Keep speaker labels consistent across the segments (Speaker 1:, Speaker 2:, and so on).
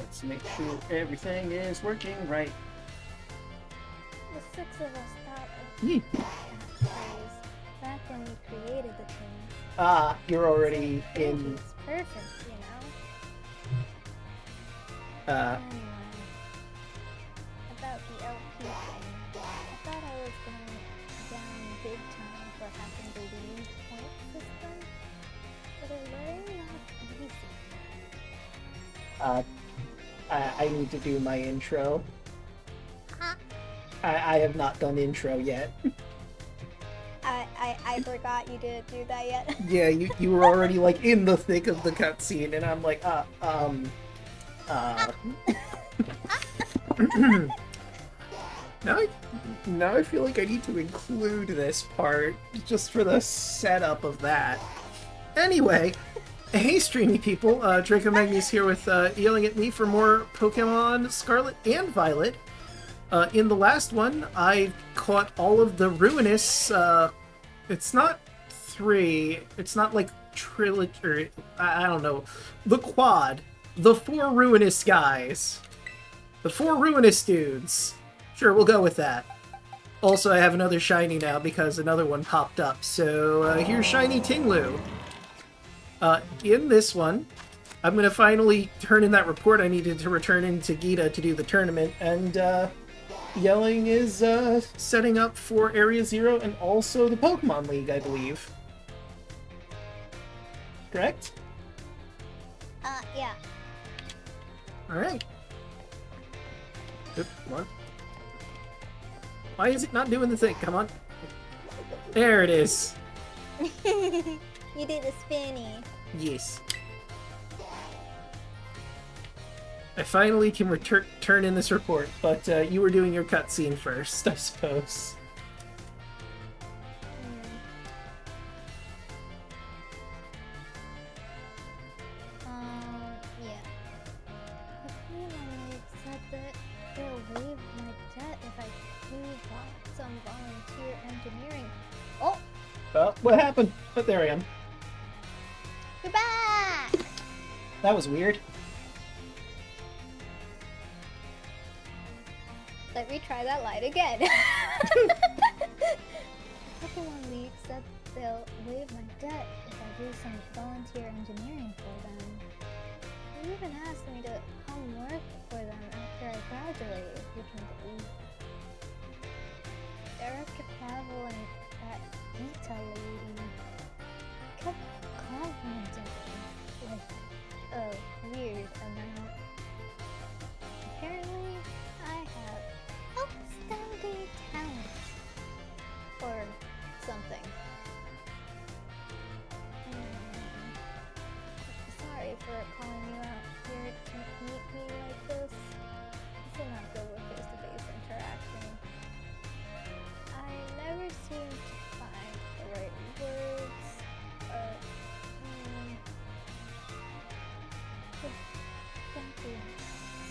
Speaker 1: Let's make sure everything is working right.
Speaker 2: The six of us thought of
Speaker 1: Yee.
Speaker 2: that phrase back when we created the team.
Speaker 1: Ah, you're already in.
Speaker 2: It's perfect, you know? Anyway, about the LP thing. I thought I was going down big time for having the lead point system, but it's very not easy.
Speaker 1: I need to do my intro. I have not done intro yet.
Speaker 2: I forgot you didn't do that yet.
Speaker 1: Yeah, you were already like in the thick of the cutscene, and I'm like, now I feel like I need to include this part just for the setup of that. Anyway, hey streamy people, Draco Magnius here with Yellingatme for more Pokemon Scarlet and Violet. In the last one, I caught all of the ruinous, it's not 3, it's not like trilogy, or I don't know, the quad, the 4 ruinous guys, the 4 ruinous dudes. Sure, we'll go with that. Also, I have another shiny now because another one popped up, so here's Shiny Tinglu. In this one, I'm going to finally turn in that report I needed to return into Geeta to do the tournament, and Yelling is setting up for Area 0 and also the Pokemon League, I believe. Correct?
Speaker 2: Yeah.
Speaker 1: Alright. What? Why is it not doing the thing? Come on. There it is.
Speaker 2: You did a spinny.
Speaker 1: Yes. I finally can turn in this report, but you were doing your cutscene first, I suppose.
Speaker 2: Yeah. The Pokemon said that they'll waive my debt if I do some volunteer engineering. Oh!
Speaker 1: Well, what happened? But there I am.
Speaker 2: You're back!
Speaker 1: That was weird.
Speaker 2: Let me try that line again. Pokemon League said they'll waive my debt if I do some volunteer engineering for them. They even asked me to come work for them after I graduate, if you can believe. Director Pavel and that Geeta lady kept complimenting me with a weird amount. Apparently, I have outstanding talent. Or something. Sorry for calling you out here to meet me like this. This is not good with face-to-face interaction. I never seem to find the right words. Thank you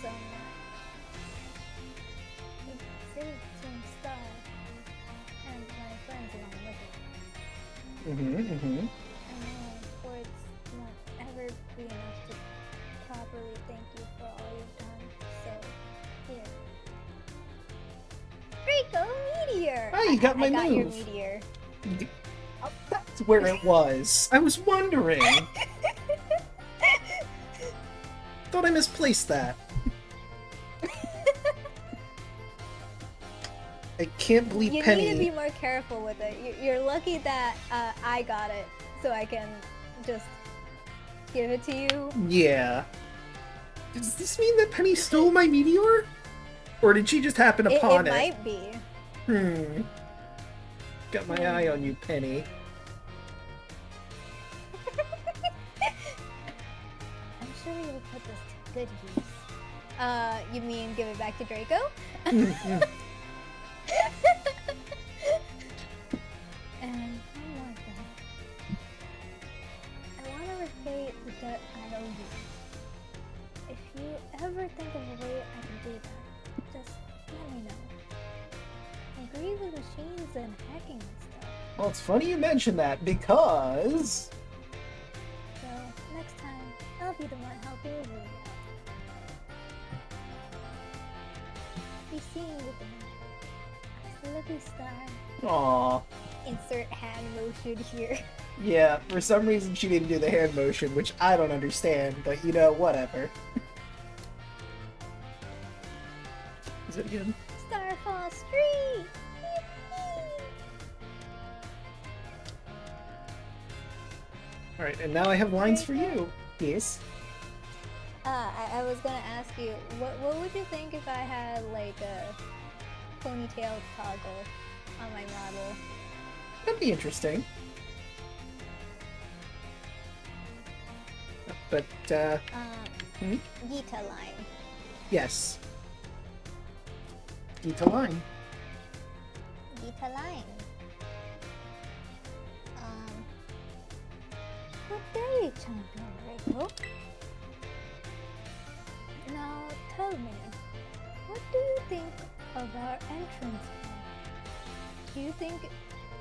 Speaker 2: so much. You saved Team Star and my friends along with it. I know words won't ever be enough to properly thank you for all you've done, so here. Draco Meteor!
Speaker 1: Oh, you got my
Speaker 2: I got your
Speaker 1: move.
Speaker 2: meteor.
Speaker 1: That's where it was. I was wondering. Thought I misplaced that. I can't believe
Speaker 2: You
Speaker 1: Penny.
Speaker 2: need to be more careful with it. You're lucky that I got it, so I can just give it to you.
Speaker 1: Yeah. Does this mean that Penny stole my meteor? Or did she just happen upon
Speaker 2: It might be.
Speaker 1: Got my eye on you, Penny.
Speaker 2: I'm sure you'll put this to good use. You mean give it back to Draco? And one more thing. I want to repay the debt I owe you. If you ever think of a way I can do that, just let me know. I agree with machines and hacking and stuff.
Speaker 1: Well, it's funny you mention that because...
Speaker 2: So next time, I'll be the one helping you out. scene with the lucky star.
Speaker 1: Aww.
Speaker 2: Insert hand motion here.
Speaker 1: Yeah, for some reason she didn't do the hand motion, which I don't understand, but you know, whatever. Is it again?
Speaker 2: Starfall Street!
Speaker 1: Alright, and now I have lines for you. Yes.
Speaker 2: I was gonna ask you, what would you think if I had like a ponytail toggle on my model?
Speaker 1: That'd be interesting. But,
Speaker 2: Geeta line.
Speaker 1: yes. Geeta line.
Speaker 2: Geeta line. Good day, Champion Draco. Now tell me, what do you think of our entrance point?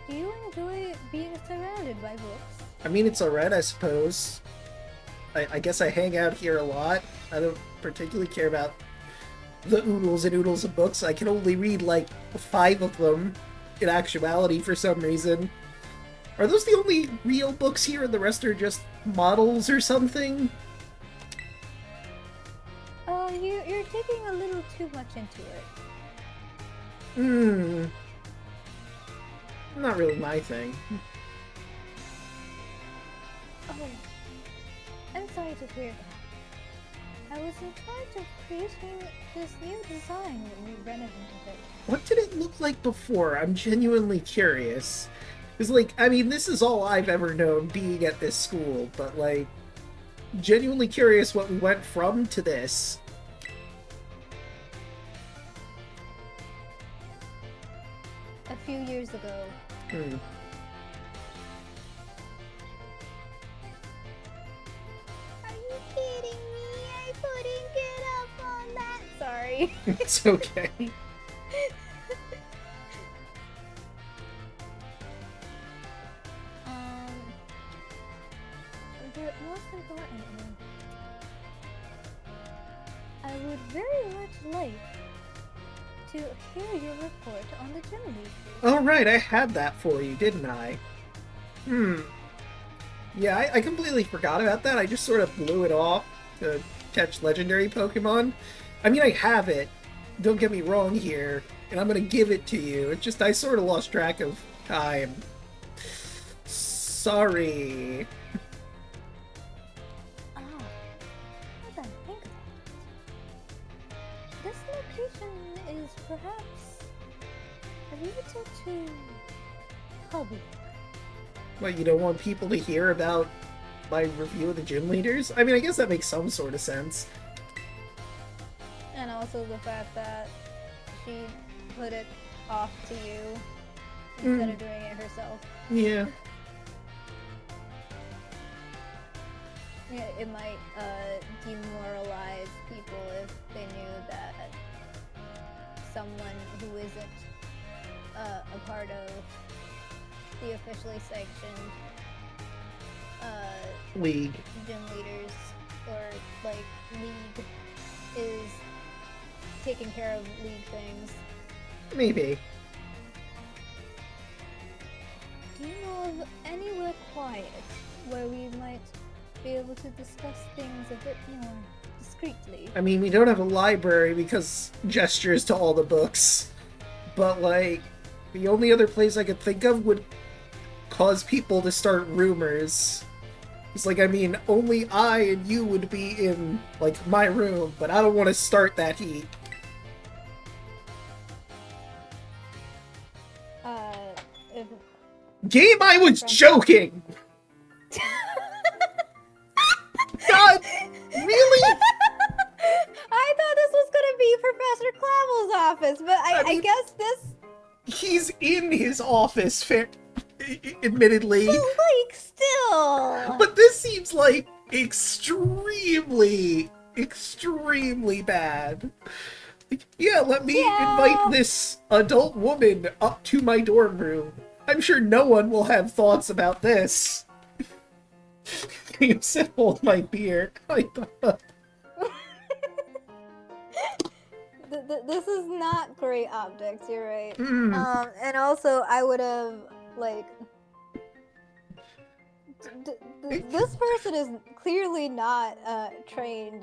Speaker 2: Do you enjoy being surrounded by books?
Speaker 1: I mean, it's alright, I suppose. I guess I hang out here a lot. I don't particularly care about the oodles and oodles of books. I can only read, like, 5 of them, in actuality, for some reason. Are those the only real books here, and the rest are just models or something?
Speaker 2: Oh, you're digging a little too much into it.
Speaker 1: Not really my thing.
Speaker 2: Oh, I'm sorry to hear that. I was in charge of creating this new design when we renovated it.
Speaker 1: What did it look like before? I'm genuinely curious. Because, like, I mean, this is all I've ever known being at this school, but, like, genuinely curious what we went from to this.
Speaker 2: A few years ago. Are you kidding me? I couldn't get up on that. Sorry.
Speaker 1: It's okay.
Speaker 2: But most importantly, I would very much like to hear your report on the gym league.
Speaker 1: Oh, right, I had that for you, didn't I? Yeah, I completely forgot about that. I just sort of blew it off to catch legendary Pokemon. I mean, I have it. Don't get me wrong here, and I'm gonna give it to you. It's just I sort of lost track of time. Sorry.
Speaker 2: As I think about it, this location is perhaps a little too public.
Speaker 1: What, you don't want people to hear about my review of the gym leaders? I mean, I guess that makes some sort of sense.
Speaker 2: And also the fact that she put it off to you instead of doing it herself.
Speaker 1: Yeah.
Speaker 2: Yeah, it might demoralize people if they knew that someone who isn't a part of the officially sanctioned
Speaker 1: League.
Speaker 2: gym leaders or like league is taking care of league things.
Speaker 1: Maybe.
Speaker 2: Do you know of anywhere quiet where we might be able to discuss things a bit more discreetly?
Speaker 1: I mean, we don't have a library because gestures to all the books. But, like, the only other place I could think of would cause people to start rumors. It's like, I mean, only I and you would be in, like, my room, but I don't want to start that heat.
Speaker 2: If...
Speaker 1: Game, I was joking! God! Really?
Speaker 2: I thought this was gonna be Professor Clavel's office, but I guess this...
Speaker 1: He's in his office, admittedly.
Speaker 2: But, like, still...
Speaker 1: But this seems like extremely bad. Like, yeah, let me invite this adult woman up to my dorm room. I'm sure no one will have thoughts about this. You said hold my beer.
Speaker 2: The this is not great optics. You're right.
Speaker 1: Mm.
Speaker 2: And also I would have like. This person is clearly not trained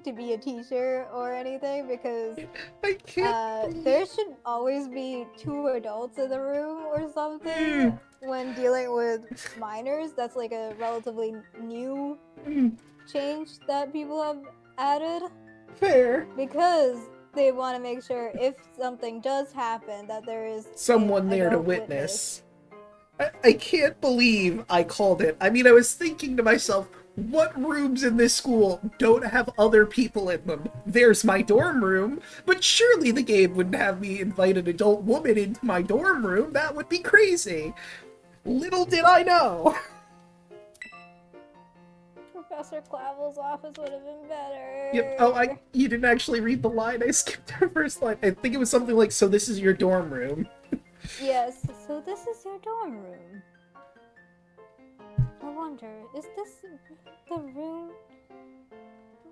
Speaker 2: to be a teacher or anything, because
Speaker 1: I can't.
Speaker 2: there should always be 2 adults in the room or something when dealing with minors. That's like a relatively new change that people have added.
Speaker 1: Fair.
Speaker 2: Because they want to make sure if something does happen that there is
Speaker 1: Someone there to witness. I can't believe I called it. I mean, I was thinking to myself, what rooms in this school don't have other people in them? There's my dorm room, but surely the game wouldn't have me invite an adult woman into my dorm room. That would be crazy. Little did I know.
Speaker 2: Professor Clavel's office would have been better.
Speaker 1: Yep. Oh, you didn't actually read the line. I skipped the first line. I think it was something like, so this is your dorm room.
Speaker 2: Yes, so this is your dorm room. I wonder, is this the room?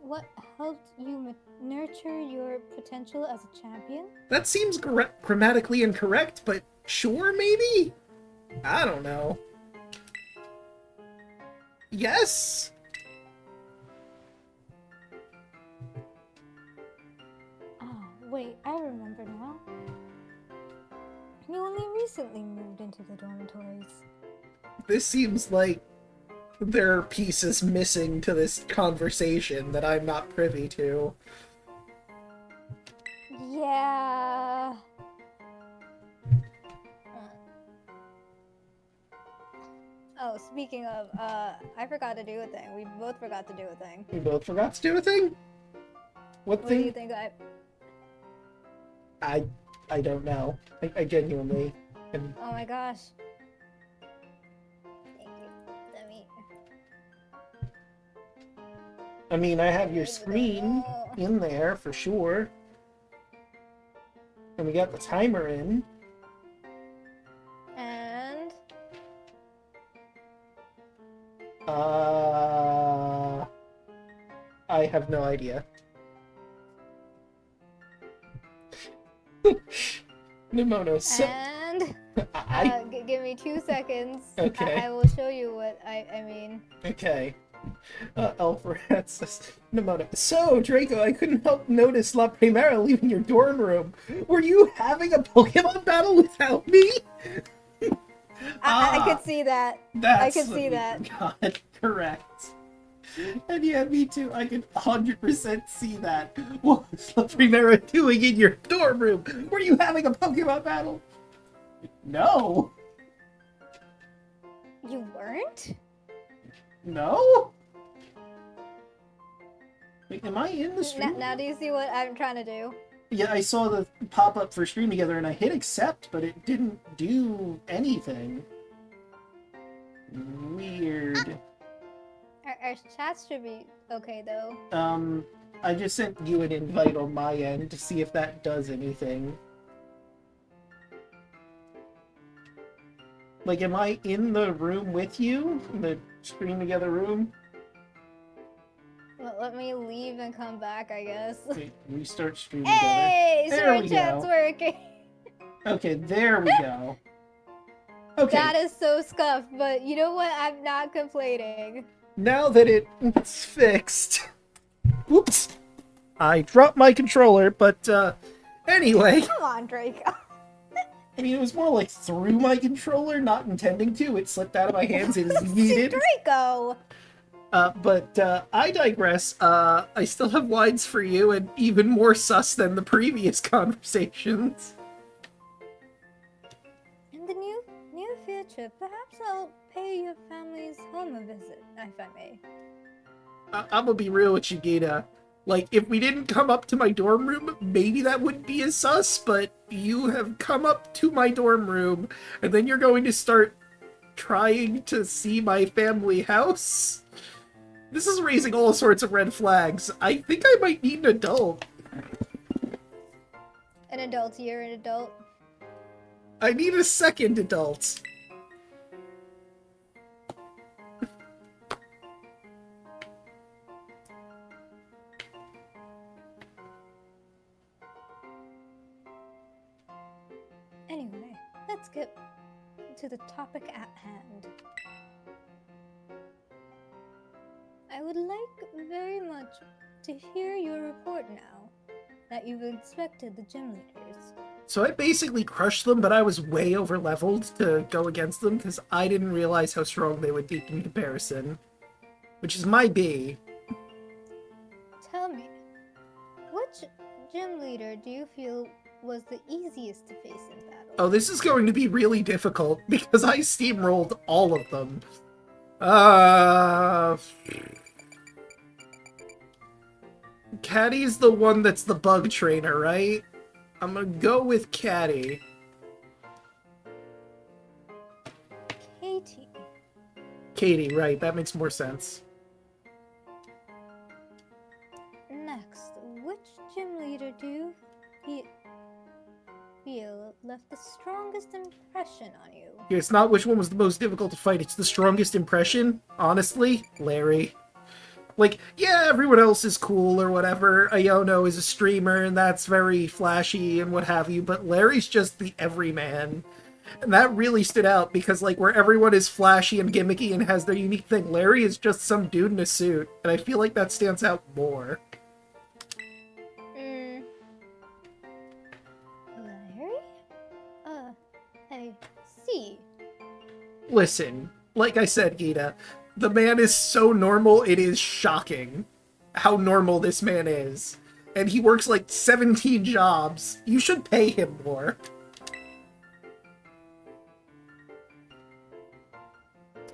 Speaker 2: What helped you nurture your potential as a champion?
Speaker 1: That seems grammatically incorrect, but sure, maybe? I don't know. Yes?
Speaker 2: Oh, wait, I remember now. You only recently moved into the dormitories.
Speaker 1: This seems like there are pieces missing to this conversation that I'm not privy to.
Speaker 2: Yeah. Oh, speaking of, I forgot to do a thing. We both forgot to do a thing.
Speaker 1: We both forgot to do a thing? What thing?
Speaker 2: Do you think
Speaker 1: I don't know. I genuinely am...
Speaker 2: Oh my gosh. Thank you.
Speaker 1: I mean, I have your screen in there for sure. And we got the timer in.
Speaker 2: And?
Speaker 1: I have no idea. Nemona, so...
Speaker 2: And? Give me 2 seconds.
Speaker 1: Okay.
Speaker 2: I will show you what I mean.
Speaker 1: Okay. Alfred says, Nemona. So, Draco, I couldn't help notice La Primera leaving your dorm room. Were you having a Pokemon battle without me?
Speaker 2: I could see that. I could see that.
Speaker 1: God, correct. And yeah, me too. I can 100% see that. What was La Primera doing in your dorm room? Were you having a Pokemon battle? No.
Speaker 2: You weren't?
Speaker 1: No? Wait, am I in the stream?
Speaker 2: Now do you see what I'm trying to do?
Speaker 1: Yeah, I saw the pop-up for stream together and I hit accept, but it didn't do anything. Weird.
Speaker 2: Our chats should be okay, though.
Speaker 1: I just sent you an invite on my end to see if that does anything. Like, am I in the room with you? In the stream together room?
Speaker 2: Well, let me leave and come back, I guess.
Speaker 1: Wait, restart stream
Speaker 2: Hey!
Speaker 1: together.
Speaker 2: So our chat's working!
Speaker 1: Okay, there we go. Okay.
Speaker 2: That is so scuffed, but you know what? I'm not complaining.
Speaker 1: Now that it's fixed... Whoops! I dropped my controller, but, anyway...
Speaker 2: Come on, Draco.
Speaker 1: I mean, it was more like through my controller, not intending to. It slipped out of my hands and yeeted.
Speaker 2: Draco!
Speaker 1: But I digress. I still have lines for you, and even more sus than the previous conversations.
Speaker 2: In the near future, perhaps I'll pay your family's home a visit, if I may.
Speaker 1: I'm gonna be real with you, Geeta. Like, if we didn't come up to my dorm room, maybe that wouldn't be as sus, but you have come up to my dorm room, and then you're going to start trying to see my family house? This is raising all sorts of red flags. I think I might need an adult.
Speaker 2: An adult, you're an adult.
Speaker 1: I need a second adult.
Speaker 2: let's get to the topic at hand. I would like very much to hear your report now that you've inspected the gym leaders.
Speaker 1: So I basically crushed them, but I was way over leveled to go against them because I didn't realize how strong they would be in comparison. Which is my B.
Speaker 2: Tell me, which gym leader do you feel was the easiest to face in battle?
Speaker 1: Oh, this is going to be really difficult because I steamrolled all of them. Caddy's the one that's the bug trainer, right? I'm gonna go with Caddy. Katie, right, that makes more sense.
Speaker 2: Next, which gym leader do you feel left the strongest impression on you?
Speaker 1: It's not which one was the most difficult to fight, it's the strongest impression. Honestly, Larry. Like, yeah, everyone else is cool or whatever. Iono is a streamer and that's very flashy and what have you, but Larry's just the everyman. And that really stood out because, like, where everyone is flashy and gimmicky and has their unique thing, Larry is just some dude in a suit. And I feel like that stands out more.
Speaker 2: Larry? I see.
Speaker 1: Listen, like I said, Geeta, the man is so normal, it is shocking how normal this man is. And he works like 17 jobs. You should pay him more.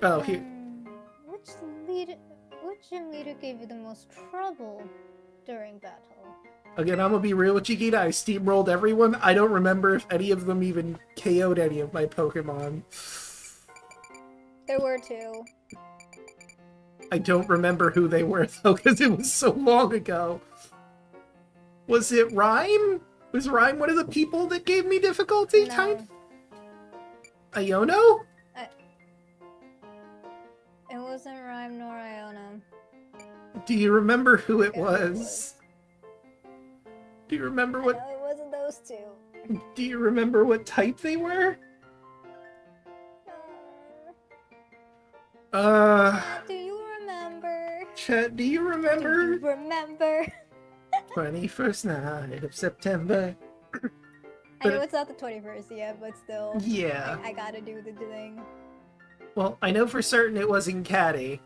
Speaker 1: Oh, here.
Speaker 2: Which gym leader gave you the most trouble during battle?
Speaker 1: Again, I'm gonna be real with you, Geeta. I steamrolled everyone. I don't remember if any of them even KO'd any of my Pokemon.
Speaker 2: There were two.
Speaker 1: I don't remember who they were, though, because it was so long ago. Was it Rhyme? Was Rhyme one of the people that gave me difficulty?
Speaker 2: No.
Speaker 1: Iono?
Speaker 2: It wasn't Rhyme nor Iona.
Speaker 1: Do you remember who it was? Do you remember what...
Speaker 2: No, it wasn't those two.
Speaker 1: Do you remember what type they were?
Speaker 2: Do you remember?
Speaker 1: Chet, do you remember?
Speaker 2: Do you remember?
Speaker 1: 21st night of September.
Speaker 2: I know it's not the 21st yet, but still.
Speaker 1: Yeah.
Speaker 2: I gotta do the thing.
Speaker 1: Well, I know for certain it wasn't Caddy.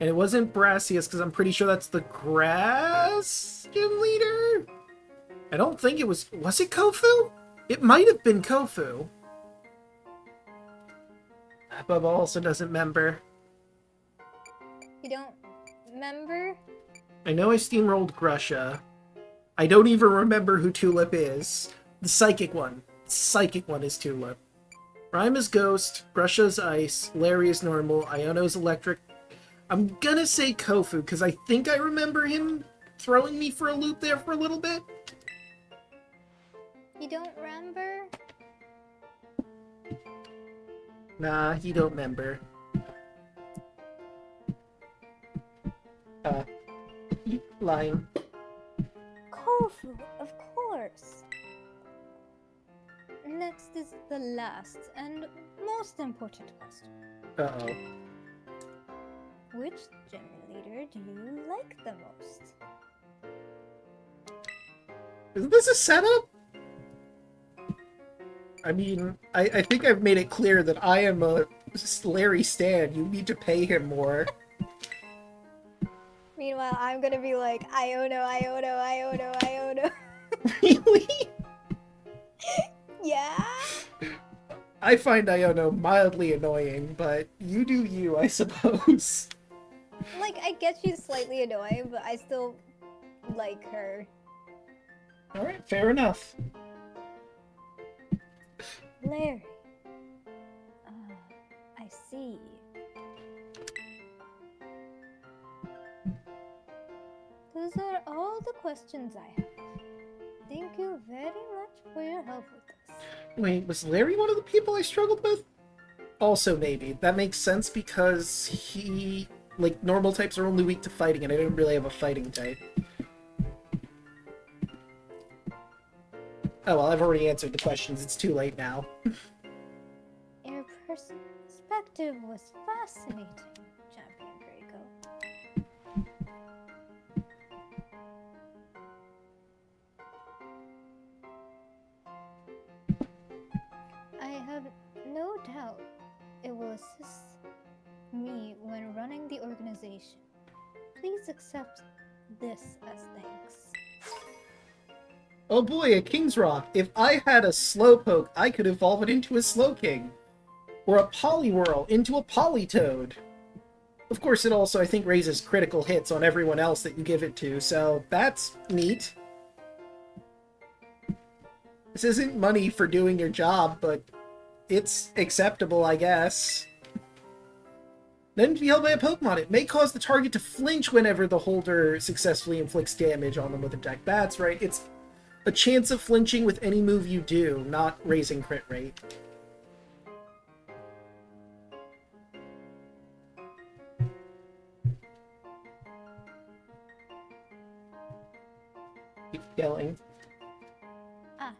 Speaker 1: And it wasn't Brassius, because I'm pretty sure that's the grass gym leader? I don't think it was... Was it Kofu? It might have been Kofu. Bubba also doesn't remember.
Speaker 2: You don't remember?
Speaker 1: I know I steamrolled Grusha. I don't even remember who Tulip is. The psychic one. The psychic one is Tulip. Rhyme is Ghost, Grusha's Ice, Larry is Normal, Iono's Electric. I'm gonna say Kofu, because I think I remember him throwing me for a loop there for a little bit.
Speaker 2: You don't remember?
Speaker 1: Nah, he don't remember. Lying.
Speaker 2: Kofu, of course. Next is the last and most important question.
Speaker 1: Uh-oh.
Speaker 2: Which gym leader do you like the most?
Speaker 1: Is this a setup? I mean, I think I've made it clear that I am a Larry stan. You need to pay him more.
Speaker 2: Meanwhile, I'm gonna be like, Iono.
Speaker 1: Really?
Speaker 2: Yeah?
Speaker 1: I find Iono mildly annoying, but you do you, I suppose.
Speaker 2: Like, I get she's slightly annoying, but I still like her.
Speaker 1: Alright, fair enough.
Speaker 2: Larry. I see. Those are all the questions I have. Thank you very much for your help with this.
Speaker 1: Wait, was Larry one of the people I struggled with? Also, maybe. That makes sense because he... Like, normal types are only weak to fighting, and I didn't really have a fighting type. Oh, well, I've already answered the questions. It's too late now.
Speaker 2: perspective was fascinating, Champion Draco. I have no doubt it will assist me when running the organization. Please accept this as thanks.
Speaker 1: Oh boy, a King's Rock. If I had a Slowpoke, I could evolve it into a Slowking. Or a Poliwhirl into a Politoed. Of course, it also, I think, raises critical hits on everyone else that you give it to, so that's neat. This isn't money for doing your job, but it's acceptable, I guess. Then to be held by a Pokemon, it may cause the target to flinch whenever the holder successfully inflicts damage on them with attack. That's right, it's a chance of flinching with any move you do, not raising crit rate. Keep yelling.
Speaker 2: Ah,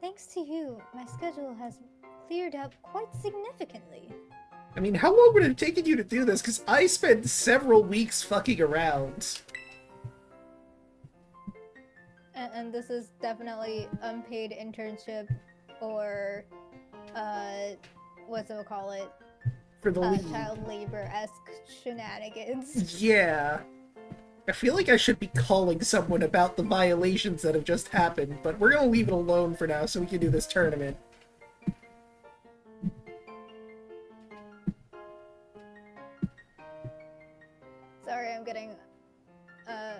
Speaker 2: thanks to you, my schedule has cleared up quite significantly.
Speaker 1: I mean, how long would it have taken you to do this? Because I spent several weeks fucking around.
Speaker 2: And this is definitely unpaid internship or, whatchamacallit?
Speaker 1: For the lead.
Speaker 2: Child labor-esque shenanigans.
Speaker 1: Yeah. I feel like I should be calling someone about the violations that have just happened, but we're gonna leave it alone for now so we can do this tournament.
Speaker 2: Sorry, I'm getting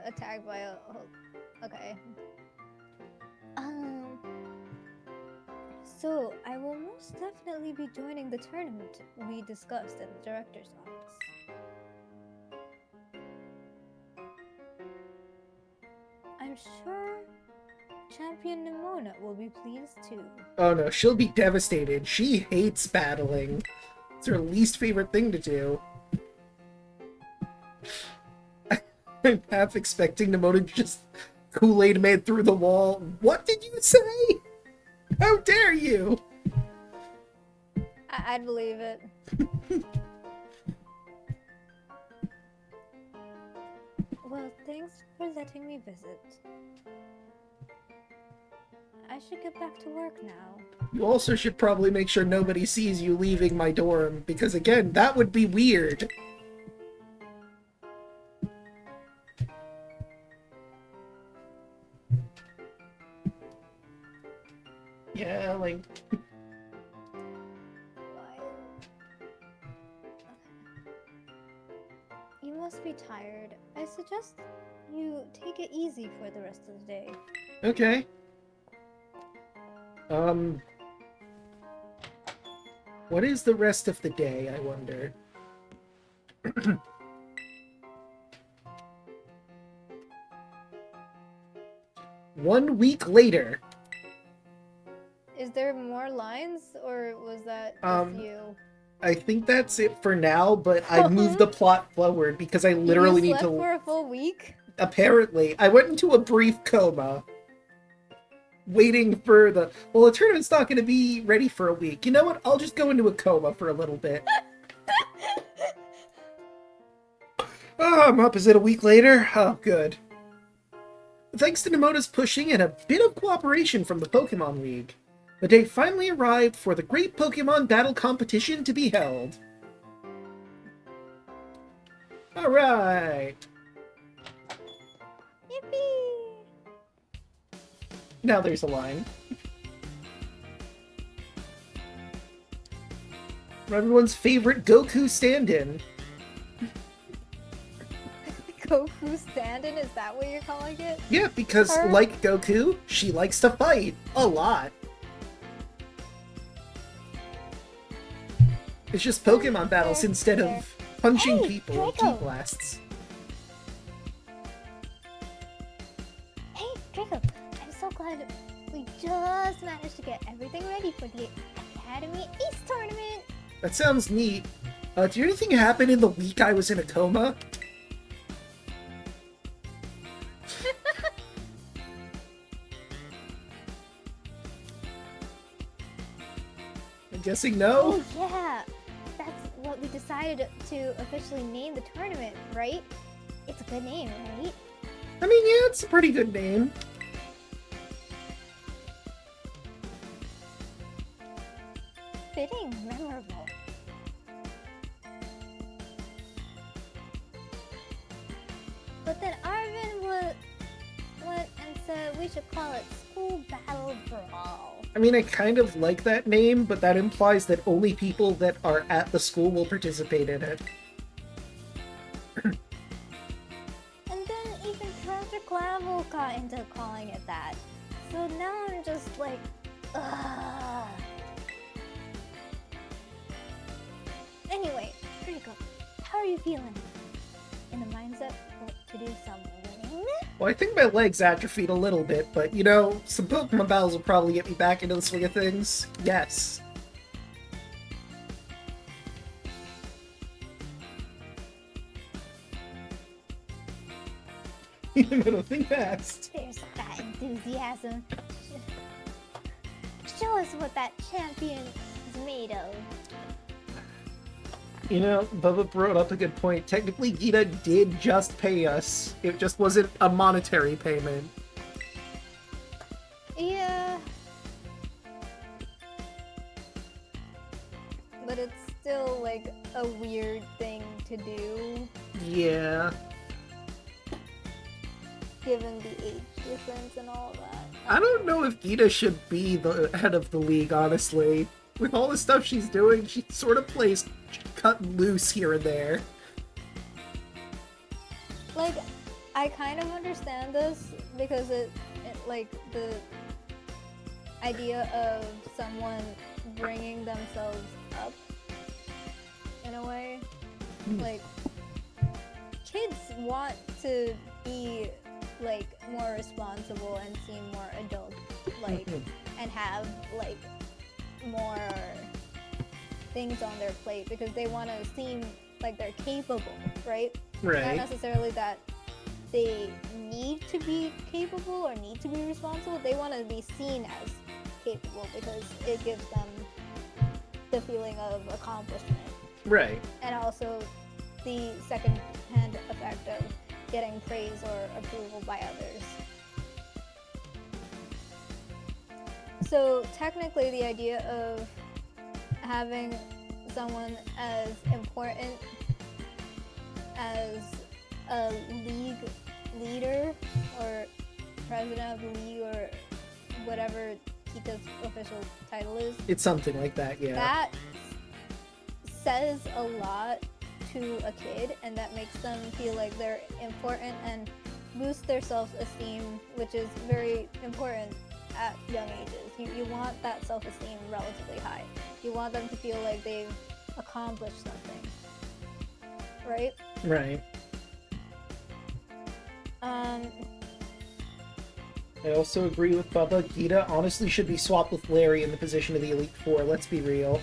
Speaker 2: attacked by a... Okay. So, I will most definitely be joining the tournament we discussed at the director's office. I'm sure Champion Nemona will be pleased too.
Speaker 1: Oh no, she'll be devastated. She hates battling. It's her least favorite thing to do. I'm half expecting Nemona to just Kool-Aid Man through the wall. What did you say? How dare you?
Speaker 2: I'd believe it. Well, thanks for letting me visit. I should get back to work now.
Speaker 1: You also should probably make sure nobody sees you leaving my dorm, because again, that would be weird. Yeah, like...
Speaker 2: You must be tired. I suggest you take it easy for the rest of the day.
Speaker 1: Okay. What is the rest of the day, I wonder? 1 week later.
Speaker 2: Is there more lines, or was that just you?
Speaker 1: I think that's it for now, but I moved the plot forward because I literally need to...
Speaker 2: You slept for a full week?
Speaker 1: Apparently. I went into a brief coma. Waiting for the... Well, the tournament's not going to be ready for a week. You know what? I'll just go into a coma for a little bit. Oh, I'm up. Is it a week later? Oh, good. Thanks to Nemona's pushing and a bit of cooperation from the Pokemon League, the day finally arrived for the great Pokemon battle competition to be held. Alright.
Speaker 2: Yippee!
Speaker 1: Now there's a line. Everyone's favorite Goku stand-in.
Speaker 2: Goku stand-in? Is that what you're calling it?
Speaker 1: Yeah, because
Speaker 2: Her?
Speaker 1: like Goku, she likes to fight. A lot. It's just Pokemon battles instead of punching people with
Speaker 2: Draco.
Speaker 1: T-blasts.
Speaker 2: Hey, Draco! I'm so glad we just managed to get everything ready for the Academy Ace Tournament!
Speaker 1: That sounds neat. Did anything happen in the week I was in a coma? I'm guessing no?
Speaker 2: Oh yeah! That's what decided to officially name the tournament, right? It's a good name, right?
Speaker 1: I mean, yeah, it's a pretty good name.
Speaker 2: Fitting, memorable. But then Arvin went and said we should call it School Battle Brawl.
Speaker 1: I mean, I kind of like that name, but that implies that only people that are at the school will participate in it.
Speaker 2: And then even Dracolocke got into calling it that. So now I'm just like, ugh. Anyway, Draco, how are you feeling? In the mindset to do some winning?
Speaker 1: Well, I think my legs atrophied a little bit, but, you know, some Pokemon battles will probably get me back into the swing of things. Yes. I don't think fast.
Speaker 2: There's that enthusiasm. Show us what that champion is made of.
Speaker 1: You know, Bubba brought up a good point. Technically, Geeta did just pay us. It just wasn't a monetary payment.
Speaker 2: Yeah. But it's still, like, a weird thing to do,
Speaker 1: Yeah.
Speaker 2: given the age difference and all that.
Speaker 1: I don't know if Geeta should be the head of the league, honestly. With all the stuff she's doing, she sort of plays cut loose here and there.
Speaker 2: Like, I kind of understand this because it like, the idea of someone bringing themselves up in a way. Like, kids want to be, like, more responsible and seem more adult, like, and have, like, more things on their plate because they want to seem like they're capable, right?
Speaker 1: Right.
Speaker 2: Not necessarily that they need to be capable or need to be responsible. They want to be seen as capable because it gives them the feeling of accomplishment.
Speaker 1: Right.
Speaker 2: And also the second-hand effect of getting praise or approval by others. So technically the idea of having someone as important as a league leader or president of the league or whatever Geeta's official title is.
Speaker 1: It's something like that, yeah.
Speaker 2: That says a lot to a kid, and that makes them feel like they're important and boosts their self-esteem, which is very important at young ages. You want that self-esteem relatively high. You want them to feel like they've accomplished something. Right?
Speaker 1: Right. I also agree with Bubba. Geeta honestly should be swapped with Larry in the position of the Elite Four, let's be real.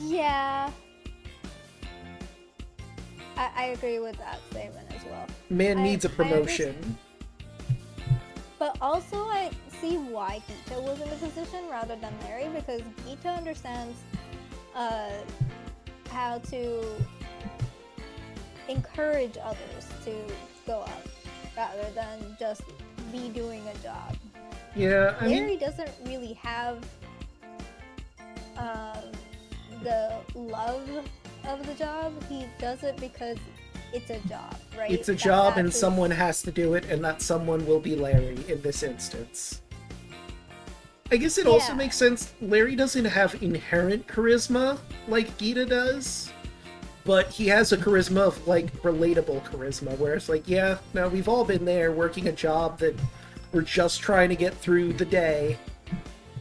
Speaker 2: Yeah. I agree with that statement as well.
Speaker 1: Man needs a promotion.
Speaker 2: But also I see why Geeta was in the position rather than Larry, because Geeta understands how to encourage others to go up rather than just be doing a job.
Speaker 1: Yeah, I
Speaker 2: Larry
Speaker 1: mean,
Speaker 2: doesn't really have the love of the job. He does it because it's a job, right?
Speaker 1: it's a job and
Speaker 2: that's
Speaker 1: someone has to do it, and that someone will be Larry in this instance. I guess it also
Speaker 2: Yeah.
Speaker 1: makes sense. Larry doesn't have inherent charisma like Geeta does, but he has a charisma of, like, relatable charisma, where it's like, yeah, no, we've all been there working a job that we're just trying to get through the day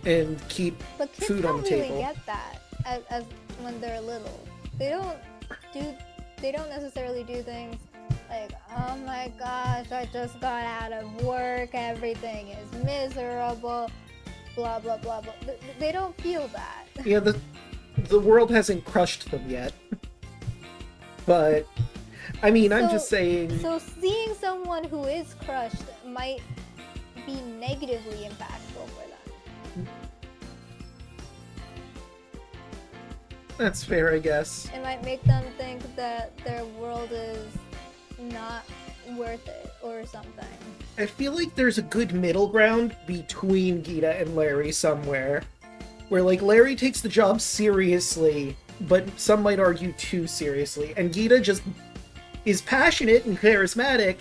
Speaker 1: and keep
Speaker 2: But kids
Speaker 1: food
Speaker 2: don't
Speaker 1: on the
Speaker 2: really
Speaker 1: table.
Speaker 2: get that as when they're little. They don't necessarily do things like, oh my gosh, I just got out of work, everything is miserable, blah blah blah blah. They don't feel that.
Speaker 1: Yeah, the world hasn't crushed them yet. But, I mean, I'm just saying...
Speaker 2: So seeing someone who is crushed might be negatively impactful for them.
Speaker 1: That's fair, I guess.
Speaker 2: It might make them think that their world is not worth it or something.
Speaker 1: I feel like there's a good middle ground between Geeta and Larry somewhere. Where, like, Larry takes the job seriously, but some might argue too seriously. And Geeta just is passionate and charismatic,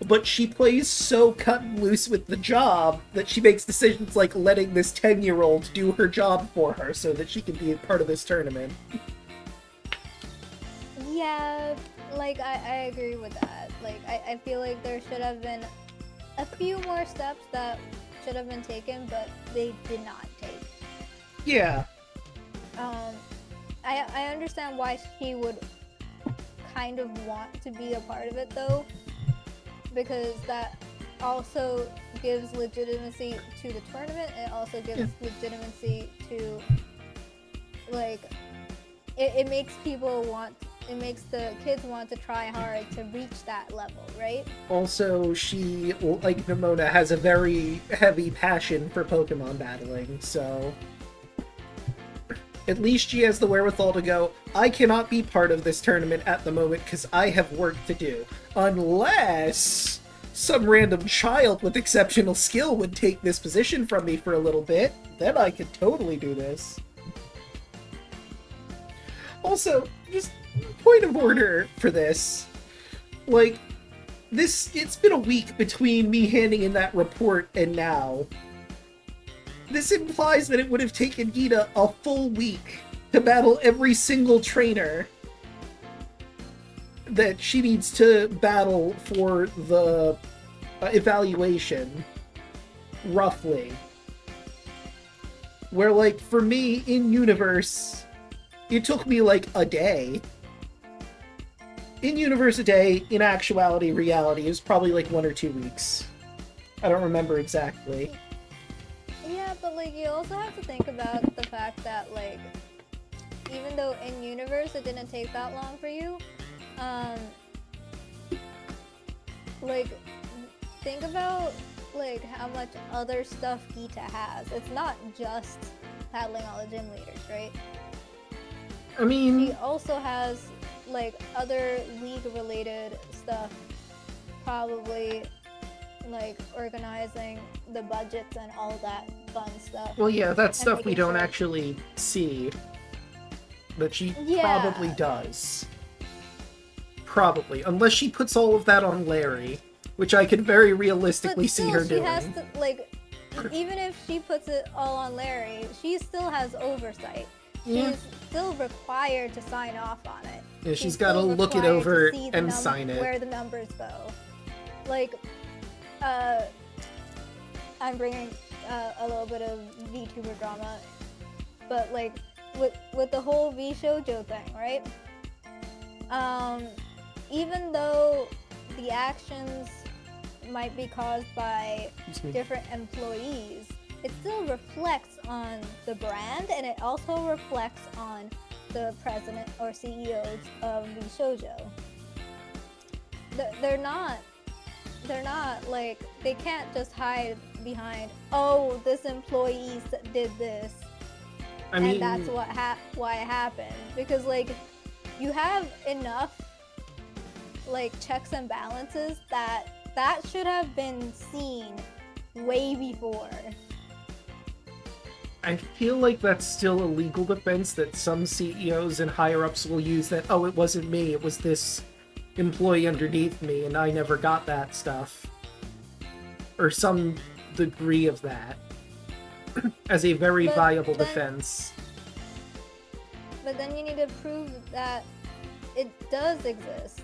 Speaker 1: but she plays so cut and loose with the job that she makes decisions like letting this 10-year-old do her job for her so that she can be a part of this tournament.
Speaker 2: Yeah, like, I agree with that. Like, I feel like there should have been a few more steps that should have been taken, but they did not take.
Speaker 1: Yeah.
Speaker 2: I understand why she would kind of want to be a part of it, though, because that also gives legitimacy to the tournament. It also gives legitimacy to, like, it makes people want, it makes the kids want to try hard to reach that level, right?
Speaker 1: Also, she, like Nemona, has a very heavy passion for Pokemon battling, so at least she has the wherewithal to go, I cannot be part of this tournament at the moment because I have work to do. Unless some random child with exceptional skill would take this position from me for a little bit, then I could totally do this. Also, just point of order for this. Like, it's been a week between me handing in that report and now. This implies that it would have taken Geeta a full week to battle every single trainer that she needs to battle for the evaluation, roughly. Where, like, for me, in-universe, it took me, like, a day. In-universe a day, in actuality, reality, is probably, like, 1 or 2 weeks. I don't remember exactly.
Speaker 2: Yeah, but, like, you also have to think about the fact that, like, even though in universe it didn't take that long for you, like, think about, like, how much other stuff Geeta has. It's not just battling all the gym leaders, right?
Speaker 1: I mean,
Speaker 2: She also has, like, other league-related stuff, probably, like, organizing the budgets and all that fun stuff.
Speaker 1: well, yeah, that's stuff we
Speaker 2: making
Speaker 1: don't
Speaker 2: sure-
Speaker 1: actually see. But she
Speaker 2: Yeah.
Speaker 1: probably does. Probably. Unless she puts all of that on Larry, which I could very realistically
Speaker 2: But
Speaker 1: see
Speaker 2: still,
Speaker 1: her
Speaker 2: she
Speaker 1: doing.
Speaker 2: has to, like, even if she puts it all on Larry, she still has oversight.
Speaker 1: Yeah.
Speaker 2: She's still required to sign off on it.
Speaker 1: Yeah, she's gotta
Speaker 2: still
Speaker 1: look it
Speaker 2: required
Speaker 1: over
Speaker 2: to see the
Speaker 1: and sign it.
Speaker 2: Where the numbers go. Like, I'm bringing a little bit of VTuber drama, but, like, with the whole V Shoujo thing, right? Even though the actions might be caused by different employees, it still reflects on the brand, and it also reflects on the president or CEOs of V Shoujo. They're not, like, they can't just hide behind, oh, this employee did this,
Speaker 1: I mean,
Speaker 2: and that's why it happened. Because, like, you have enough, like, checks and balances that should have been seen way before.
Speaker 1: I feel like that's still a legal defense that some CEOs and higher-ups will use that, oh, it wasn't me, it was this employee underneath me, and I never got that stuff. Or some degree of that. As a very
Speaker 2: But
Speaker 1: viable
Speaker 2: then-
Speaker 1: defense.
Speaker 2: But then you need to prove that it does exist.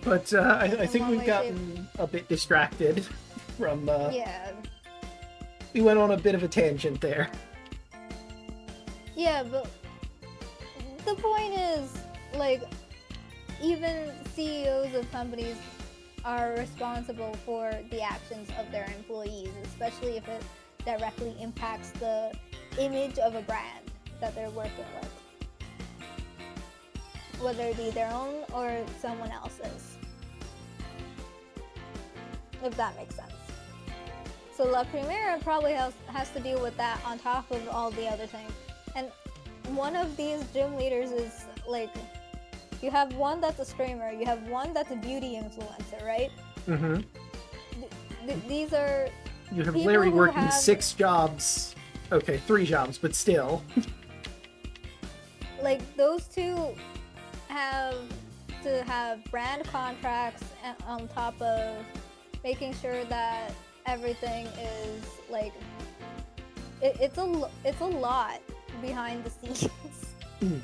Speaker 1: But I
Speaker 2: In
Speaker 1: think
Speaker 2: one
Speaker 1: we've
Speaker 2: way,
Speaker 1: gotten a bit distracted from...
Speaker 2: Yeah.
Speaker 1: We went on a bit of a tangent there.
Speaker 2: Yeah, but the point is, like, even CEOs of companies are responsible for the actions of their employees, especially if it directly impacts the image of a brand that they're working with, whether it be their own or someone else's, if that makes sense. So La Primera probably has to deal with that on top of all the other things. And one of these gym leaders is like, you have one that's a streamer, you have one that's a beauty influencer, right?
Speaker 1: Mm-hmm.
Speaker 2: These are
Speaker 1: You have
Speaker 2: people
Speaker 1: Larry
Speaker 2: who
Speaker 1: working
Speaker 2: have-
Speaker 1: 6 jobs. Okay, 3 jobs, but still.
Speaker 2: like those two have to have brand contracts on top of making sure that everything is like it's a lot behind the scenes.
Speaker 1: Mm.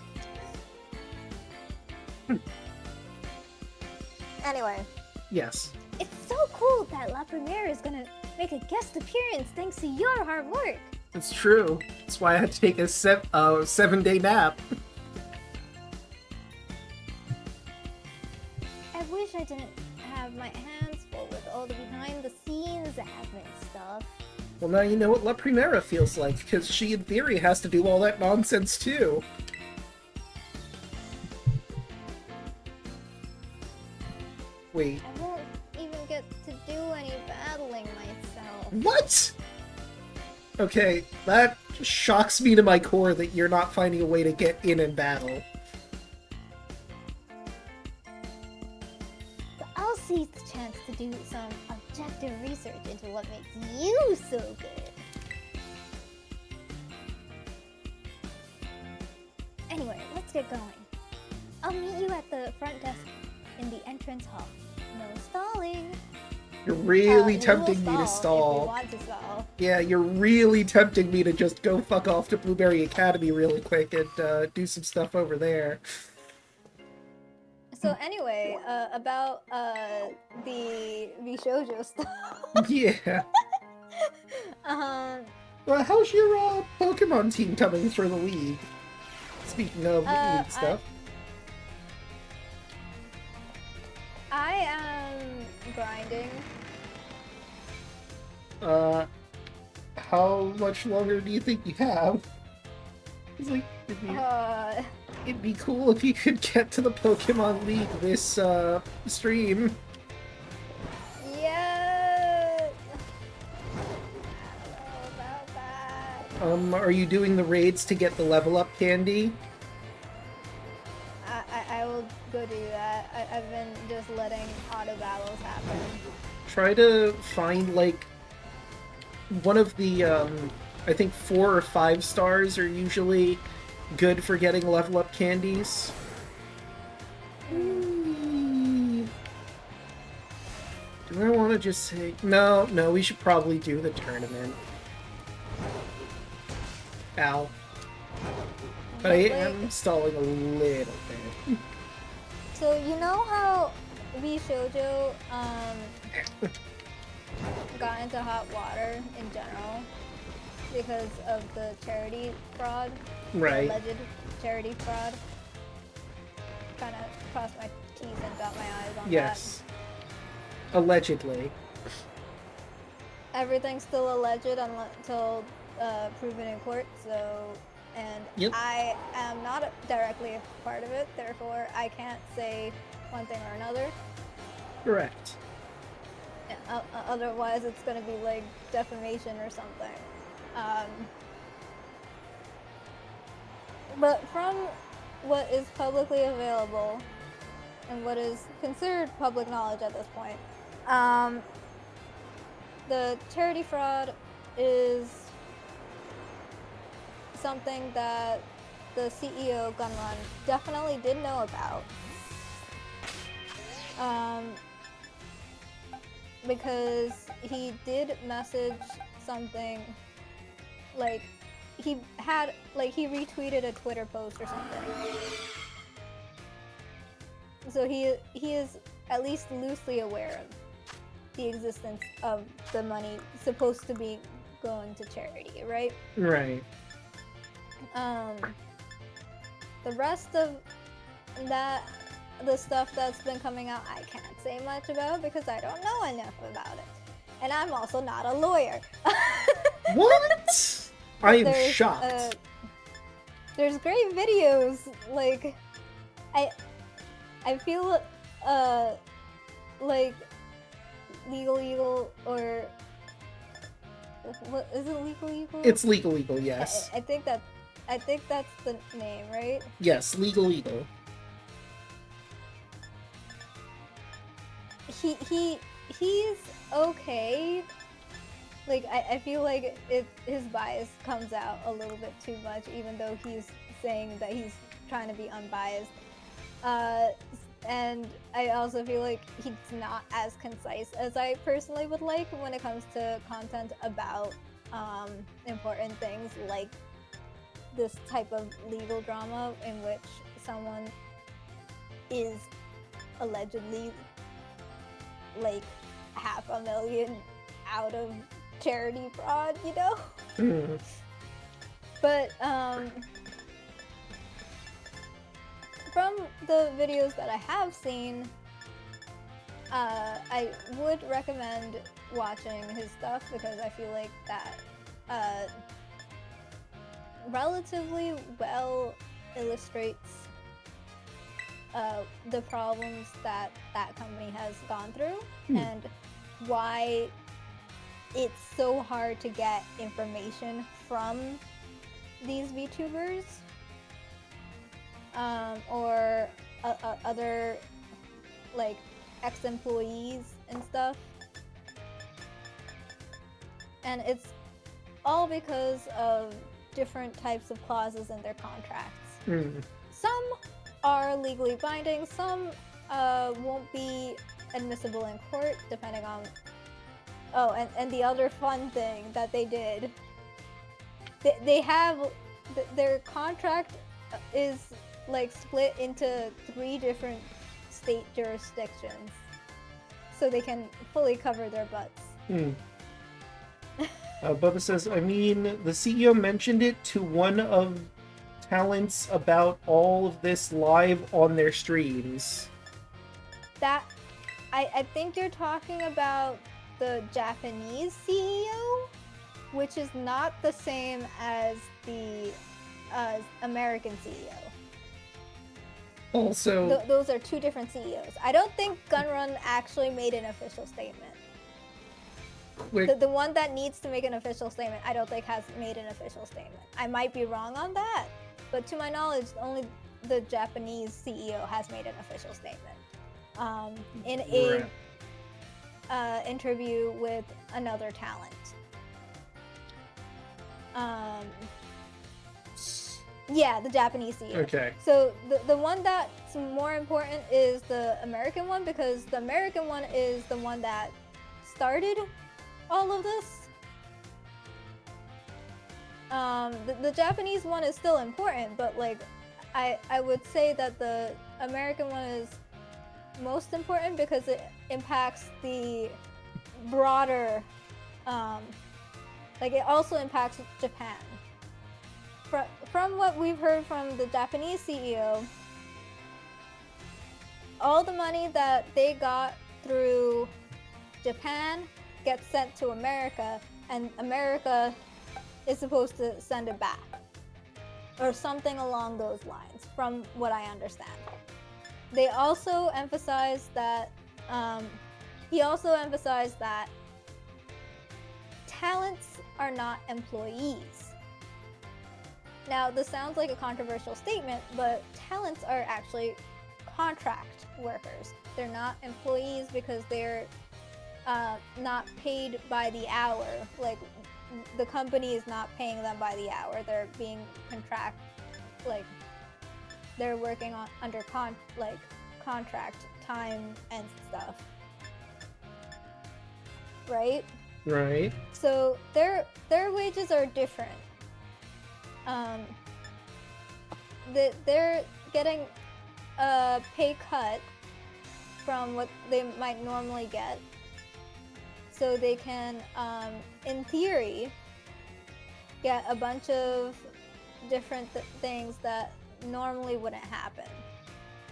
Speaker 2: Anyway,
Speaker 1: Yes.
Speaker 2: it's so cool that La Primera is gonna make a guest appearance thanks to your hard work.
Speaker 1: It's true. That's why I had to take a 7-day nap.
Speaker 2: I wish I didn't have my hands full with all the behind the scenes admin stuff.
Speaker 1: Well, now you know what La Primera feels like, because she, in theory, has to do all that nonsense, too. Wait.
Speaker 2: I won't even get to do any battling myself.
Speaker 1: What? Okay, that shocks me to my core that you're not finding a way to get in and battle.
Speaker 2: But I'll seize the chance to do some objective research into what makes you so good. Anyway, let's get going. I'll meet you at the front desk in the entrance hall. No stalling.
Speaker 1: You're really
Speaker 2: You
Speaker 1: tempting
Speaker 2: will
Speaker 1: me to
Speaker 2: If
Speaker 1: stall.
Speaker 2: you want to stall.
Speaker 1: Yeah, you're really tempting me to just go fuck off to Blueberry Academy really quick and do some stuff over there.
Speaker 2: So anyway, about the shoujo stuff.
Speaker 1: Yeah.
Speaker 2: um,
Speaker 1: Well, how's your Pokemon team coming for the league? Speaking of league stuff.
Speaker 2: I am grinding.
Speaker 1: How much longer do you think you have? It's like, it'd be cool if you could get to the Pokemon League this stream.
Speaker 2: Yeah. I don't know about that.
Speaker 1: Are you doing the raids to get the level up candy?
Speaker 2: I will go do that. I've been just letting auto battles happen.
Speaker 1: Try to find, like, one of the, I think 4 or 5 stars are usually good for getting level up candies. Do I want to just say... No, we should probably do the tournament. Ow. But I am stalling a little bit.
Speaker 2: So you know how we shoujo got into hot water in general because of the charity fraud,
Speaker 1: Right.
Speaker 2: the alleged charity fraud. Kind of crossed my T's and dot my I's on
Speaker 1: Yes. Allegedly.
Speaker 2: that. Everything's still alleged until proven in court. So, and
Speaker 1: Yep.
Speaker 2: I am not directly a part of it. Therefore, I can't say one thing or another.
Speaker 1: Correct.
Speaker 2: Otherwise, it's gonna be like defamation or something. But from what is publicly available and what is considered public knowledge at this point, the charity fraud is something that the CEO Gunrun definitely did know about. Because he did message something, like he retweeted a Twitter post or something. So he is at least loosely aware of the existence of the money supposed to be going to charity, right?
Speaker 1: Right.
Speaker 2: The rest of that, the stuff that's been coming out, I can't say much about because I don't know enough about it. And I'm also not a lawyer.
Speaker 1: What? I am shocked.
Speaker 2: There's great videos, like, I feel, like, legal, or what is it? Legal?
Speaker 1: It's legal, yes.
Speaker 2: I think that's the name, right?
Speaker 1: Yes, legal.
Speaker 2: He's okay. Like, I feel like his bias comes out a little bit too much, even though he's saying that he's trying to be unbiased. And I also feel like he's not as concise as I personally would like when it comes to content about important things like this type of legal drama in which someone is allegedly like $500,000 out of charity fraud, you know? But from the videos that I have seen, I would recommend watching his stuff because I feel like that relatively well illustrates the problems that company has gone through and why it's so hard to get information from these VTubers or other like ex-employees and stuff, and it's all because of different types of clauses in their contracts. Some are legally binding, some won't be admissible in court depending on and the other fun thing that they did, they have their contract is like split into 3 different state jurisdictions so they can fully cover their butts.
Speaker 1: Bubba says, I mean, the CEO mentioned it to one of talents about all of this live on their streams.
Speaker 2: That I think you're talking about the Japanese CEO, which is not the same as the American CEO.
Speaker 1: Also,
Speaker 2: those are 2 different CEOs. I don't think Gunrun actually made an official statement. The one that needs to make an official statement, I don't think has made an official statement. I might be wrong on that, but to my knowledge, only the Japanese CEO has made an official statement. In a interview with another talent. Yeah, the Japanese CEO.
Speaker 1: Okay.
Speaker 2: So the one that's more important is the American one, because the American one is the one that started all of this. The Japanese one is still important, but like I would say that the American one is most important because it impacts the broader like it also impacts Japan. From what we've heard from the Japanese CEO, all the money that they got through Japan gets sent to America, and America is supposed to send it back or something along those lines, from what I understand. They also emphasize that he also emphasized that talents are not employees. Now, this sounds like a controversial statement, but talents are actually contract workers. They're not employees because they're not paid by the hour. Like, the company is not paying them by the hour. They're being like they're working on under contract time and stuff. Right?
Speaker 1: Right.
Speaker 2: So their wages are different. They're getting a pay cut from what they might normally get, so they can, in theory, get a bunch of different things that normally wouldn't happen.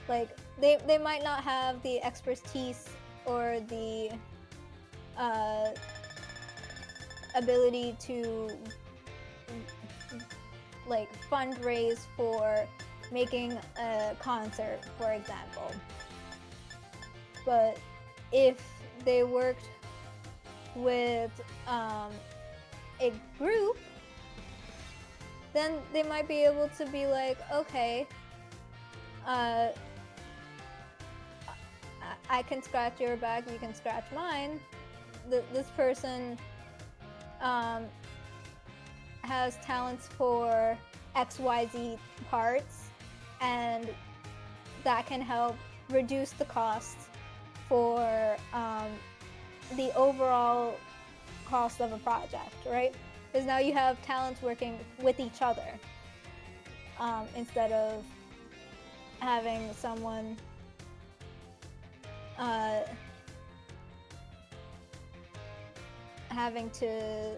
Speaker 2: Like they might not have the expertise or the ability to like fundraise for making a concert, for example. But if they worked with a group, then they might be able to be like, okay, I can scratch your back, you can scratch mine. This person has talents for XYZ parts, and that can help reduce the cost for the overall cost of a project, right? Because now you have talents working with each other instead of having someone having to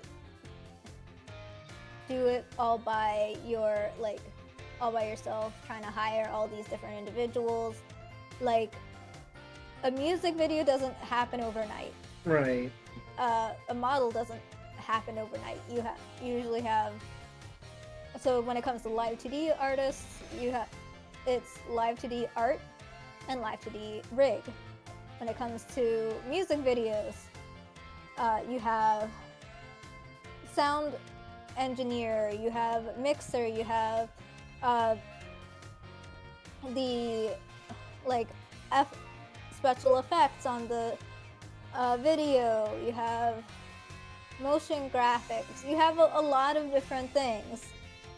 Speaker 2: do it all by yourself, trying to hire all these different individuals. Like, a music video doesn't happen overnight.
Speaker 1: Right.
Speaker 2: A model doesn't happen overnight. You usually have. So when it comes to live 2D artists, it's live 2D art and live 2D rig. When it comes to music videos, you have sound engineer, you have mixer, you have the special effects on the video, you have motion graphics, you have a lot of different things.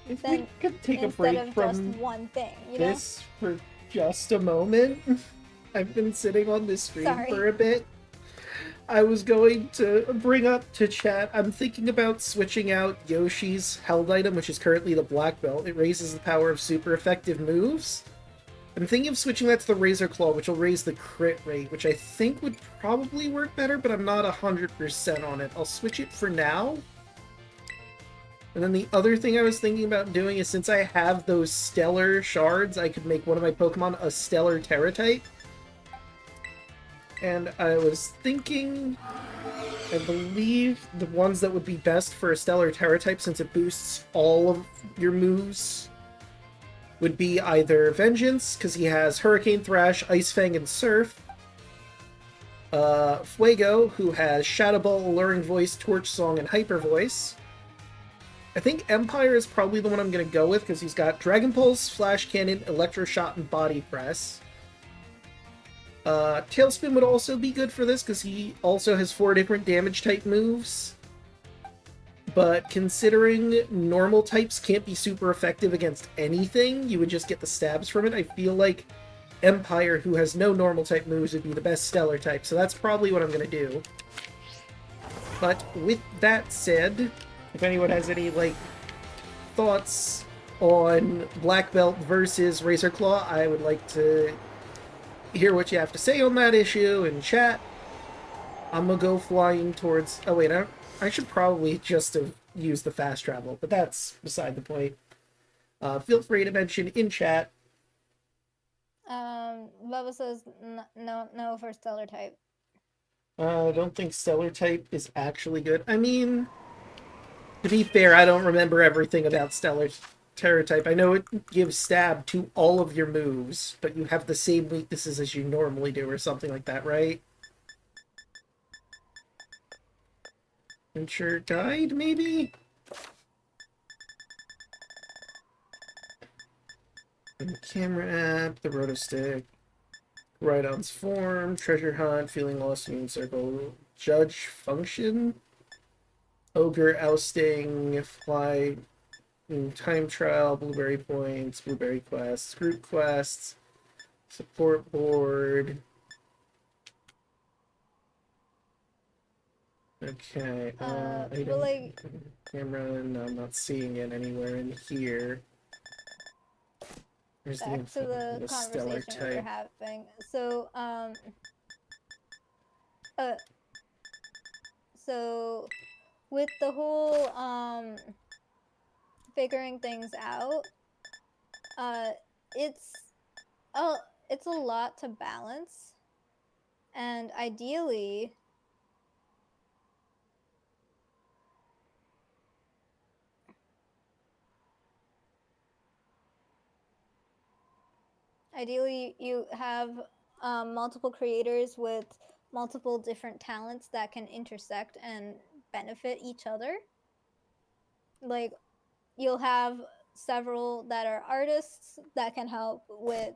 Speaker 1: If we could take a
Speaker 2: instead
Speaker 1: break
Speaker 2: of
Speaker 1: from
Speaker 2: just one thing,
Speaker 1: this for just a moment. I've been sitting on this screen for a bit. I was going to bring up to chat, I'm thinking about switching out Yoshi's held item, which is currently the black belt. It raises the power of super effective moves. I'm thinking of switching that to the Razor Claw, which will raise the crit rate, which I think would probably work better, but I'm not 100% on it. I'll switch it for now. And then the other thing I was thinking about doing is, since I have those stellar shards, I could make one of my Pokemon a stellar Terra type. And I was thinking, I believe the ones that would be best for a stellar Terra type, since it boosts all of your moves, would be either Vengeance, because he has Hurricane Thrash, Ice Fang, and Surf. Fuego, who has Shadow Ball, Alluring Voice, Torch Song, and Hyper Voice. I think Empire is probably the one I'm going to go with, because he's got Dragon Pulse, Flash Cannon, Electro Shot, and Body Press. Tailspin would also be good for this, because he also has 4 different damage type moves. But considering normal types can't be super effective against anything, you would just get the stabs from it, I feel like Empire, who has no normal type moves, would be the best stellar type, so that's probably what I'm going to do. But with that said, if anyone has any, thoughts on Black Belt versus Razor Claw, I would like to hear what you have to say on that issue in chat. I'm gonna go flying towards... Oh, wait, I should probably just have used the fast travel, but that's beside the point. Feel free to mention in chat.
Speaker 2: Bubba says no for stellar type.
Speaker 1: I don't think stellar type is actually good. I mean, to be fair, I don't remember everything about stellar Terra type. I know it gives stab to all of your moves, but you have the same weaknesses as you normally do, or something like that, right? Venture Guide, maybe? The camera app, the Rotostick, Rhydon's form, Treasure Hunt, Feeling Lost, Moon Circle, Judge Function, Ogre Ousting, Fly, Time Trial, Blueberry Points, Blueberry Quests, Group Quests, Support Board. Okay, camera, no, I'm not seeing it anywhere in here. There's
Speaker 2: back to the conversation we were having. So with the whole figuring things out, it's a lot to balance, and ideally you have multiple creators with multiple different talents that can intersect and benefit each other. like you'll have several that are artists that can help with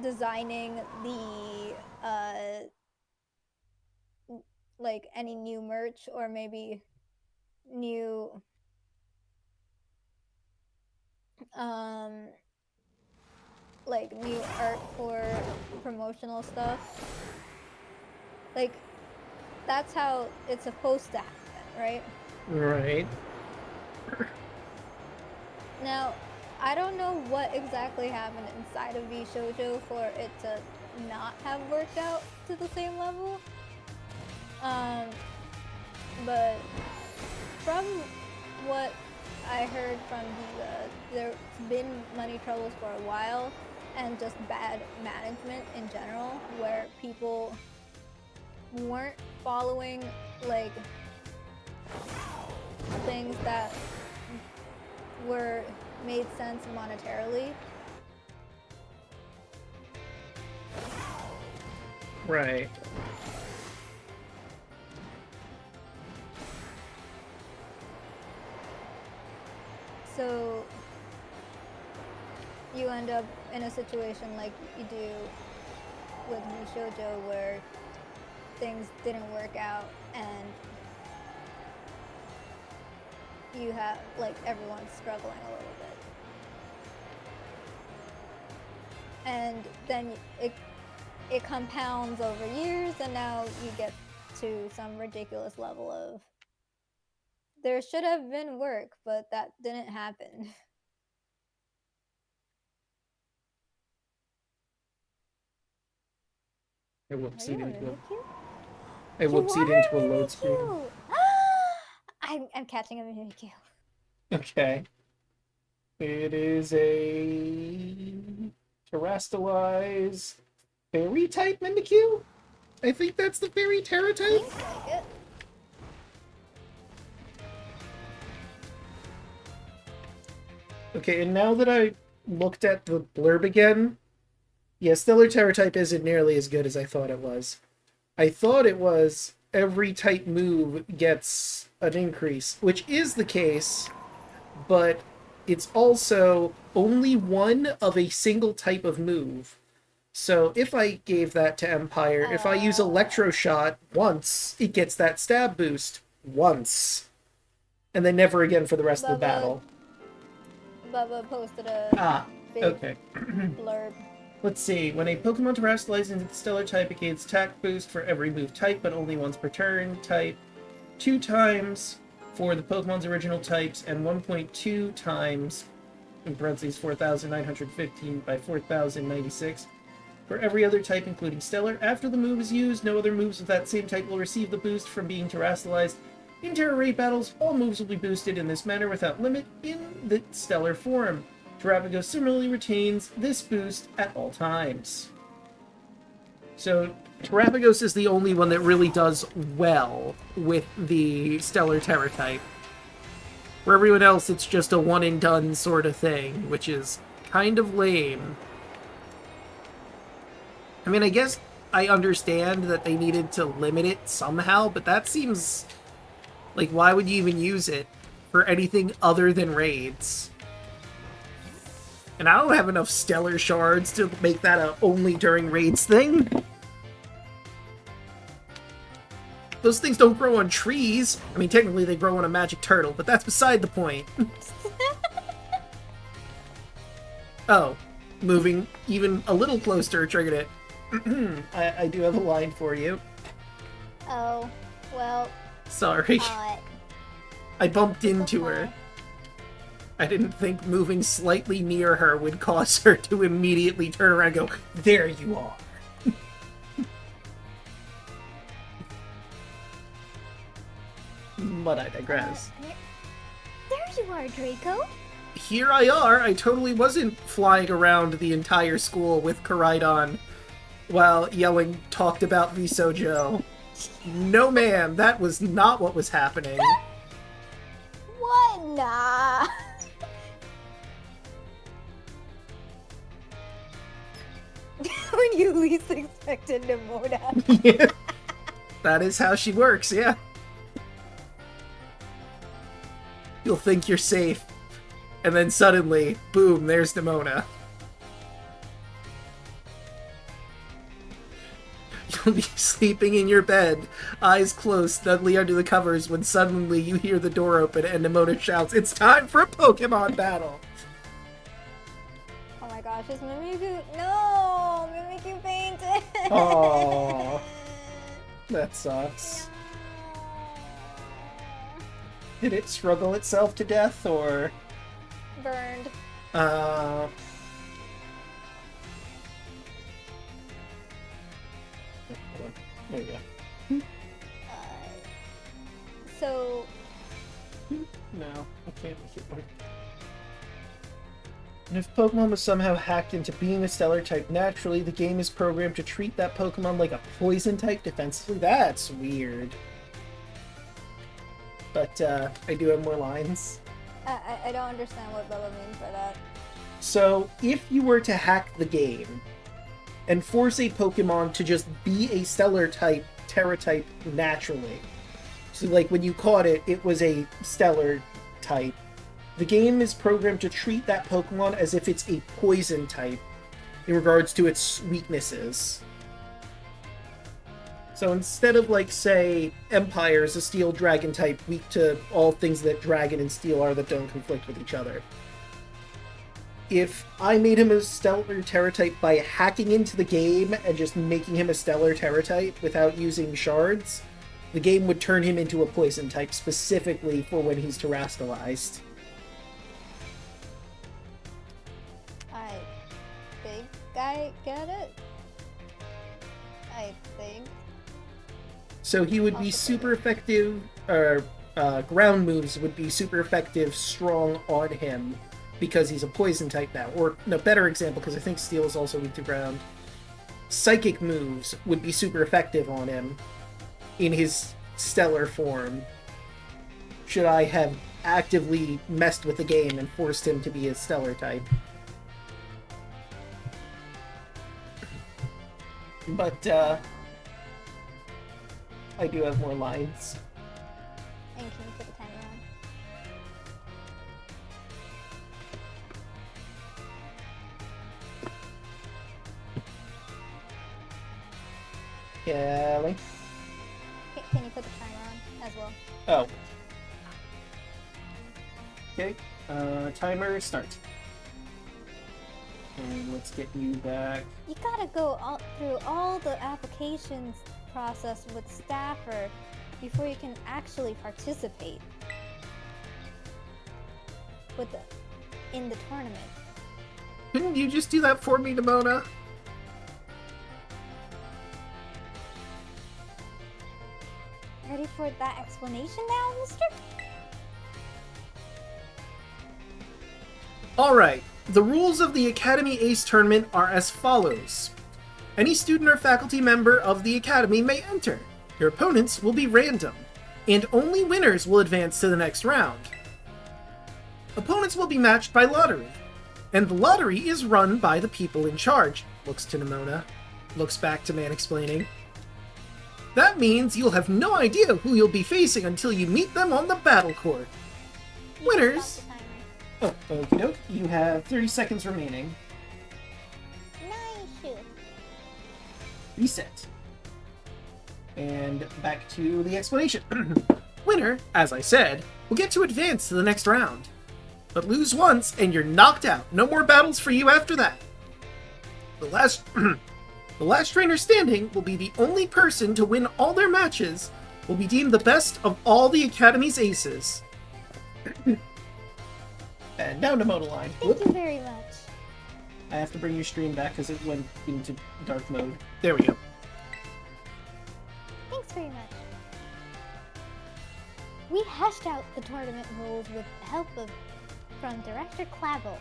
Speaker 2: designing the like any new merch or maybe new like new art for promotional stuff. Like that's how it's supposed to happen, right?
Speaker 1: Right.
Speaker 2: Now, I don't know what exactly happened inside of V Shoujo for it to not have worked out to the same level. But from what I heard from Geeta, there's been money troubles for a while and just bad management in general, where people weren't following like things that were made sense monetarily.
Speaker 1: Right.
Speaker 2: So you end up in a situation like you do with Shoujo where things didn't work out and you have like everyone's struggling a little bit. And then it compounds over years and now you get to some ridiculous level of there should have been work, but that didn't happen.
Speaker 1: I whoopsied into
Speaker 2: a
Speaker 1: a load screen.
Speaker 2: I'm catching a Mimikyu.
Speaker 1: Okay. It is a terrestrialized fairy type Mimikyu? I think that's the fairy Terra type.
Speaker 2: Seems like it.
Speaker 1: Okay, and now that I looked at the blurb again, yeah, Stellar Terra type isn't nearly as good as I thought it was. I thought it was every type move gets an increase, which is the case, but it's also only one of a single type of move. So if I gave that to Empire, if I use Electro Shot once, it gets that stab boost once. And then never again for the rest of the battle.
Speaker 2: Bubba posted a big blurb.
Speaker 1: Let's see. When a Pokemon terrestrializes into the Stellar type, it gains attack boost for every move type, but only once per turn. Type 2 times for the Pokemon's original types, and 1.2 times, in parentheses, 4,915 by 4,096, for every other type, including Stellar. After the move is used, no other moves of that same type will receive the boost from being terrestrialized. In Terra Raid battles, all moves will be boosted in this manner without limit in the Stellar form. Terrapago similarly retains this boost at all times. So, Terrapagos is the only one that really does well with the Stellar Terra type. For everyone else, it's just a one-and-done sort of thing, which is kind of lame. I mean, I guess I understand that they needed to limit it somehow, but that seems... like, why would you even use it for anything other than raids? And I don't have enough Stellar Shards to make that a only during raids thing. Those things don't grow on trees. I mean, technically they grow on a magic turtle, but that's beside the point. Oh, moving even a little closer triggered it. I do have a line for you.
Speaker 2: Oh, well.
Speaker 1: Sorry. I bumped into her. I didn't think moving slightly near her would cause her to immediately turn around and go, there you are. But I digress.
Speaker 2: There you are, Draco.
Speaker 1: Here I are. I totally wasn't flying around the entire school with Koraidon while yelling talked about Visojo. No, ma'am, that was not what was happening.
Speaker 2: What? Nah. When you least expected Nemona.
Speaker 1: Yeah. That is how she works, yeah. You'll think you're safe. And then suddenly, boom, there's Nemona. You'll be sleeping in your bed, eyes closed, snugly under the covers, when suddenly you hear the door open and Nemona shouts, "It's time for a Pokemon battle!"
Speaker 2: Oh my gosh, is Mimikyu... No! Mimikyu fainted!
Speaker 1: Aww. That sucks. Did it struggle itself to death, or...?
Speaker 2: Burned.
Speaker 1: There you go.
Speaker 2: So...
Speaker 1: No, I can't make it work. And if Pokemon was somehow hacked into being a stellar type naturally, the game is programmed to treat that Pokemon like a poison type defensively. That's weird. But, I do have more lines.
Speaker 2: I don't understand what Bella means by that.
Speaker 1: So, if you were to hack the game and force a Pokemon to just be a stellar type, Terra type naturally, so like when you caught it, it was a stellar type, the game is programmed to treat that Pokemon as if it's a poison type in regards to its weaknesses. So instead of, like, say, Empire is a steel dragon type weak to all things that dragon and steel are that don't conflict with each other, if I made him a stellar Terra type by hacking into the game and just making him a stellar Terra type without using shards, the game would turn him into a poison type specifically for when he's terastallized.
Speaker 2: I think I get it. I think.
Speaker 1: So he would be super effective, or ground moves would be super effective, strong on him, because he's a poison type now. Or, no, better example, because I think steel is also weak to ground. Psychic moves would be super effective on him in his stellar form, should I have actively messed with the game and forced him to be a stellar type. But, I do have more lines.
Speaker 2: And can you put the timer on?
Speaker 1: Kelly?
Speaker 2: Can you put the timer on as well?
Speaker 1: Oh. Okay, timer start. And let's get you back.
Speaker 2: You gotta go through all the applications process with Staffer before you can actually participate in the tournament.
Speaker 1: Couldn't you just do that for me, Nemona?
Speaker 2: Ready for that explanation now, mister?
Speaker 1: Alright, the rules of the Academy Ace Tournament are as follows. Any student or faculty member of the Academy may enter. Your opponents will be random, and only winners will advance to the next round. Opponents will be matched by lottery, and the lottery is run by the people in charge. Looks to Nemona, looks back to Mansplaining. That means you'll have no idea who you'll be facing until you meet them on the battle court. Winners... Oh, okie doke. You have 30 seconds remaining.
Speaker 2: Nice.
Speaker 1: Reset. And back to the explanation. Winner, as I said, will get to advance to the next round. But lose once and you're knocked out. No more battles for you after that. The last trainer standing will be the only person to win all their matches, will be deemed the best of all the Academy's aces. And now Nemona line.
Speaker 2: Thank you very much.
Speaker 1: I have to bring your stream back because it went into dark mode. There we go.
Speaker 2: Thanks very much. We hashed out the tournament rules with help from Director Clavel.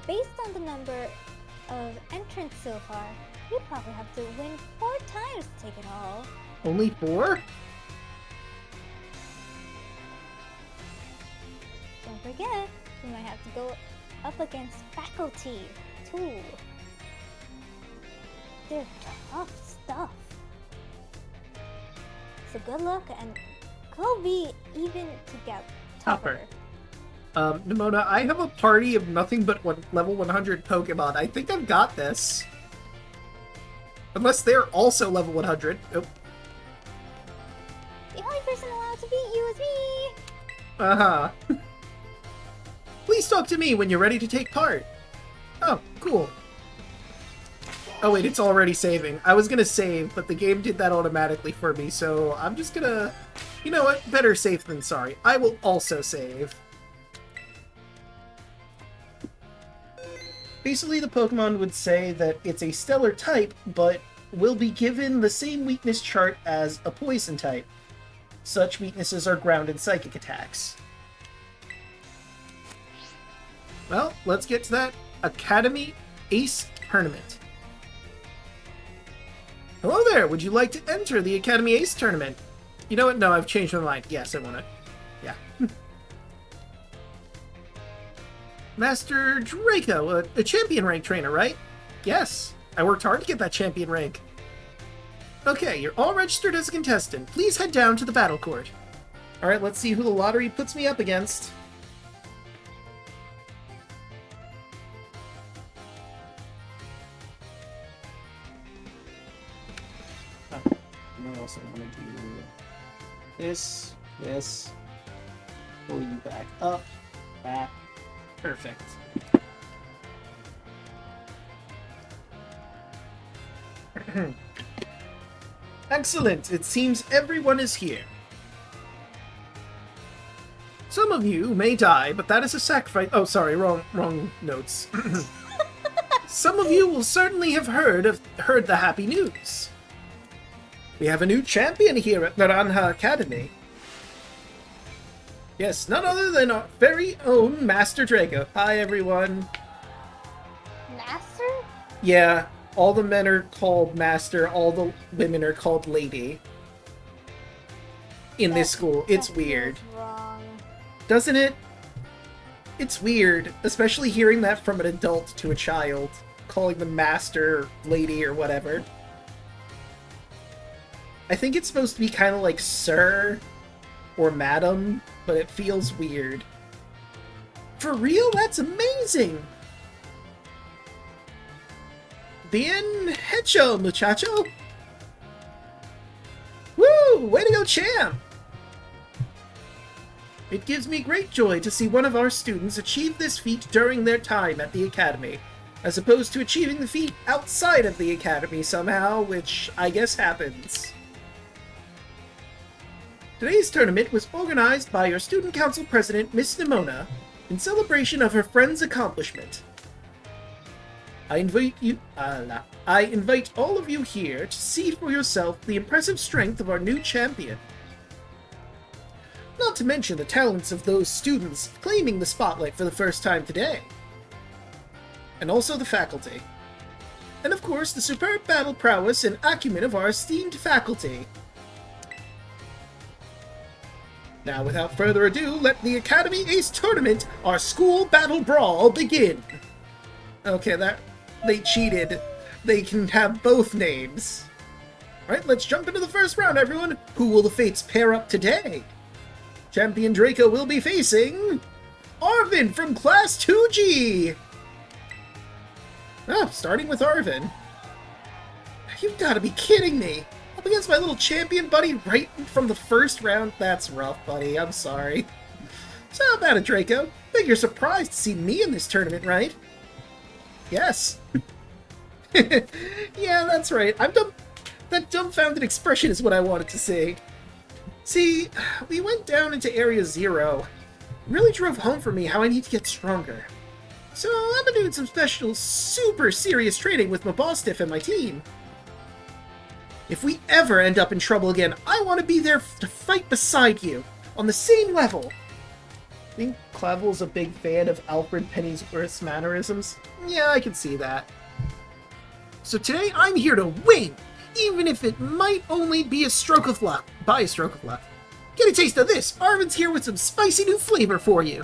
Speaker 2: Based on the number of entrants so far, you'd probably have to win 4 times to take it all.
Speaker 1: Only 4?
Speaker 2: Don't forget, you might have to go up against faculty, too. They're tough stuff. So good luck, and we'll be even together.
Speaker 1: Topper. Nemona, I have a party of nothing but level 100 Pokemon. I think I've got this. Unless they're also level 100. Oh.
Speaker 2: The only person allowed to beat you is me!
Speaker 1: Uh-huh. Please talk to me when you're ready to take part. Oh, cool. Oh wait, it's already saving. I was gonna save, but the game did that automatically for me, so I'm just gonna... You know what? Better safe than sorry. I will also save. Basically, the Pokemon would say that it's a stellar type, but will be given the same weakness chart as a poison type. Such weaknesses are ground and psychic attacks. Well, let's get to that Academy Ace Tournament. Hello there! Would you like to enter the Academy Ace Tournament? You know what? No, I've changed my mind. Yes, I want to. Yeah. Master Draco, a champion rank trainer, right? Yes. I worked hard to get that champion rank. Okay, you're all registered as a contestant. Please head down to the battle court. Alright, let's see who the lottery puts me up against. I also want to do this, pull you back up, back. Perfect. Excellent! It seems everyone is here. Some of you may die, but that is a sacrifice. Oh, sorry, wrong notes. Some of you will certainly have heard the happy news. We have a new champion here at Naranja Academy. Yes, none other than our very own Master Draco. Hi, everyone.
Speaker 2: Master?
Speaker 1: Yeah, all the men are called Master, all the women are called Lady. In this school. It's weird.
Speaker 2: Wrong.
Speaker 1: Doesn't it? It's weird, especially hearing that from an adult to a child, calling them Master, Lady, or whatever. I think it's supposed to be kind of like Sir or Madam, but it feels weird. For real? That's amazing! Bien hecho, muchacho! Woo! Way to go, champ! It gives me great joy to see one of our students achieve this feat during their time at the Academy, as opposed to achieving the feat outside of the Academy somehow, which I guess happens. Today's tournament was organized by your Student Council President, Miss Nemona, in celebration of her friend's accomplishment. I invite all of you here to see for yourself the impressive strength of our new champion. Not to mention the talents of those students claiming the spotlight for the first time today. And also the faculty. And of course, the superb battle prowess and acumen of our esteemed faculty. Now, without further ado, let the Academy Ace Tournament, our school battle brawl, begin. Okay, they cheated. They can have both names. Alright, let's jump into the first round, everyone. Who will the fates pair up today? Champion Draco will be facing Arvin from Class 2G. Oh, starting with Arvin. You've got to be kidding me. Up against my little champion buddy right from the first round? That's rough, buddy. I'm sorry. So how about it, Draco? Bet you're surprised to see me in this tournament, right? Yes. Yeah, that's right. I'm dumb. That dumbfounded expression is what I wanted to see. See, we went down into Area 0. Really drove home for me how I need to get stronger. So I've been doing some special, super serious training with my boss Stiff and my team. If we ever end up in trouble again, I want to be there to fight beside you, on the same level. Think Clavel's a big fan of Alfred Pennyworth's mannerisms? Yeah, I can see that. So today I'm here to win, even if it might only be a stroke of luck. By a stroke of luck. Get a taste of this! Arvin's here with some spicy new flavor for you.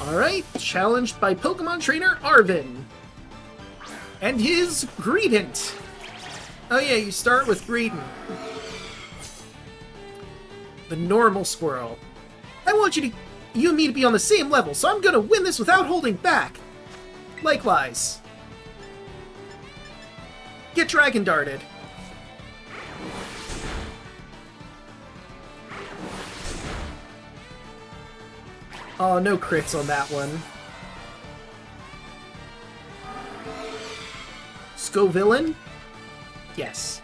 Speaker 1: Alright, challenged by Pokemon trainer Arvin. And his Greedent. Oh yeah, you start with Greedon. The normal squirrel. I want you and me to be on the same level, so I'm gonna win this without holding back. Likewise. Get Dragon Darted. Oh, no crits on that one. Scovillain? Yes.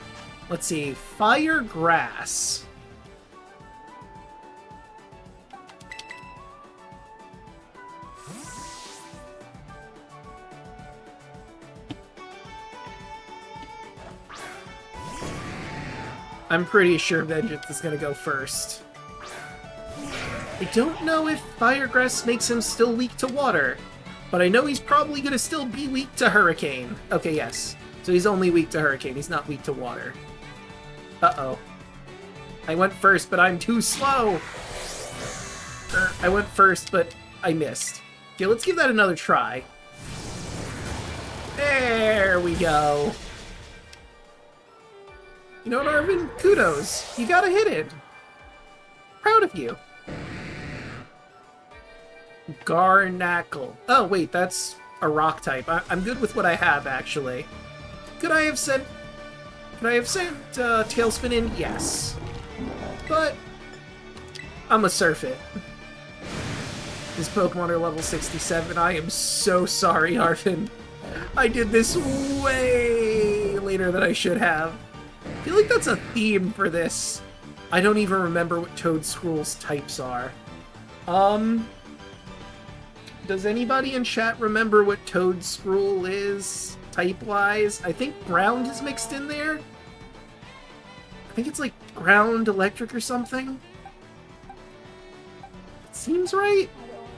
Speaker 1: Let's see. Fire Grass. I'm pretty sure Vengeance is gonna go first. I don't know if Fire Grass makes him still weak to water, but I know he's probably gonna still be weak to Hurricane. Okay, yes. So he's only weak to Hurricane, he's not weak to water. Uh-oh. I went first, but I'm too slow! I went first, but I missed. Okay, let's give that another try. There we go. You know what, Arvin? Kudos. You gotta hit it. Proud of you. Garnackle. Oh, wait, that's a rock type. I'm good with what I have, actually. Could I have sent Tailspin in? Yes. But I'm gonna surf it. His Pokemon are level 67. I am so sorry, Arvin. I did this way later than I should have. I feel like that's a theme for this. I don't even remember what Toadscruel's types are. Does anybody in chat remember what Toadscruel is, type-wise? I think ground is mixed in there. I think it's like ground electric or something. It seems right.
Speaker 2: I don't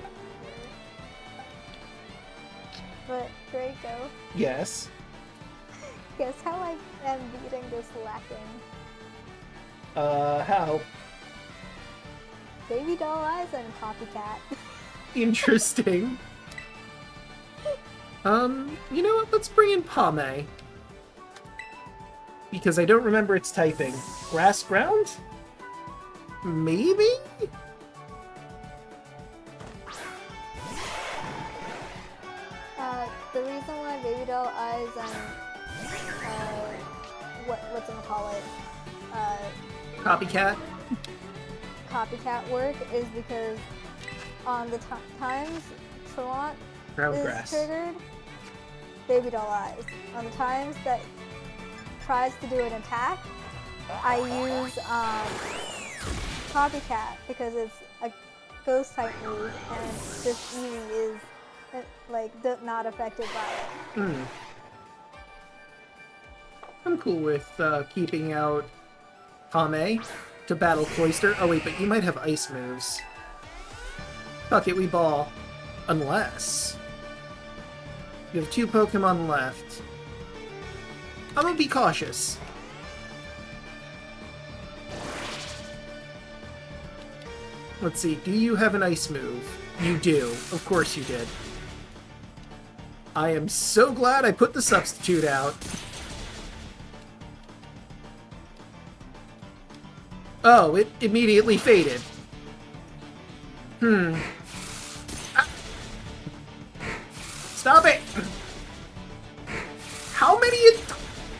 Speaker 2: remember. But Draco,
Speaker 1: Yes.
Speaker 2: guess how I am beating this lacking?
Speaker 1: How?
Speaker 2: Baby doll eyes and copycat.
Speaker 1: Interesting. You know what? Let's bring in Pame. Because I don't remember its typing. Grass ground? Maybe?
Speaker 2: The reason why baby doll eyes and what's it call it?
Speaker 1: Copycat?
Speaker 2: Copycat work is because on the times Trelont
Speaker 1: Ground
Speaker 2: is
Speaker 1: grass.
Speaker 2: triggered, baby doll eyes. On the times that tries to do an attack, I use Copycat because it's a ghost type move and this Eevee is not affected by it.
Speaker 1: I'm cool with keeping out Pame to battle Cloyster. Oh wait, but you might have ice moves. Fuck it, we ball. Unless you have 2 Pokemon left. I'm gonna be cautious. Let's see, do you have an ice move? You do. Of course you did. I am so glad I put the substitute out. Oh, it immediately faded. Ah. Stop it! How many...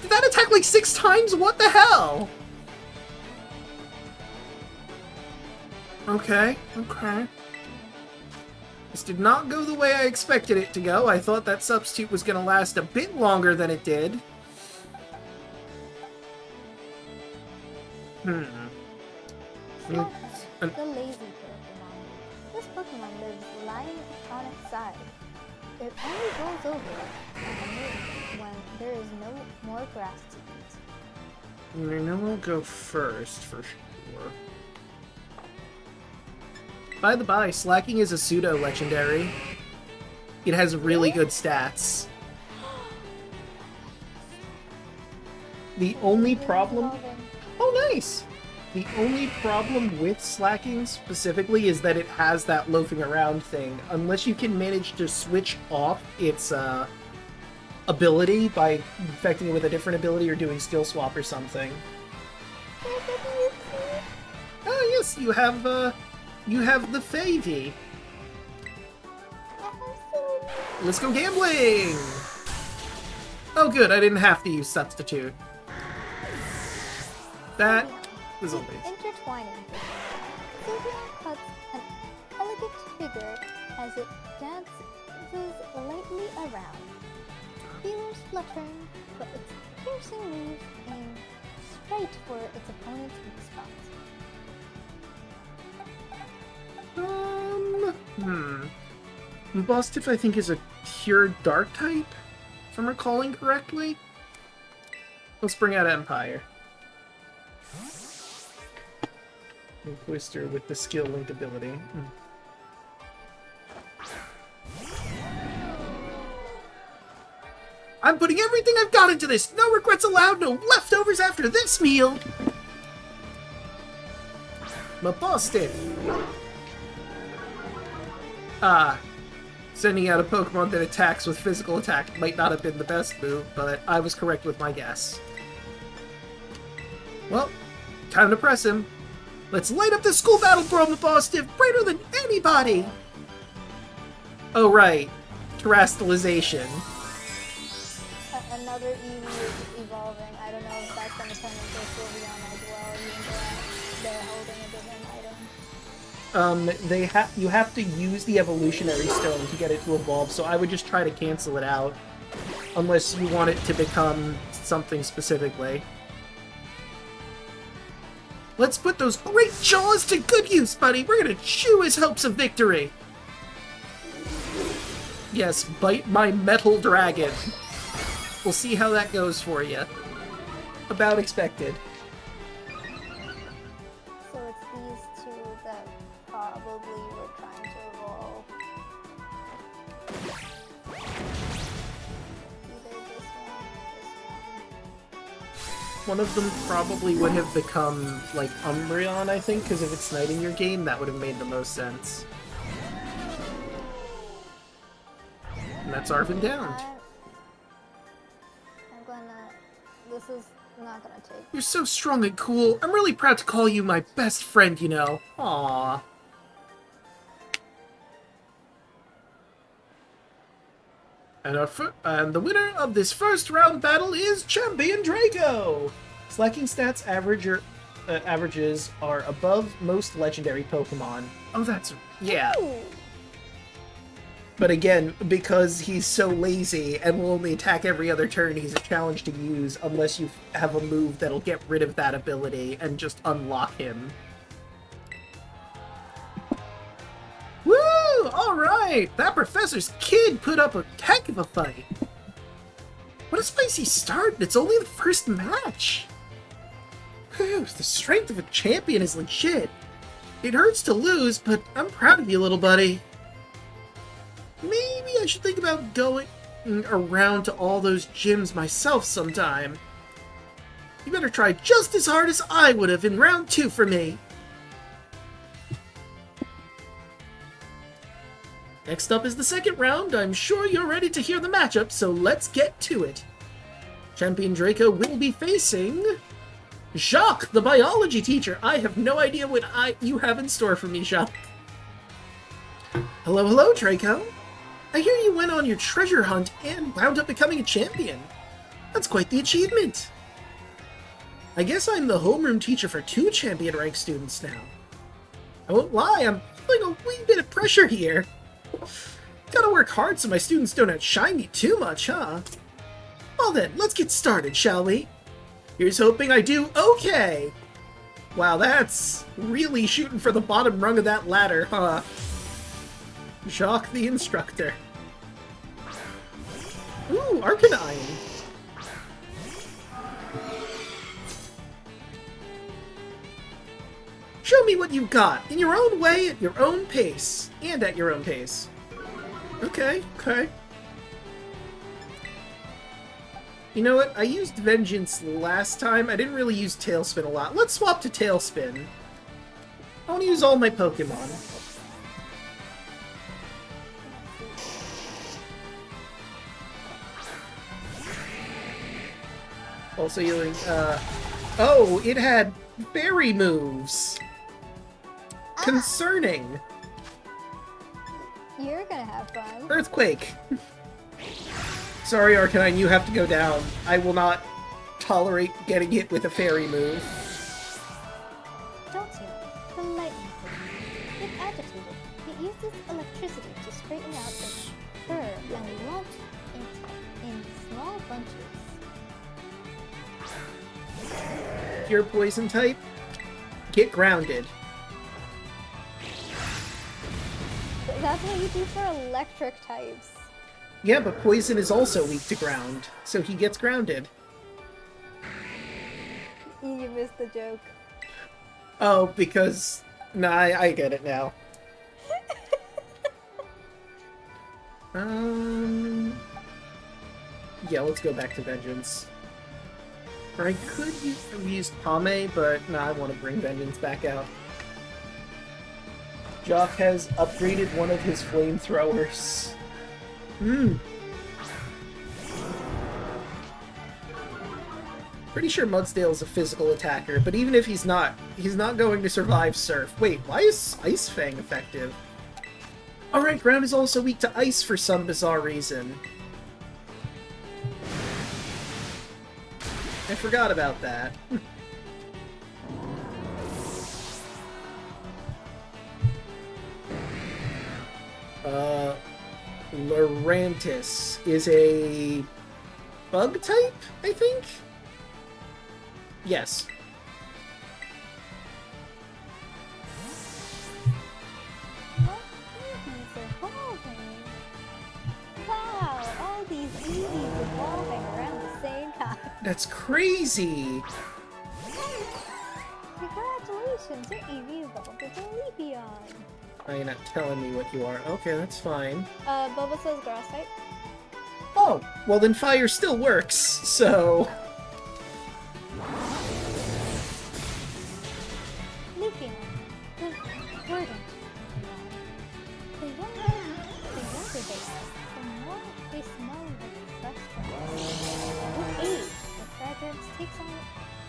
Speaker 1: Did that attack like 6 times? What the hell? Okay. This did not go the way I expected it to go. I thought that substitute was going to last a bit longer than it did.
Speaker 2: The lazy Pokemon. This Pokemon lives lying on its side. It only rolls over on the move when there is no more grass to eat.
Speaker 1: I know I'll go first, for sure. By the by, Slacking is a pseudo-legendary. It has really good stats. The only problem... Oh, nice! The only problem with Slacking specifically is that it has that loafing around thing. Unless you can manage to switch off its ability by infecting it with a different ability or doing skill swap or something. Oh yes, you have the Favy. Let's go gambling! Oh good, I didn't have to use substitute. That was always.
Speaker 2: Intertwining. Sylvia cuts an elegant figure as it dances lightly around. Feelers fluttering, but its piercing moves aim straight for its opponent's weak spot.
Speaker 1: Bustiff, I think, is a pure dark type, if I'm recalling correctly. Let's bring out Empire. Twister with the skill link ability. I'm putting everything I've got into this! No regrets allowed, no leftovers after this meal! Mabustiff! Sending out a Pokemon that attacks with physical attack might not have been the best move, but I was correct with my guess. Well, time to press him. Let's light up the school battle, bro, Mabustiff, brighter than anybody! Oh, right. Terastallization.
Speaker 2: Another Eevee is evolving. I don't know if that's going to turn into a Sylveon as well, even though they're holding a different item.
Speaker 1: You have to use the evolutionary stone to get it to evolve, so I would just try to cancel it out. Unless you want it to become something specifically. Let's put those great jaws to good use, buddy! We're gonna chew his hopes of victory! Yes, bite my metal dragon. We'll see how that goes for you. About expected.
Speaker 2: So it's these two that probably were trying to evolve. Either this one or this one.
Speaker 1: One of them probably would have become, like, Umbreon, I think, because if it's Knighting your game, that would have made the most sense. And that's Arvin downed.
Speaker 2: This is not gonna take.
Speaker 1: You're so strong and cool. I'm really proud to call you my best friend, you know. Aww. And the winner of this first round battle is Champion Draco! Slacking stats averages are above most legendary Pokemon. Oh, that's... yeah.
Speaker 2: Ooh.
Speaker 1: But again, because he's so lazy and will only attack every other turn, he's a challenge to use unless you have a move that'll get rid of that ability and just unlock him. Woo! Alright! That professor's kid put up a heck of a fight! What a spicy start! It's only the first match! Whew, the strength of a champion is legit. It hurts to lose, but I'm proud of you, little buddy. Maybe I should think about going around to all those gyms myself sometime. You better try just as hard as I would have in round 2 for me. Next up is the second round. I'm sure you're ready to hear the matchup, so let's get to it. Champion Draco will be facing Jacques, the biology teacher. I have no idea what you have in store for me, Jacques. Hello, hello, Draco. I hear you went on your treasure hunt and wound up becoming a champion. That's quite the achievement. I guess I'm the homeroom teacher for 2 champion rank students now. I won't lie, I'm feeling a wee bit of pressure here. Gotta work hard so my students don't outshine me too much, huh? Well then, let's get started, shall we? Here's hoping I do okay. Wow, that's really shooting for the bottom rung of that ladder, huh? Jacques the instructor. Ooh, Arcanine. Show me what you've got, in your own way, at your own pace. And at your own pace. Okay, okay. You know what? I used Vengeance last time. I didn't really use Tailspin a lot. Let's swap to Tailspin. I want to use all my Pokemon. Also healing, oh, it had fairy moves! Concerning!
Speaker 2: You're gonna have fun.
Speaker 1: Earthquake! Sorry, Arcanine, you have to go down. I will not tolerate getting hit with a fairy move.
Speaker 2: Don't you? The lightning quick. If agitated, it uses electricity to straighten out its fur and launch it in small bunches.
Speaker 1: Pure poison type? Get grounded.
Speaker 2: That's what you do for electric types.
Speaker 1: Yeah, but poison is also weak to ground, so he gets grounded.
Speaker 2: You missed the joke.
Speaker 1: Oh, because... Nah, I get it now. Yeah, let's go back to Vengeance. Or I could have used Pame, but nah, I want to bring Vengeance back out. Jock has upgraded one of his flamethrowers. Pretty sure Mudsdale's a physical attacker, but even if he's not going to survive Surf. Wait, why is Ice Fang effective? Alright, Ground is also weak to Ice for some bizarre reason. I forgot about that. Lurantis is a bug type, I think? Yes.
Speaker 2: What Eevees evolving? Wow, all these Eevees evolving around the same time.
Speaker 1: That's crazy!
Speaker 2: Congratulations, your Eevee evolved into a Leafeon.
Speaker 1: Oh, you're not telling me what you are. Okay, that's fine.
Speaker 2: Bulbasaur's grass type.
Speaker 1: Oh, well then fire still works, so...
Speaker 2: Leafeon. The verdant Leafeon. The younger they are, the more they smell like fresh grass. With age, the fragrance takes on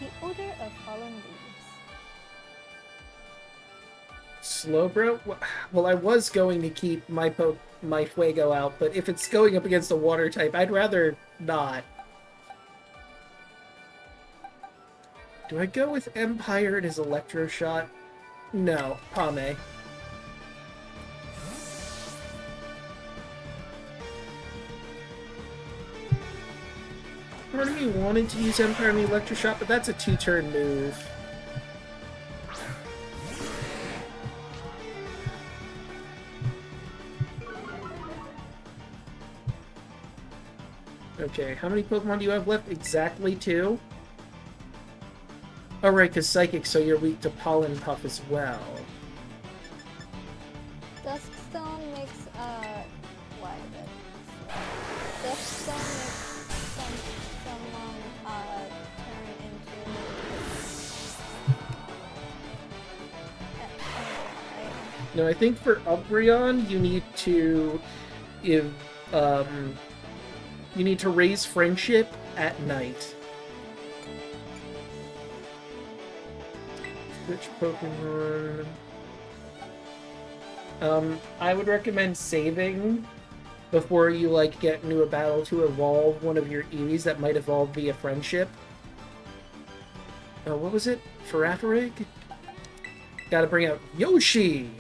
Speaker 2: the odor of fallen leaves.
Speaker 1: Slowbro? Well, I was going to keep my Fuego out, but if it's going up against a water type, I'd rather not. Do I go with Empire and his Electro Shot? No, Pame. Part of me wanted to use Empire and the Electro Shot, but that's a 2-turn move. Okay, how many Pokemon do you have left? Exactly 2? Oh right, because Psychic, so you're weak to Pollen Puff as well.
Speaker 2: Duskstone makes, why is it? Duskstone makes someone, turn into... right?
Speaker 1: No, I think for Umbreon, you need to you need to raise friendship at night. Which Pokemon? I would recommend saving before you, like, get into a battle to evolve one of your Eevees that might evolve via friendship. What was it? Farafrig? Gotta bring out Yoshi!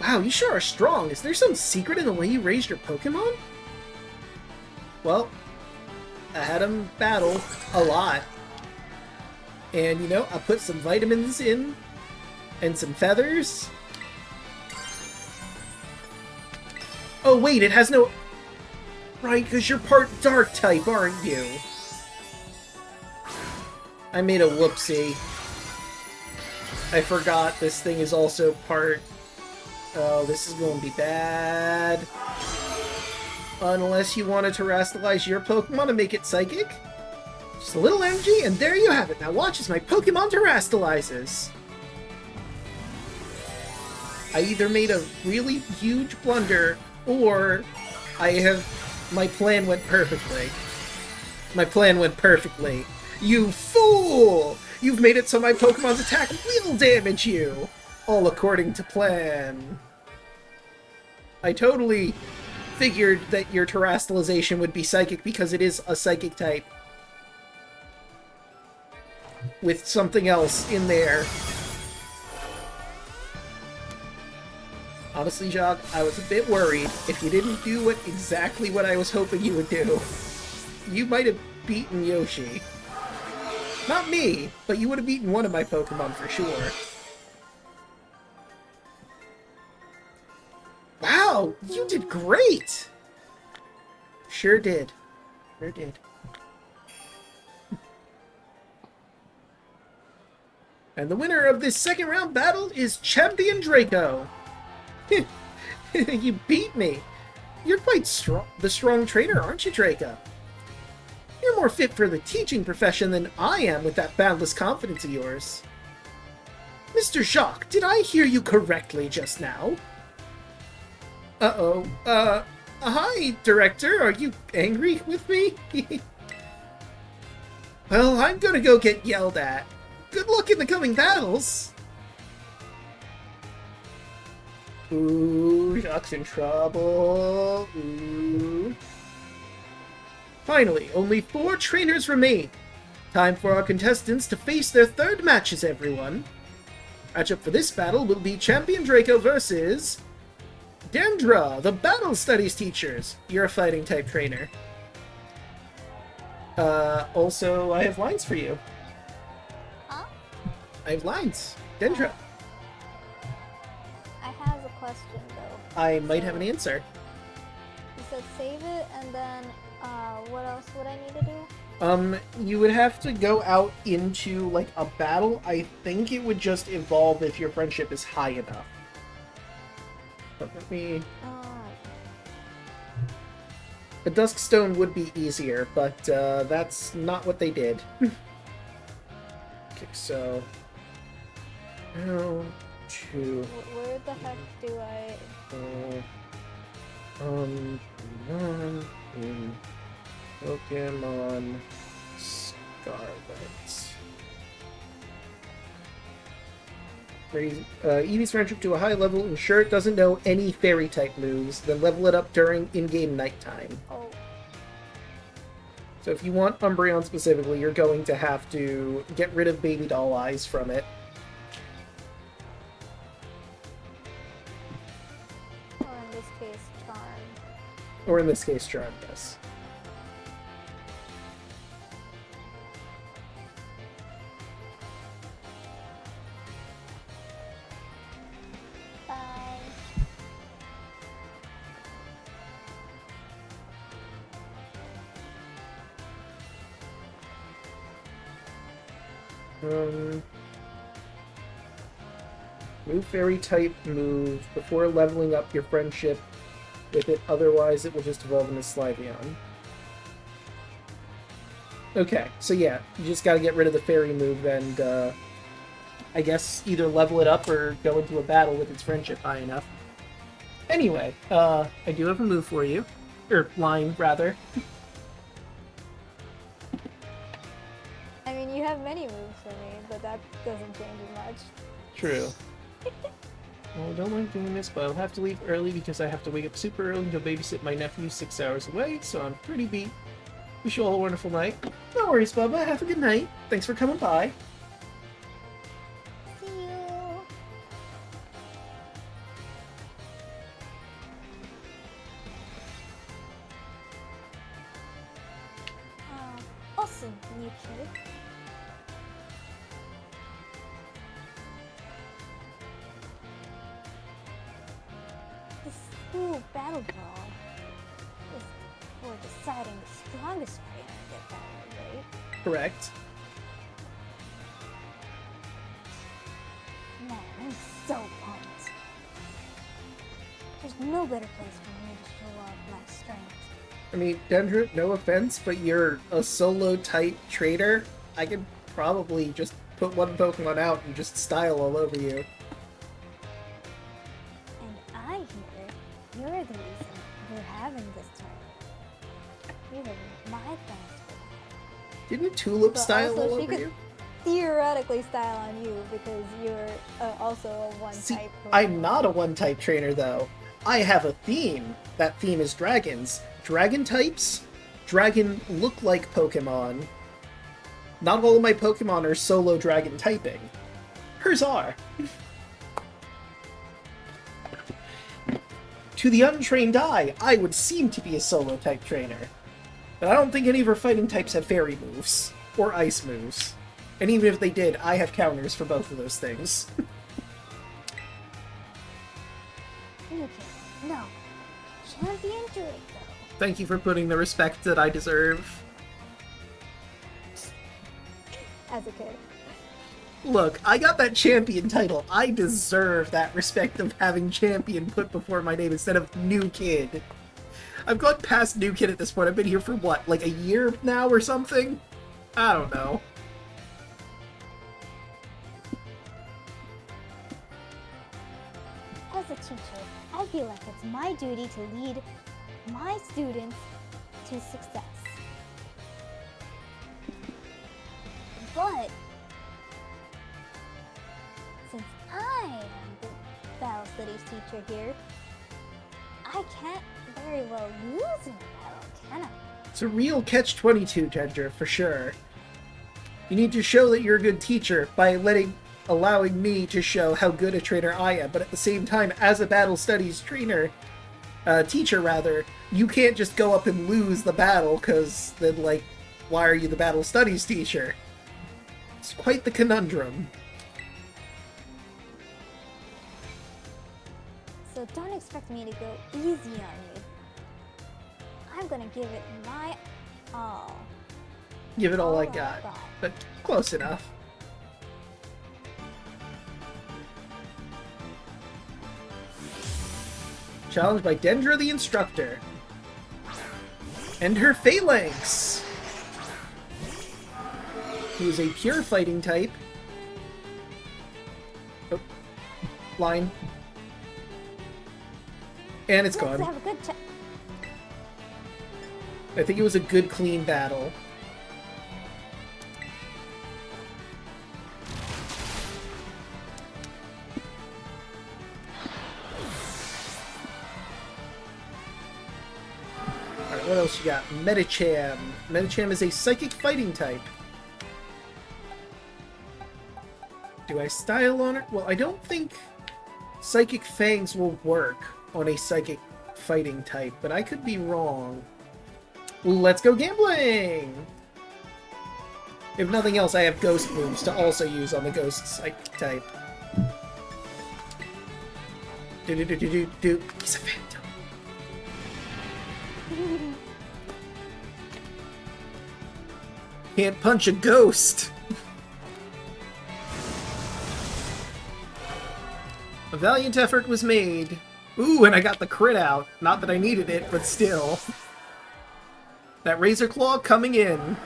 Speaker 1: Wow, you sure are strong. Is there some secret in the way you raised your Pokemon? Well, I had him battle a lot. And, you know, I put some vitamins in, and some feathers. Oh, wait, it has no... Right, because you're part dark type, aren't you? I made a whoopsie. I forgot this thing is also part... Oh, this is going to be bad. Unless you want to terrestrialize your Pokemon and make it psychic. Just a little energy, and there you have it. Now watch as my Pokemon terrestrializes. I either made a really huge blunder, or my plan went perfectly. My plan went perfectly. You fool! You've made it so my Pokemon's attack will damage you! All according to plan. I totally figured that your terastallization would be psychic because it is a psychic type. With something else in there. Honestly, Jacques, I was a bit worried. If you didn't do exactly what I was hoping you would do, you might have beaten Yoshi. Not me, but you would have beaten one of my Pokemon for sure. Wow, you did great! Sure did. Sure did. And the winner of this second round battle is Champion Draco. You beat me. You're quite the strong trainer, aren't you, Draco? You're more fit for the teaching profession than I am with that boundless confidence of yours. Mr. Jacques, did I hear you correctly just now? Uh-oh. Hi, Director. Are you angry with me? Well, I'm gonna go get yelled at. Good luck in the coming battles! Ooh, Jacques in trouble. Ooh. Finally, only 4 trainers remain. Time for our contestants to face their third matches, everyone. Matchup for this battle will be Champion Draco versus Dendra, the Battle Studies teachers. You're a fighting type trainer. Also, I have lines for you.
Speaker 2: Huh?
Speaker 1: I have lines. Dendra.
Speaker 2: I have a question though.
Speaker 1: I might have an answer.
Speaker 2: You said save it, and then what else would I need to do?
Speaker 1: You would have to go out into, like, a battle. I think it would just evolve if your friendship is high enough. But let me... A Duskstone would be easier, but, that's not what they did. Okay, so... Now, two...
Speaker 2: Where the heck do I...
Speaker 1: Pokemon in Pokemon Scarlet. Raise Eevee's friendship to a high level, ensure it doesn't know any fairy type moves, then level it up during in-game nighttime.
Speaker 2: Oh.
Speaker 1: So if you want Umbreon specifically, you're going to have to get rid of Baby Doll Eyes from it.
Speaker 2: Or in this case, Charm.
Speaker 1: Or in this case, Charm, yes. Move fairy type move before leveling up your friendship with it, otherwise it will just evolve into Sliveon. Okay, so yeah, you just gotta get rid of the fairy move and, I guess either level it up or go into a battle with its friendship high enough. Anyway, I do have a move for you. Or line, rather.
Speaker 2: I mean, you have many moves for me, but that doesn't change it much.
Speaker 1: True. Well, I don't like doing this, but I'll have to leave early because I have to wake up super early to babysit my nephew 6 hours away, so I'm pretty beat. Wish you all a wonderful night. No worries, Bubba. Have a good night. Thanks for coming by.
Speaker 2: See you. Awesome, new kid. This school battle brawl is for deciding the strongest player to get battled, right?
Speaker 1: Correct.
Speaker 2: Man, I'm so pumped. There's no better place for me to show off my strength.
Speaker 1: I mean, Dendra, no offense, but you're a solo-type trader. I could probably just put one Pokemon out and just style all over you. Didn't Tulip
Speaker 2: But
Speaker 1: style
Speaker 2: also
Speaker 1: all
Speaker 2: she
Speaker 1: over
Speaker 2: could
Speaker 1: you?
Speaker 2: theoretically style on you because you're also a one
Speaker 1: See,
Speaker 2: type.
Speaker 1: I'm not a one-type trainer, though. I have a theme. That theme is dragons. Dragon types? Dragon look-like Pokemon. Not all of my Pokemon are solo dragon typing. Hers are. To the untrained eye, I would seem to be a solo-type trainer. But I don't think any of her fighting types have fairy moves. Or ice moves. And even if they did, I have counters for both of those things.
Speaker 2: You can no champion Draco.
Speaker 1: Thank you for putting the respect that I deserve.
Speaker 2: As a kid.
Speaker 1: Look, I got that champion title. I deserve that respect of having champion put before my name instead of new kid. I've gone past new kid at this point. I've been here for what, like a year now or something? I don't know.
Speaker 2: As a teacher, I feel like it's my duty to lead my students to success. But since I am the battle studies teacher here, I can't very well lose in a battle, can I?
Speaker 1: It's a real catch-22, Ginger, for sure. You need to show that you're a good teacher by allowing me to show how good a trainer I am, but at the same time, as a battle studies teacher rather, you can't just go up and lose the battle, because then, like, why are you the battle studies teacher? It's quite the conundrum.
Speaker 2: So don't expect me to go easy on you. I'm gonna give it my all.
Speaker 1: Give it all I
Speaker 2: I've
Speaker 1: got, but close enough. Challenged by Dendra the Instructor. And her Phalanx! Who is a pure fighting type. Oh. Line. And it's
Speaker 2: Let's
Speaker 1: gone.
Speaker 2: have a good chat.
Speaker 1: I think it was a good, clean battle. Alright, what else you got? Medicham. Medicham is a psychic fighting type. Do I style on it? Well, I don't think Psychic Fangs will work on a psychic fighting type, but I could be wrong. Let's go gambling! If nothing else, I have ghost moves to also use on the ghost psychic type. Do-do-do-do-do-do. He's a phantom. Can't punch a ghost! A valiant effort was made. Ooh, and I got the crit out. Not that I needed it, but still. That Razor Claw coming in.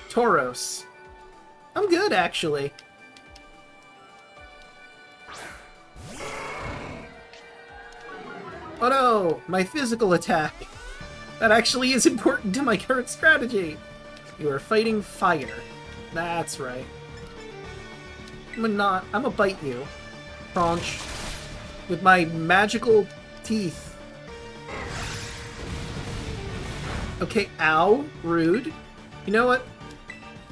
Speaker 1: Tauros. I'm good, actually. Oh no! My physical attack! That actually is important to my current strategy! You are fighting fire. That's right. I'm gonna bite you. Crunch. With my magical teeth. Okay, ow. Rude. You know what?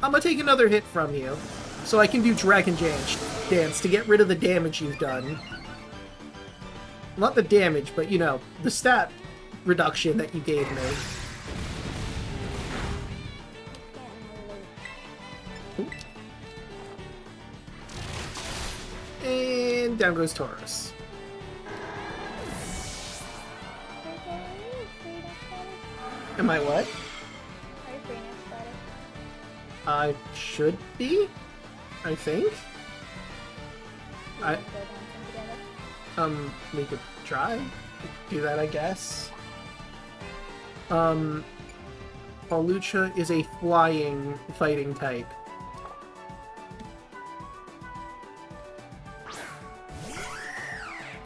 Speaker 1: I'm gonna take another hit from you, so I can do Dragon Dance to get rid of the damage you've done. Not the damage, but, you know, the stat reduction that you gave me. And down goes Tauros. Am I what?
Speaker 2: Are you free next Friday?
Speaker 1: I should be, I think.
Speaker 2: We
Speaker 1: I-
Speaker 2: can go dancing together.
Speaker 1: We could try. Do that, I guess. Palucha is a flying fighting type.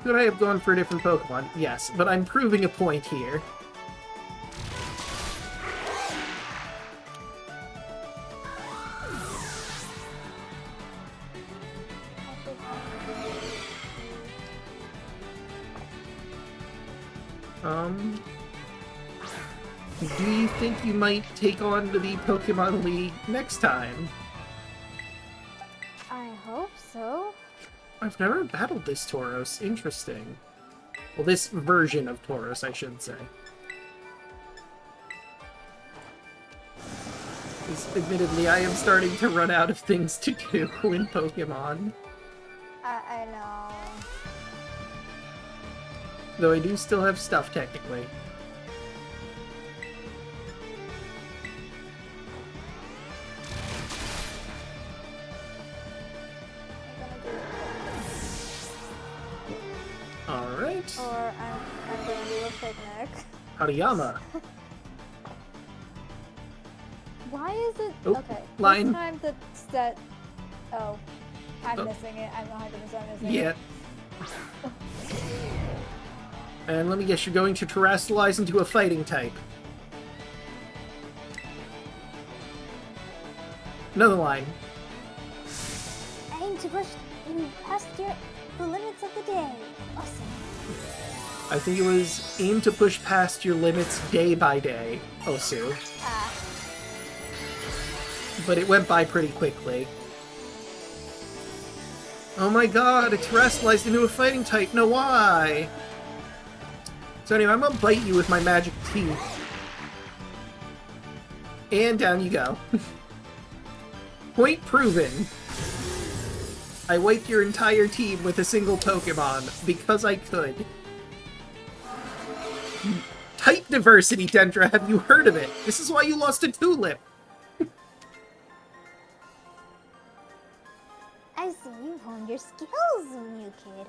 Speaker 1: Could I have gone for a different Pokemon? Yes, but I'm proving a point here. Um, do you think you might take on the Pokemon League next time?
Speaker 2: I hope so.
Speaker 1: I've never battled this Tauros. Interesting. Well, this version of Tauros, I should say. 'Cause admittedly, I am starting to run out of things to do in Pokemon.
Speaker 2: I know.
Speaker 1: Though I do still have stuff, technically. Alright.
Speaker 2: Or I'm gonna do a picnic.
Speaker 1: Hariyama.
Speaker 2: Why is it...
Speaker 1: Oh,
Speaker 2: okay,
Speaker 1: line.
Speaker 2: this time that... Oh, I'm missing it. I'm 100% missing
Speaker 1: Yeah.
Speaker 2: it.
Speaker 1: And let me guess, you're going to terrestrialize into a fighting type. Another line.
Speaker 2: Aim to push you past the limits of the day. Awesome.
Speaker 1: I think it was aim to push past your limits day by day, Osu.
Speaker 2: Ah.
Speaker 1: But it went by pretty quickly. Oh my god, it terrestrialized into a fighting type, no why? So anyway, I'm gonna bite you with my magic teeth. And down you go. Point proven. I wiped your entire team with a single Pokemon, because I could. Type diversity, Dendra, have you heard of it? This is why you lost a Tulip.
Speaker 2: I see you've honed your skills, new kid.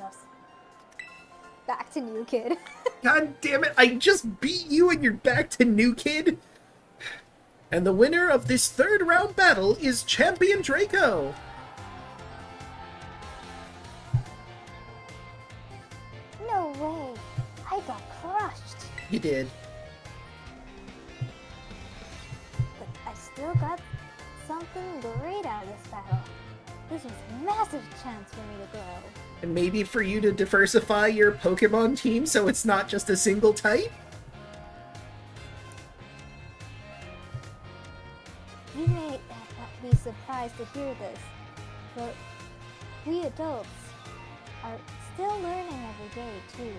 Speaker 2: Back to new kid.
Speaker 1: God damn it, I just beat you and you're back to new kid? And the winner of this third round battle is Champion Draco!
Speaker 2: No way. I got crushed.
Speaker 1: You did.
Speaker 2: But I still got something great out of this battle. This was a massive chance for me to grow.
Speaker 1: And maybe for you to diversify your Pokemon team so it's not just a single type?
Speaker 2: You may be surprised to hear this, but we adults are still learning every day, too.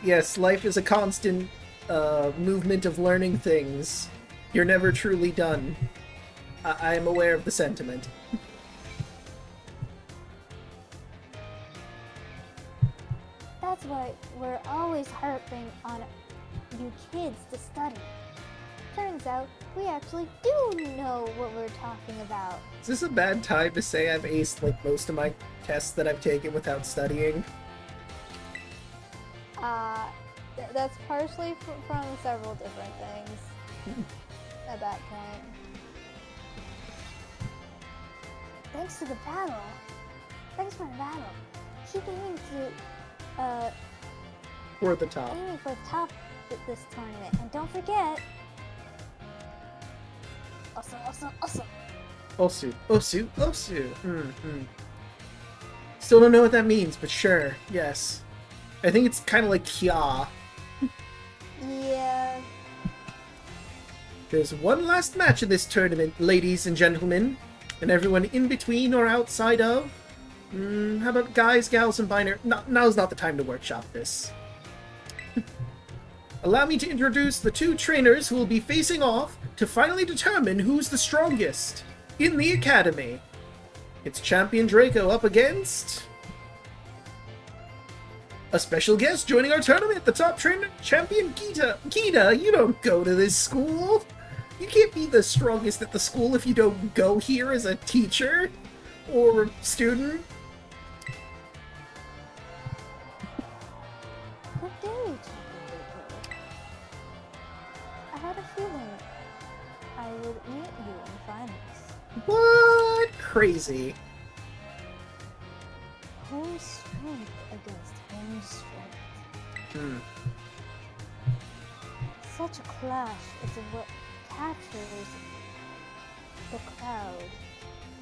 Speaker 1: Yes, life is a constant movement of learning things. You're never truly done. I am aware of the sentiment.
Speaker 2: That's why we're always harping on you kids to study. Turns out, we actually do know what we're talking about.
Speaker 1: Is this a bad time to say I've aced like most of my tests that I've taken without studying?
Speaker 2: That's partially from several different things at that point. Thanks to the battle. Thanks for the battle. Keep aiming
Speaker 1: We're at the top.
Speaker 2: aiming for the top this tournament, and don't forget. Awesome.
Speaker 1: Osu. Still don't know what that means, but sure, yes. I think it's kind of like Kya.
Speaker 2: Yeah.
Speaker 1: There's one last match in this tournament, ladies and gentlemen, and everyone in between or outside of. How about guys, gals, and binary? Now's not the time to workshop this. Allow me to introduce the two trainers who will be facing off to finally determine who's the strongest in the academy. It's Champion Draco up against a special guest joining our tournament, the top trainer, Champion Geeta. Geeta, you don't go to this school. You can't be the strongest at the school if you don't go here as a teacher or student.
Speaker 2: Good day, Champion Draco. I had a feeling I would meet you in finals.
Speaker 1: What? Crazy.
Speaker 2: Home strength against home strength. Such a clash is what captures the crowd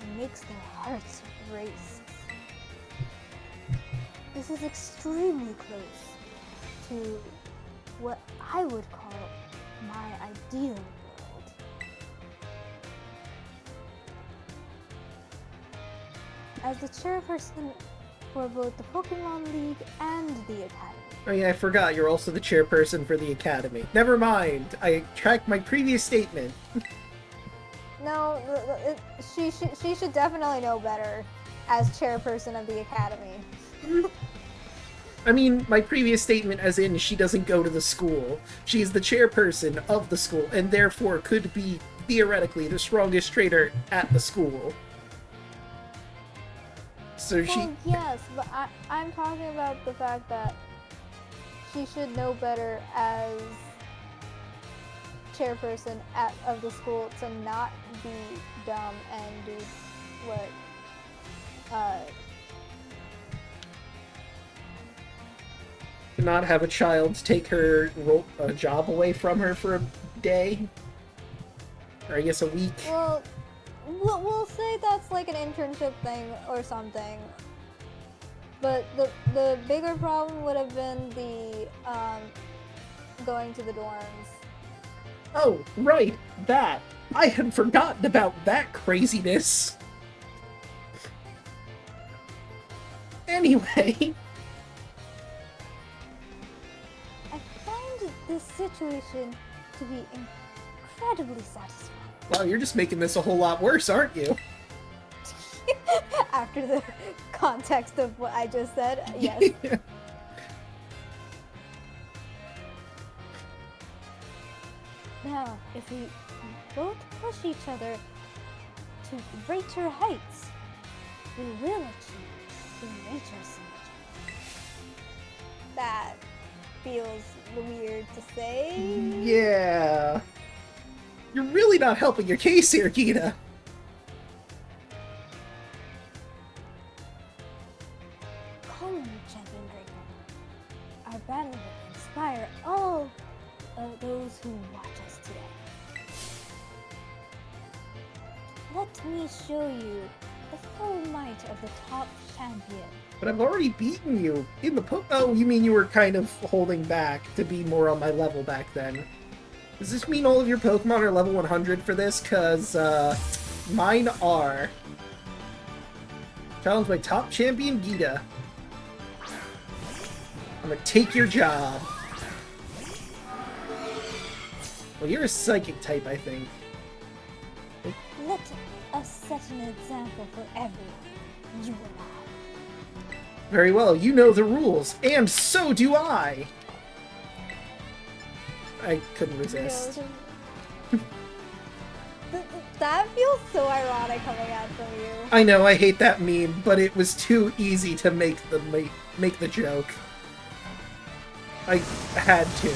Speaker 2: and makes their hearts race. This is extremely close to what I would call my ideal world. As the chairperson for both the Pokemon League and the Academy.
Speaker 1: Oh yeah, I forgot, you're also the chairperson for the Academy. Never mind, I tracked my previous statement.
Speaker 2: No, she should definitely know better as chairperson of the Academy.
Speaker 1: I mean, my previous statement as in she doesn't go to the school. She's the chairperson of the school, and therefore could be, theoretically, the strongest trainer at the school. So she...
Speaker 2: Well, yes, but I'm talking about the fact that she should know better as chairperson of the school to not be dumb and do what
Speaker 1: to not have a child take her job away from her for a day, or I guess a week.
Speaker 2: Well, we'll say that's like an internship thing or something. But the bigger problem would have been the going to the dorms.
Speaker 1: Oh, right, that. I had forgotten about that craziness. Anyway.
Speaker 2: I find this situation to be incredibly satisfying.
Speaker 1: Wow, you're just making this a whole lot worse, aren't you?
Speaker 2: After the context of what I just said, yes. Now, if we both push each other to greater heights, we will achieve greater synergy. That feels weird to say.
Speaker 1: Yeah. You're really not helping your case here, Geeta.
Speaker 2: Come, Champion Draco. Our battle will inspire all of those who watch us today. Let me show you the full might of the top champion.
Speaker 1: But I've already beaten you in the Oh, you mean you were kind of holding back to be more on my level back then. Does this mean all of your Pokemon are level 100 for this? Cause, mine are. Challenge my top champion, Geeta. I'm gonna take your job. Well, you're a psychic type, I think.
Speaker 2: Let us set an example for everyone, you and I.
Speaker 1: Very well, you know the rules, and so do I! I couldn't resist.
Speaker 2: That feels so ironic coming out from you.
Speaker 1: I know, I hate that meme, but it was too easy to make the joke. I had to.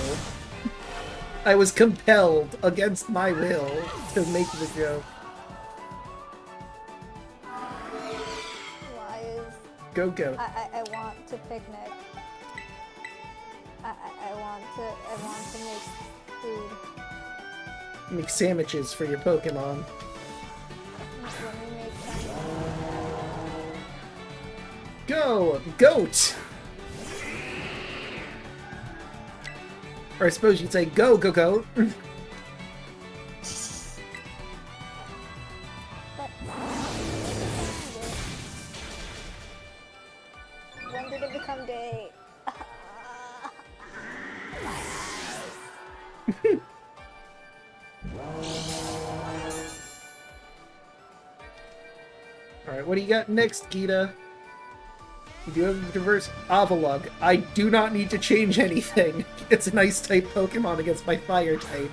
Speaker 1: I was compelled, against my will, to make the joke.
Speaker 2: Why is...
Speaker 1: Go.
Speaker 2: I want to picnic. I want to make food.
Speaker 1: Make sandwiches for your Pokemon.
Speaker 2: Let me make some.
Speaker 1: Go! Goat! Or I suppose you'd say, go, goat!
Speaker 2: But when did it become day?
Speaker 1: Alright, what do you got next, Geeta? You do have a diverse Avalugg. I do not need to change anything. It's an Ice-type Pokemon against my Fire-type.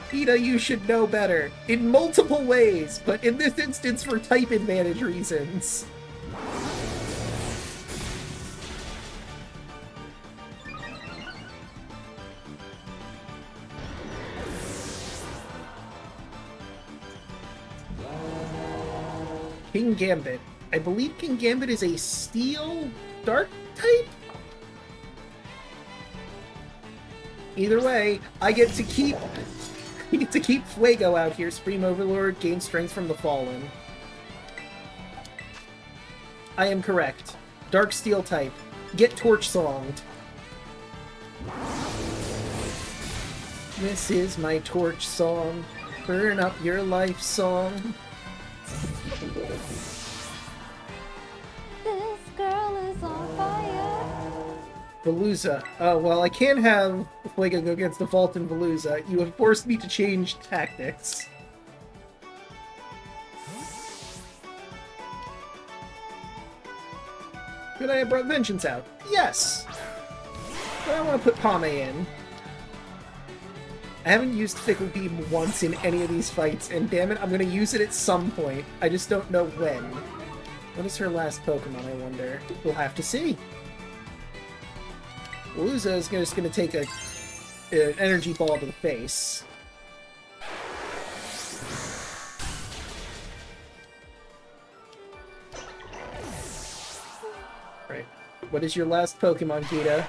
Speaker 1: Geeta, you should know better. In multiple ways, but in this instance for type advantage reasons. King Gambit. I believe King Gambit is a Steel Dark type? Either way, I get to keep Fuego out here. Supreme Overlord, gain strength from the Fallen. I am correct. Dark Steel type. Get Torch Songed. This is my torch song. Burn up your life song.
Speaker 2: This girl is on fire.
Speaker 1: Veluza. Oh, well, I can't have Fuego go against the Vault and Veluza. You have forced me to change tactics. Could I have brought Vengeance out? Yes! But I want to put Pame in. I haven't used Fickle Beam once in any of these fights, and damn it, I'm going to use it at some point. I just don't know when. What is her last Pokemon, I wonder? We'll have to see. Veluza is just going to take an energy ball to the face. Right. What is your last Pokemon, Geeta?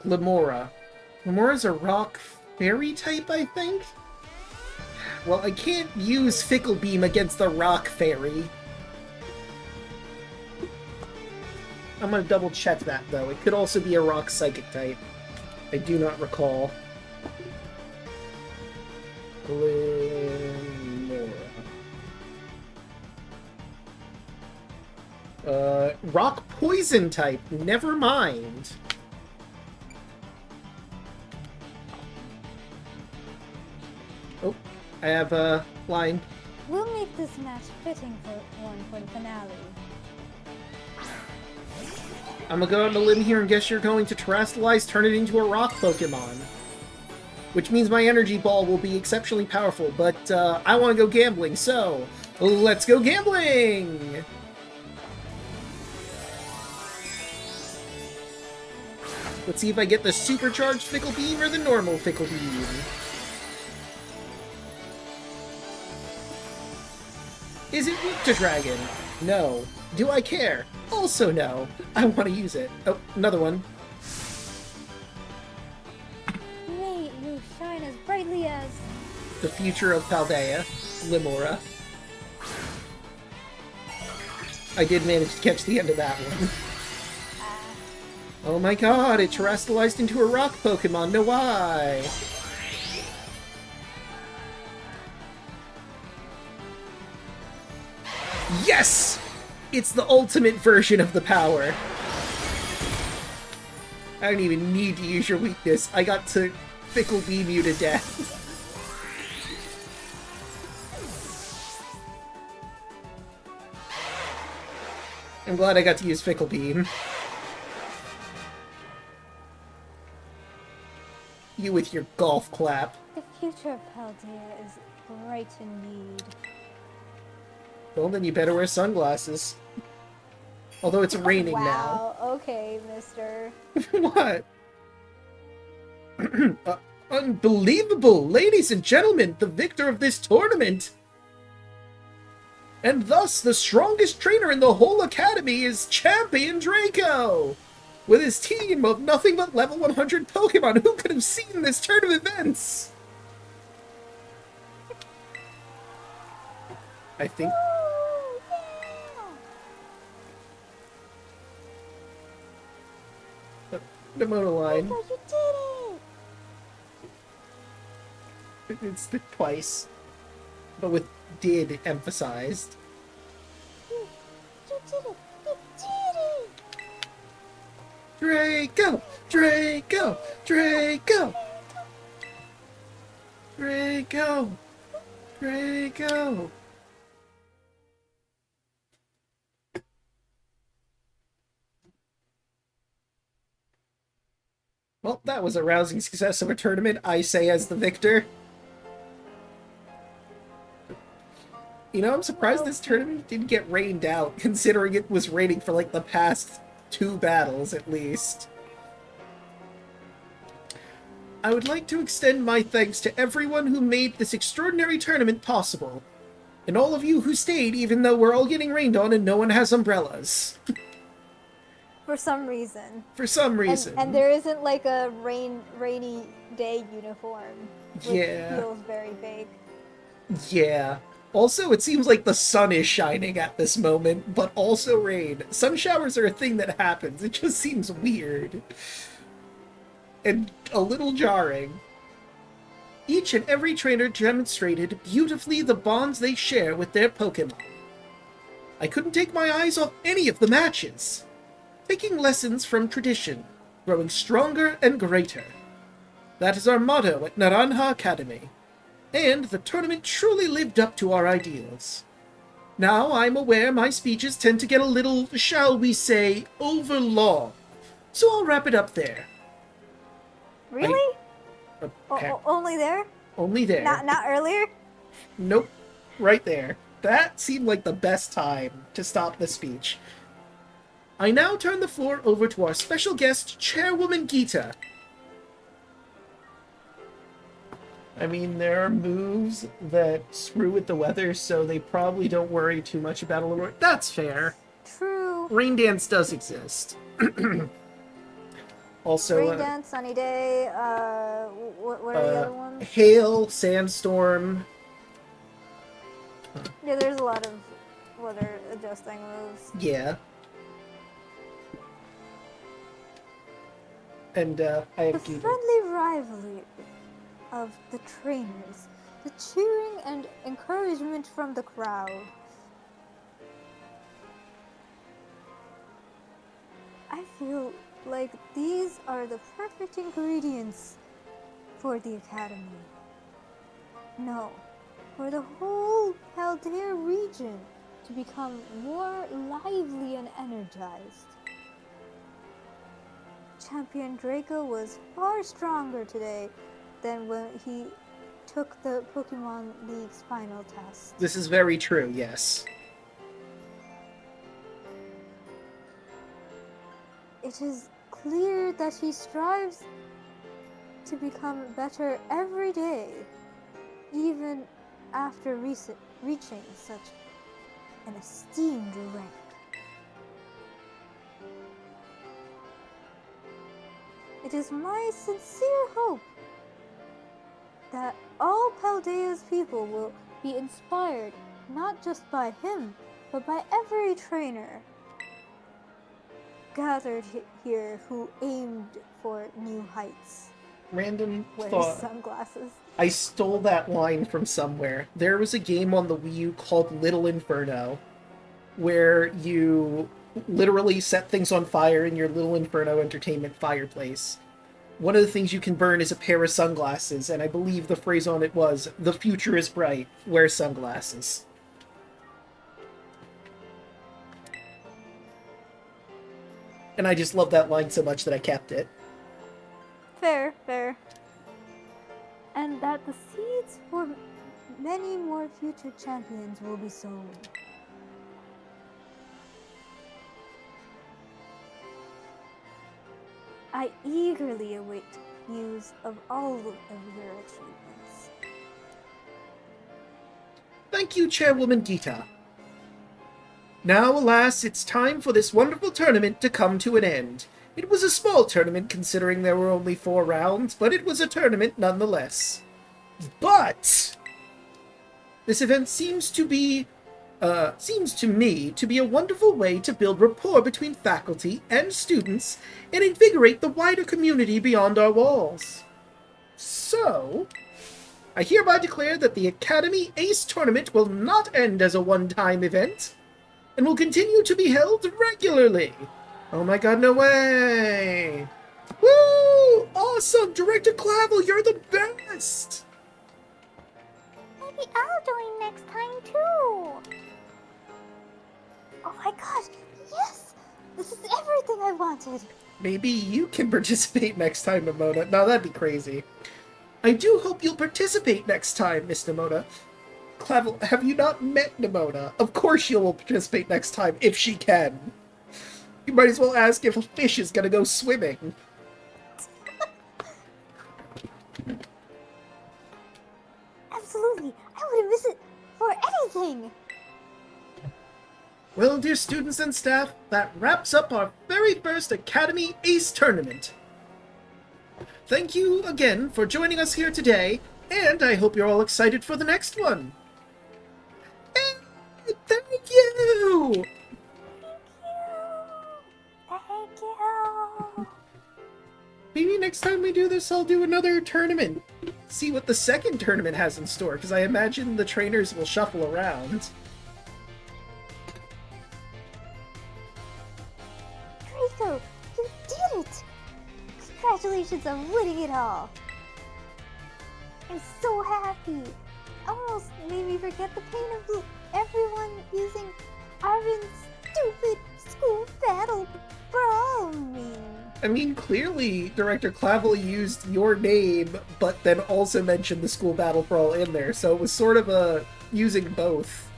Speaker 1: Nemona. Nemona's a rock fairy type, I think? Well, I can't use Fickle Beam against the rock fairy. I'm gonna double check that, though. It could also be a rock psychic type. I do not recall. Rock poison type. Never mind. Oh, I have a line.
Speaker 2: We'll make this match fitting for the finale.
Speaker 1: I'm gonna go on a limb here and guess you're going to terrestrialize, turn it into a rock Pokemon. Which means my energy ball will be exceptionally powerful, but I want to go gambling, so let's go gambling! Let's see if I get the supercharged Fickle Beam or the normal Fickle Beam. Is it weak to Dragon? No. Do I care? Also no. I want to use it. Oh, another one.
Speaker 2: May you shine as brightly as...
Speaker 1: The future of Paldea. Limora. I did manage to catch the end of that one. Oh my god, it terrestrialized into a rock Pokemon. No, why? Yes! It's the ultimate version of the power. I don't even need to use your weakness. I got to Fickle Beam you to death. I'm glad I got to use Fickle Beam. You with your golf clap.
Speaker 2: The future of Paldea is bright indeed.
Speaker 1: Well, then you better wear sunglasses. Although it's raining
Speaker 2: wow, okay, mister.
Speaker 1: now. What? Unbelievable! Ladies and gentlemen, the victor of this tournament! And thus, the strongest trainer in the whole academy is Champion Draco! With his team of nothing but level 100 Pokemon, who could have seen this turn of events? I think... Nemona line.
Speaker 2: Oh, you did it!
Speaker 1: It's the twice. But with did emphasized.
Speaker 2: You did it! You did it!
Speaker 1: Draco! Draco! Draco! Draco! Draco! Well, that was a rousing success of a tournament, I say as the victor. You know, I'm surprised this tournament didn't get rained out, considering it was raining for like the past 2 battles at least. I would like to extend my thanks to everyone who made this extraordinary tournament possible. And all of you who stayed, even though we're all getting rained on and no one has umbrellas.
Speaker 2: For some reason.
Speaker 1: For some reason.
Speaker 2: And there isn't like a rainy day uniform. Which feels very fake.
Speaker 1: Yeah. Also, it seems like the sun is shining at this moment, but also rain. Sun showers are a thing that happens. It just seems weird. and a little jarring. Each and every trainer demonstrated beautifully the bonds they share with their Pokémon. I couldn't take my eyes off any of the matches. Taking lessons from tradition, growing stronger and greater. That is our motto at Naranja Academy. And the tournament truly lived up to our ideals. Now I'm aware my speeches tend to get a little, shall we say, overlong. So I'll wrap it up there.
Speaker 2: Really? Only there?
Speaker 1: Only there.
Speaker 2: Not earlier?
Speaker 1: Nope. Right there. That seemed like the best time to stop the speech. I now turn the floor over to our special guest, Chairwoman Geeta. I mean, there are moves that screw with the weather, so they probably don't worry too much about a little... That's fair.
Speaker 2: True.
Speaker 1: Rain Dance does exist. Also,
Speaker 2: Rain Dance, Sunny Day, what are the other ones?
Speaker 1: Hail, Sandstorm.
Speaker 2: Yeah, there's a lot of weather adjusting moves.
Speaker 1: Yeah. And, I have
Speaker 2: The
Speaker 1: Geeta.
Speaker 2: friendly rivalry of the trainers, the cheering and encouragement from the crowd. I feel like these are the perfect ingredients for the academy. No, for the whole Paldea region to become more lively and energized. Champion Draco was far stronger today than when he took the Pokemon League's final test.
Speaker 1: This is very true, yes.
Speaker 2: It is clear that he strives to become better every day, even after reaching such an esteemed rank. It is my sincere hope that all Paldea's people will be inspired not just by him, but by every trainer gathered here who aimed for new heights.
Speaker 1: Random
Speaker 2: Wears
Speaker 1: thought.
Speaker 2: sunglasses.
Speaker 1: I stole that line from somewhere. There was a game on the Wii U called Little Inferno, where you literally set things on fire in your Little Inferno entertainment fireplace. One of the things you can burn is a pair of sunglasses, and I believe the phrase on it was, "The future is bright, wear sunglasses." And I just love that line so much that I kept it.
Speaker 2: Fair, fair. And that the seeds for many more future champions will be sown. I eagerly await news of all of your achievements.
Speaker 1: Thank you, Chairwoman Geeta. Now, alas, it's time for this wonderful tournament to come to an end. It was a small tournament considering there were only 4 rounds, but it was a tournament nonetheless. But this event seems to me to be a wonderful way to build rapport between faculty and students and invigorate the wider community beyond our walls. So, I hereby declare that the Academy Ace Tournament will not end as a one-time event, and will continue to be held regularly. Oh my god, no way! Woo! Awesome! Director Clavel, you're the best!
Speaker 2: Maybe I'll join next time too. Oh my gosh, yes! This is everything I wanted.
Speaker 1: Maybe you can participate next time, Nemona. No, that'd be crazy. I do hope you'll participate next time, Miss Nemona. Clavel, have you not met Nemona? Of course she will participate next time, if she can. You might as well ask if a fish is gonna go swimming.
Speaker 2: Absolutely, I wouldn't miss it for anything.
Speaker 1: Well, dear students and staff, that wraps up our very first Academy Ace Tournament. Thank you again for joining us here today, and I hope you're all excited for the next one. And thank you!
Speaker 2: Thank you.
Speaker 1: Maybe next time we do this, I'll do another tournament. See what the second tournament has in store, because I imagine the trainers will shuffle around.
Speaker 2: Draco, you did it! Congratulations on winning it all! I'm so happy! Almost made me forget the pain of everyone using Arvin's stupid school battle brawl meme.
Speaker 1: I mean, clearly, Director Clavel used your name, but then also mentioned the school battle brawl in there, so it was sort of a using both.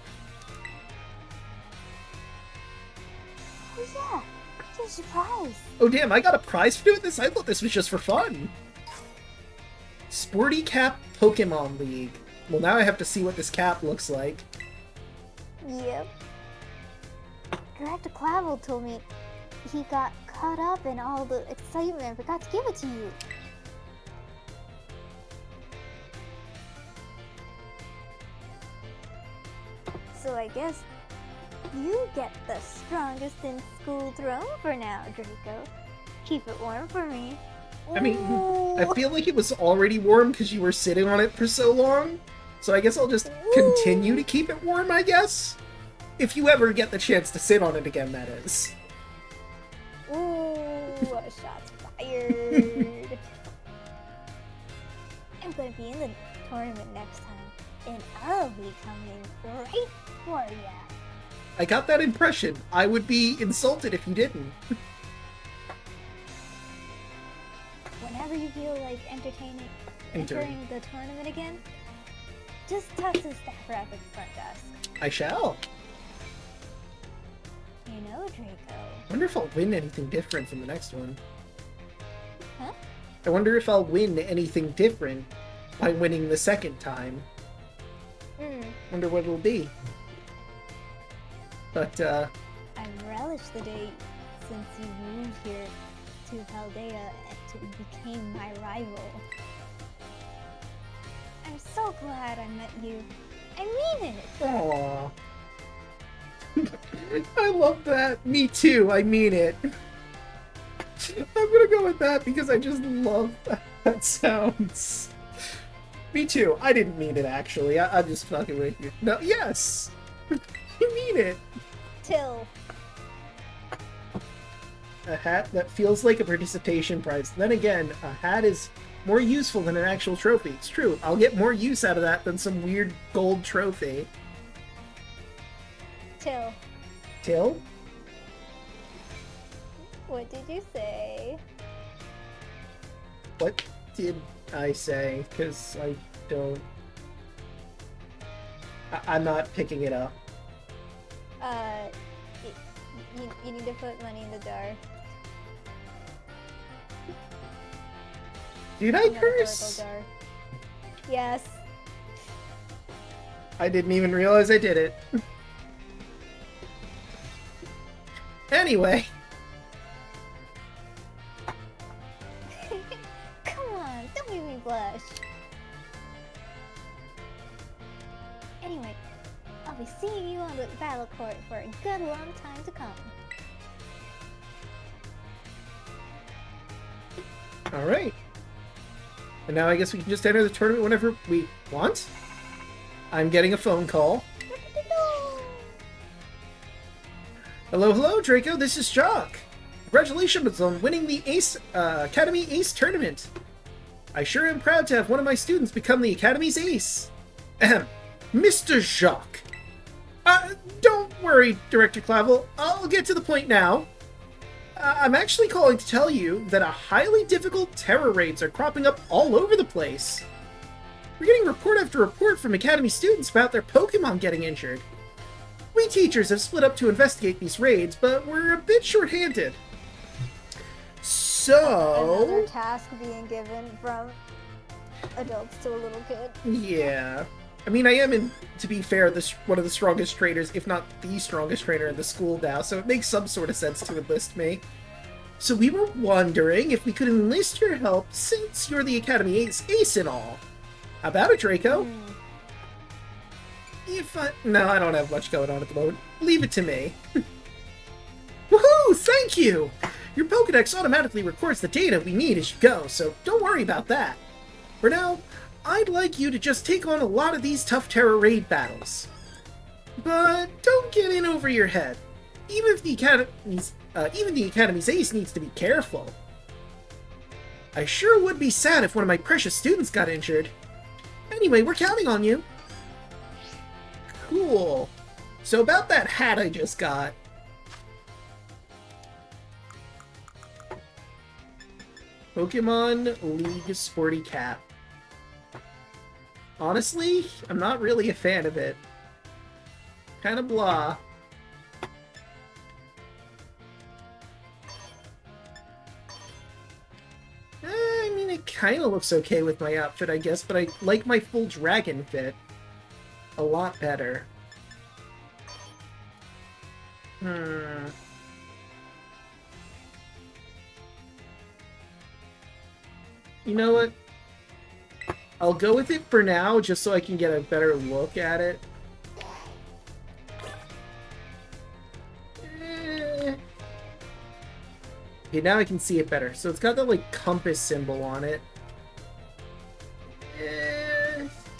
Speaker 2: Oh yeah, there's a prize.
Speaker 1: Oh damn, I got a prize for doing this? I thought this was just for fun. Sporty Cap Pokemon League. Well, now I have to see what this cap looks like.
Speaker 2: Yep. Director Clavel told me he got caught up in all the excitement and forgot to give it to you. So I guess you get the strongest in school throne for now, Draco. Keep it warm for me.
Speaker 1: I mean, I feel like it was already warm because you were sitting on it for so long. So I guess I'll just continue to keep it warm, I guess? If you ever get the chance to sit on it again, that is.
Speaker 2: Ooh, shots fired. I'm gonna be in the tournament next time, and I'll be coming right for ya.
Speaker 1: I got that impression. I would be insulted if you didn't.
Speaker 2: Whenever you feel like entering the tournament again, just talk to the staffer at the front desk.
Speaker 1: I shall.
Speaker 2: You know, Draco.
Speaker 1: I wonder if I'll win anything different from the next one.
Speaker 2: Huh?
Speaker 1: I wonder if I'll win anything different by winning the second time. Wonder what it'll be. But,
Speaker 2: I relish the day since you moved here to Paldea and became my rival. I'm so glad I met you. I mean it!
Speaker 1: aww. I love that. Me too, I mean it. I'm gonna go with that because I just love that sounds. Me too. I didn't mean it, actually. I'm just fucking with you. No, yes! You mean it.
Speaker 2: Till.
Speaker 1: A hat that feels like a participation prize. Then again, a hat is more useful than an actual trophy. It's true. I'll get more use out of that than some weird gold trophy.
Speaker 2: Till.
Speaker 1: Till?
Speaker 2: What did you say?
Speaker 1: What did I say? Because I don't... I'm not picking it up.
Speaker 2: You need to put money in the jar.
Speaker 1: Did I curse?
Speaker 2: Jar. Yes.
Speaker 1: I didn't even realize I did it. Anyway.
Speaker 2: Come on, don't make me blush. Anyway, I'll be seeing you on the battle court for a good long time to come.
Speaker 1: Alright. And now I guess we can just enter the tournament whenever we want. I'm getting a phone call. Hello, hello, Draco. This is Jock. Congratulations on winning the Ace Academy Ace Tournament. I sure am proud to have one of my students become the Academy's ace. Ahem. Mr. Jacques. Don't worry, Director Clavel. I'll get to the point now. I'm actually calling to tell you that a highly difficult terror raids are cropping up all over the place. We're getting report after report from Academy students about their Pokémon getting injured. We teachers have split up to investigate these raids, but we're a bit short-handed. So...
Speaker 2: Another task being given from adults to a little kid.
Speaker 1: Yeah. I mean, I am, to be fair, one of the strongest trainers, if not the strongest trainer in the school now, so it makes some sort of sense to enlist me. So we were wondering if we could enlist your help since you're the Academy ace and all. How about it, Draco? No, I don't have much going on at the moment. Leave it to me. Woohoo! Thank you! Your Pokedex automatically records the data we need as you go, so don't worry about that. For now, I'd like you to just take on a lot of these tough Terra raid battles. But don't get in over your head. Even the Academy's ace needs to be careful. I sure would be sad if one of my precious students got injured. Anyway, we're counting on you. Cool. So about that hat I just got. Pokemon League Sporty Cap. Honestly, I'm not really a fan of it. Kind of blah. I mean, it kind of looks okay with my outfit, I guess, but I like my full dragon fit a lot better. You know what? I'll go with it for now, just so I can get a better look at it. Okay, now I can see it better. So it's got that, like, compass symbol on it.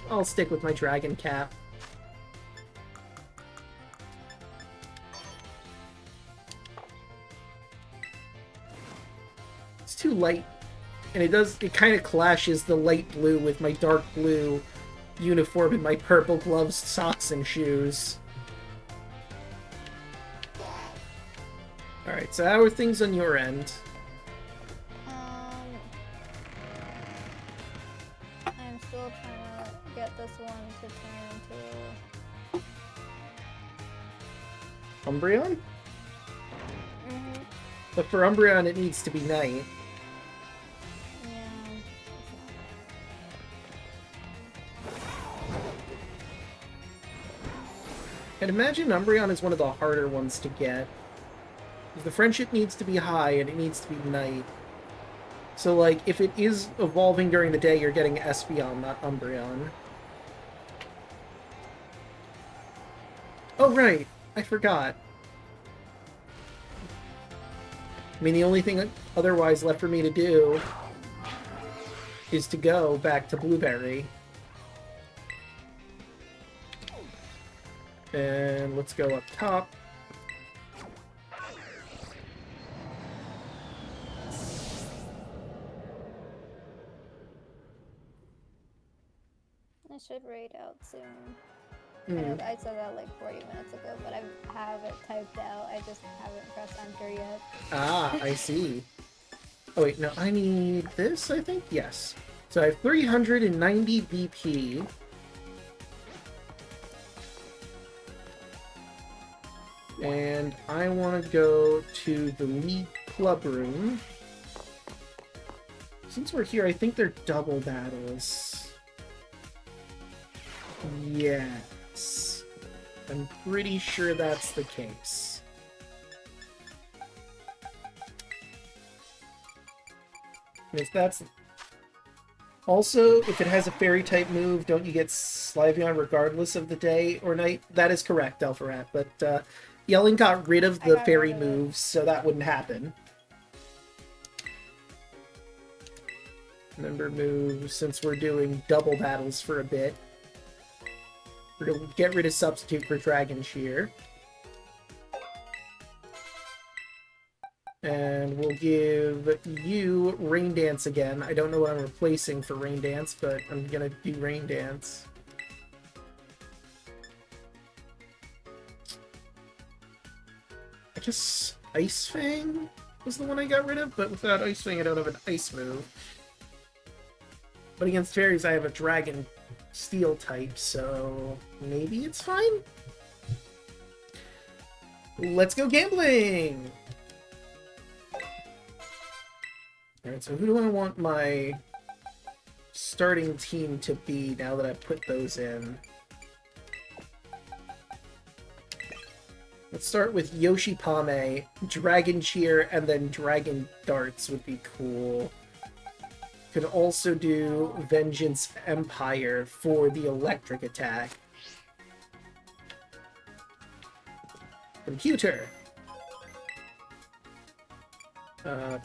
Speaker 1: I'll stick with my dragon cap. It's too light. And it kind of clashes the light blue with my dark blue uniform and my purple gloves, socks, and shoes. Alright, so how are things on your end?
Speaker 2: I'm still trying to get this one to turn into...
Speaker 1: Umbreon?
Speaker 2: Mm-hmm.
Speaker 1: But for Umbreon, it needs to be night. I'd imagine Umbreon is one of the harder ones to get. The friendship needs to be high, and it needs to be night. So, like, if it is evolving during the day, you're getting Espeon, not Umbreon. Oh, right. I forgot. I mean, the only thing otherwise left for me to do is to go back to Blueberry. And let's go up top.
Speaker 2: I should raid out soon.
Speaker 1: Mm.
Speaker 2: I said that like 40 minutes ago, but I have it typed out. I just haven't pressed enter yet.
Speaker 1: Ah, I see. Oh wait, no, I need this, I think? Yes. So I have 390 BP. And I want to go to the League Club Room. Since we're here, I think they're double battles. Yes. I'm pretty sure that's the case. And if that's... Also, if it has a fairy-type move, don't you get Sliveon regardless of the day or night? That is correct, Alpharat, but Yelling got rid of the fairy moves, so that wouldn't happen. Member move, since we're doing double battles for a bit. We're going to get rid of Substitute for Dragon Shear. And we'll give you Rain Dance again. I don't know what I'm replacing for Rain Dance, but I'm going to do Rain Dance. I guess Ice Fang was the one I got rid of, but without Ice Fang I don't have an Ice move. But against fairies I have a Dragon Steel type, so maybe it's fine? Let's go gambling! Alright, so who do I want my starting team to be now that I've put those in? Let's start with Yoshi Pame, Dragon Cheer, and then Dragon Darts would be cool. Could also do Vengeance Empire for the electric attack. Computer.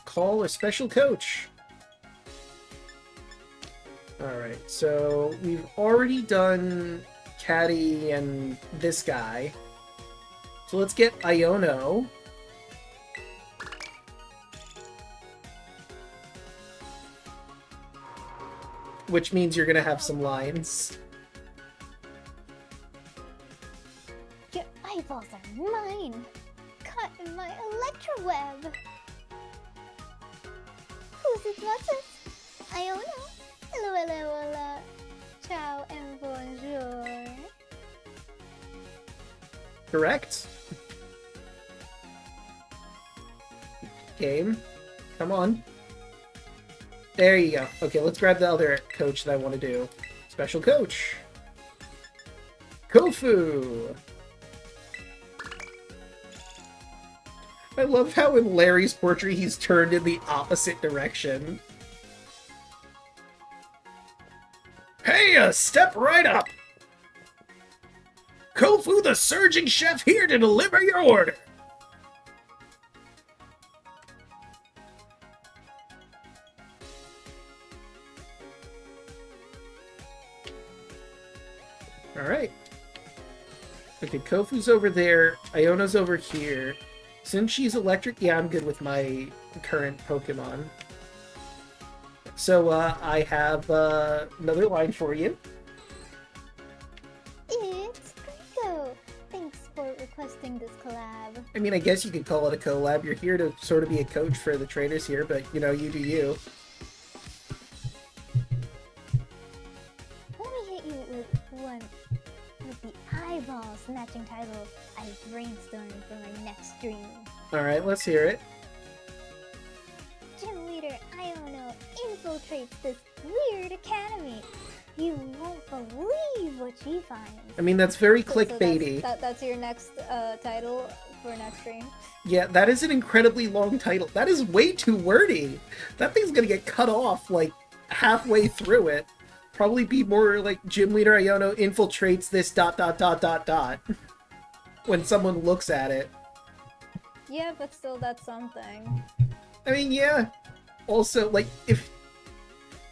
Speaker 1: Call a special coach. Alright, so we've already done Caddy and this guy. So let's get Iono. Which means you're gonna have some lines.
Speaker 2: Your eyeballs are mine! Caught in my electroweb! Who's it, what's it? Iono? Hola, ciao and bonjour.
Speaker 1: Correct. Game. Come on. There you go. Okay, let's grab the other coach that I want to do. Special coach. Kofu! I love how in Larry's portrait he's turned in the opposite direction. Hey, step right up! Kofu the surging chef here to deliver your order! Alright. Okay, Kofu's over there, Iona's over here. Since she's electric, yeah, I'm good with my current Pokemon. So, I have another line for you.
Speaker 2: It's Draco! Thanks for requesting this collab.
Speaker 1: I mean, I guess you could call it a collab. You're here to sort of be a coach for the trainers here, but, you know, you do you.
Speaker 2: Let me hit you with the eyeball-snatching title I brainstormed for my next stream.
Speaker 1: Alright, let's hear it.
Speaker 2: Gym leader Iono infiltrates this weird academy. You won't believe what she finds.
Speaker 1: I mean, that's very
Speaker 2: So
Speaker 1: clickbaity.
Speaker 2: that's your next title for next stream?
Speaker 1: Yeah, that is an incredibly long title. That is way too wordy. That thing's gonna get cut off, like, halfway through it. Probably be more like Gym Leader Iono infiltrates this ... when someone looks at it.
Speaker 2: Yeah, but still, that's something.
Speaker 1: I mean, yeah. Also, like, if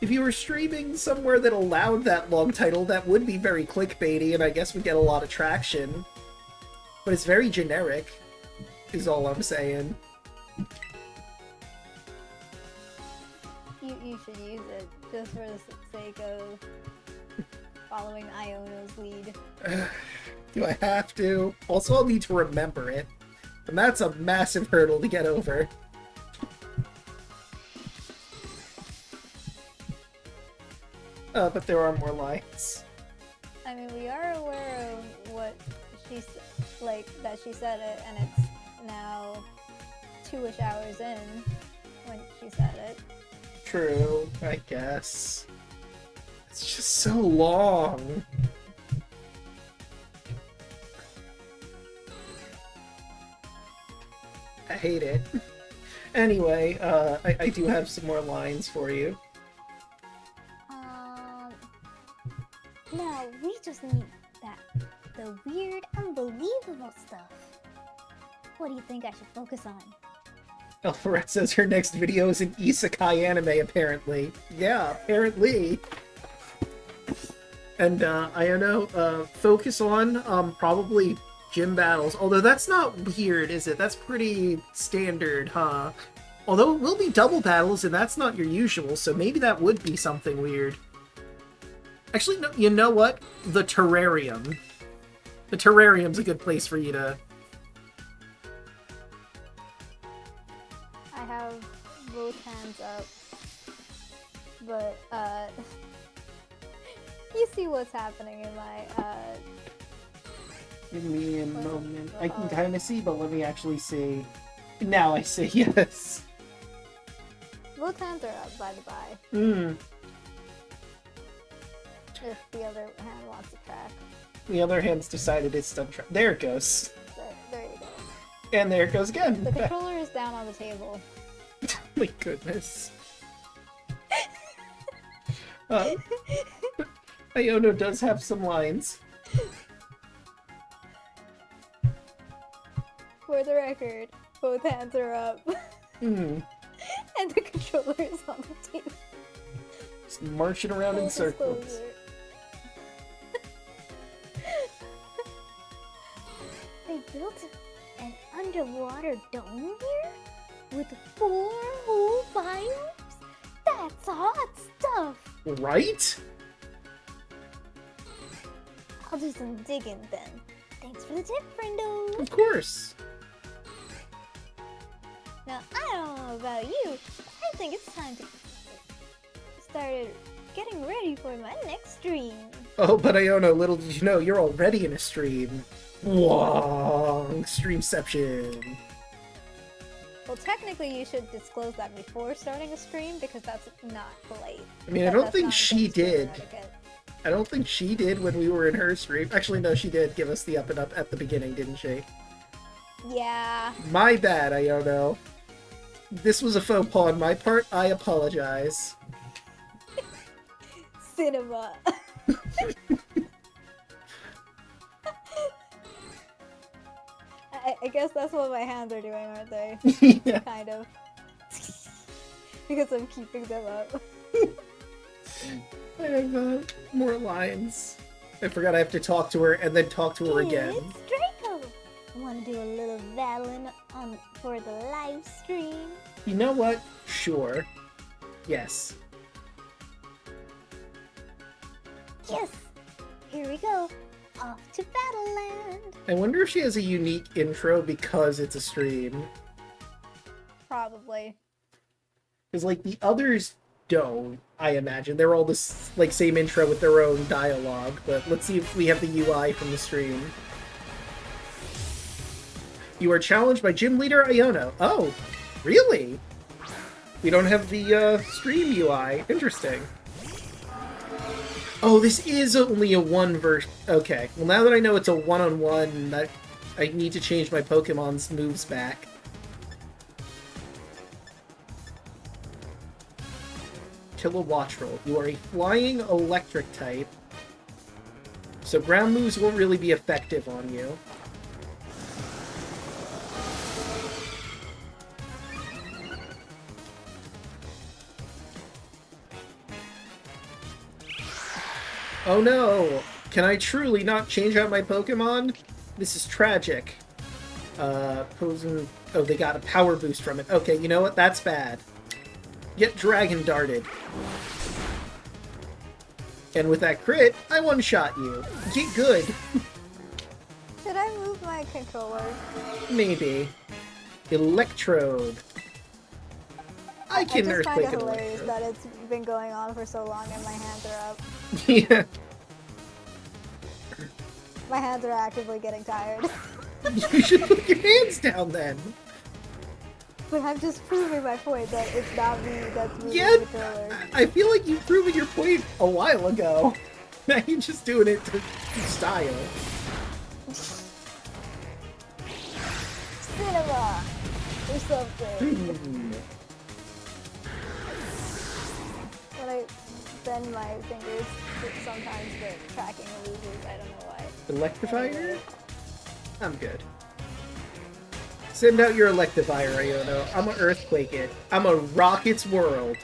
Speaker 1: you were streaming somewhere that allowed that long title, that would be very clickbaity, and I guess would get a lot of traction. But it's very generic, is all I'm saying.
Speaker 2: You should use it, just for the sake of following Iono's lead.
Speaker 1: Do I have to? Also, I'll need to remember it. And that's a massive hurdle to get over. But there are more lines.
Speaker 2: I mean, we are aware of what she's like, that she said it, and it's now 2-ish hours in when she said it.
Speaker 1: True, I guess. It's just so long. I hate it. Anyway, I do have some more lines for you.
Speaker 2: Now we just need the weird, unbelievable stuff. What do you think I should focus on?
Speaker 1: Alpharet says her next video is an isekai anime, apparently. Yeah, apparently. And, I don't know, focus on, probably gym battles. Although that's not weird, is it? That's pretty standard, huh? Although it will be double battles, and that's not your usual, so maybe that would be something weird. Actually, no, you know what? The terrarium. The terrarium's a good place for you to...
Speaker 2: I have both hands up, but, you see what's happening in my,
Speaker 1: Give me a moment. I can kind of see, but let me actually see. Now I see, yes.
Speaker 2: Both hands are up, by the by.
Speaker 1: Hmm.
Speaker 2: If the other hand wants to track.
Speaker 1: The other hand's decided it's done. There it goes.
Speaker 2: There you go.
Speaker 1: And there it goes again.
Speaker 2: The controller is down on the table.
Speaker 1: My goodness. Iono does have some lines.
Speaker 2: For the record, both hands are up. And the controller is on the table.
Speaker 1: Just marching around in
Speaker 2: Full
Speaker 1: circles.
Speaker 2: disclosure. They built an underwater dome here? With 4 whole biomes? That's hot stuff!
Speaker 1: Right?
Speaker 2: I'll do some digging then. Thanks for the tip, friendo!
Speaker 1: Of course.
Speaker 2: Now, I don't know about you, I think it's time to start getting ready for my next stream.
Speaker 1: Oh, but Iona, little did you know, you're already in a stream. Wong, streamception.
Speaker 2: Well, technically you should disclose that before starting a stream because that's not polite.
Speaker 1: I mean, I don't think
Speaker 2: That's
Speaker 1: she
Speaker 2: not good
Speaker 1: did.
Speaker 2: etiquette.
Speaker 1: I don't think she did when we were in her stream. Actually, no, she did give us the up and up at the beginning, didn't she?
Speaker 2: Yeah.
Speaker 1: My bad, Iono. This was a faux pas on my part. I apologize.
Speaker 2: Cinema. I guess that's what my hands are doing, aren't they?
Speaker 1: Yeah.
Speaker 2: Kind of. Because I'm keeping them up.
Speaker 1: I have more lines. I forgot I have to talk to her and then talk to her again.
Speaker 2: It's Draco! Wanna do a little battling for the live stream?
Speaker 1: You know what? Sure. Yes.
Speaker 2: Yes! Here we go. Off to Battleland!
Speaker 1: I wonder if she has a unique intro because it's a stream.
Speaker 2: Probably.
Speaker 1: Because, like, the others don't, I imagine. They're all this, like, same intro with their own dialogue. But let's see if we have the UI from the stream. You are challenged by Gym Leader Iono. Oh, really? We don't have the stream UI. Interesting. Oh, this is only a one version. Okay, well now that I know it's a one-on-one, I need to change my Pokemon's moves back. Kilowattrel. You are a flying electric type, so ground moves won't really be effective on you. Oh no! Can I truly not change out my Pokemon? This is tragic. Posing... Oh, they got a power boost from it. Okay, you know what? That's bad. Get Dragon Darted. And with that crit, I one-shot you. Get good.
Speaker 2: Should I move my controller?
Speaker 1: Maybe. Electrode. I can
Speaker 2: just find
Speaker 1: Earthquake
Speaker 2: it
Speaker 1: an
Speaker 2: hilarious
Speaker 1: Electrode.
Speaker 2: that it's been going on for so long and my hands are up.
Speaker 1: Yeah.
Speaker 2: My hands are actively getting tired.
Speaker 1: You should put your hands down then.
Speaker 2: But I'm just proving my point that it's not me that's moving
Speaker 1: Yeah,
Speaker 2: the controller.
Speaker 1: I feel like you've proven your point a while ago. Now you're just doing it to style.
Speaker 2: Cinema! Or something. When I bend my fingers, sometimes the tracking loses. I don't know why.
Speaker 1: Electivire? I'm good. Send out your Electivire, Iono. I'm gonna Earthquake it. I'm gonna rock its world.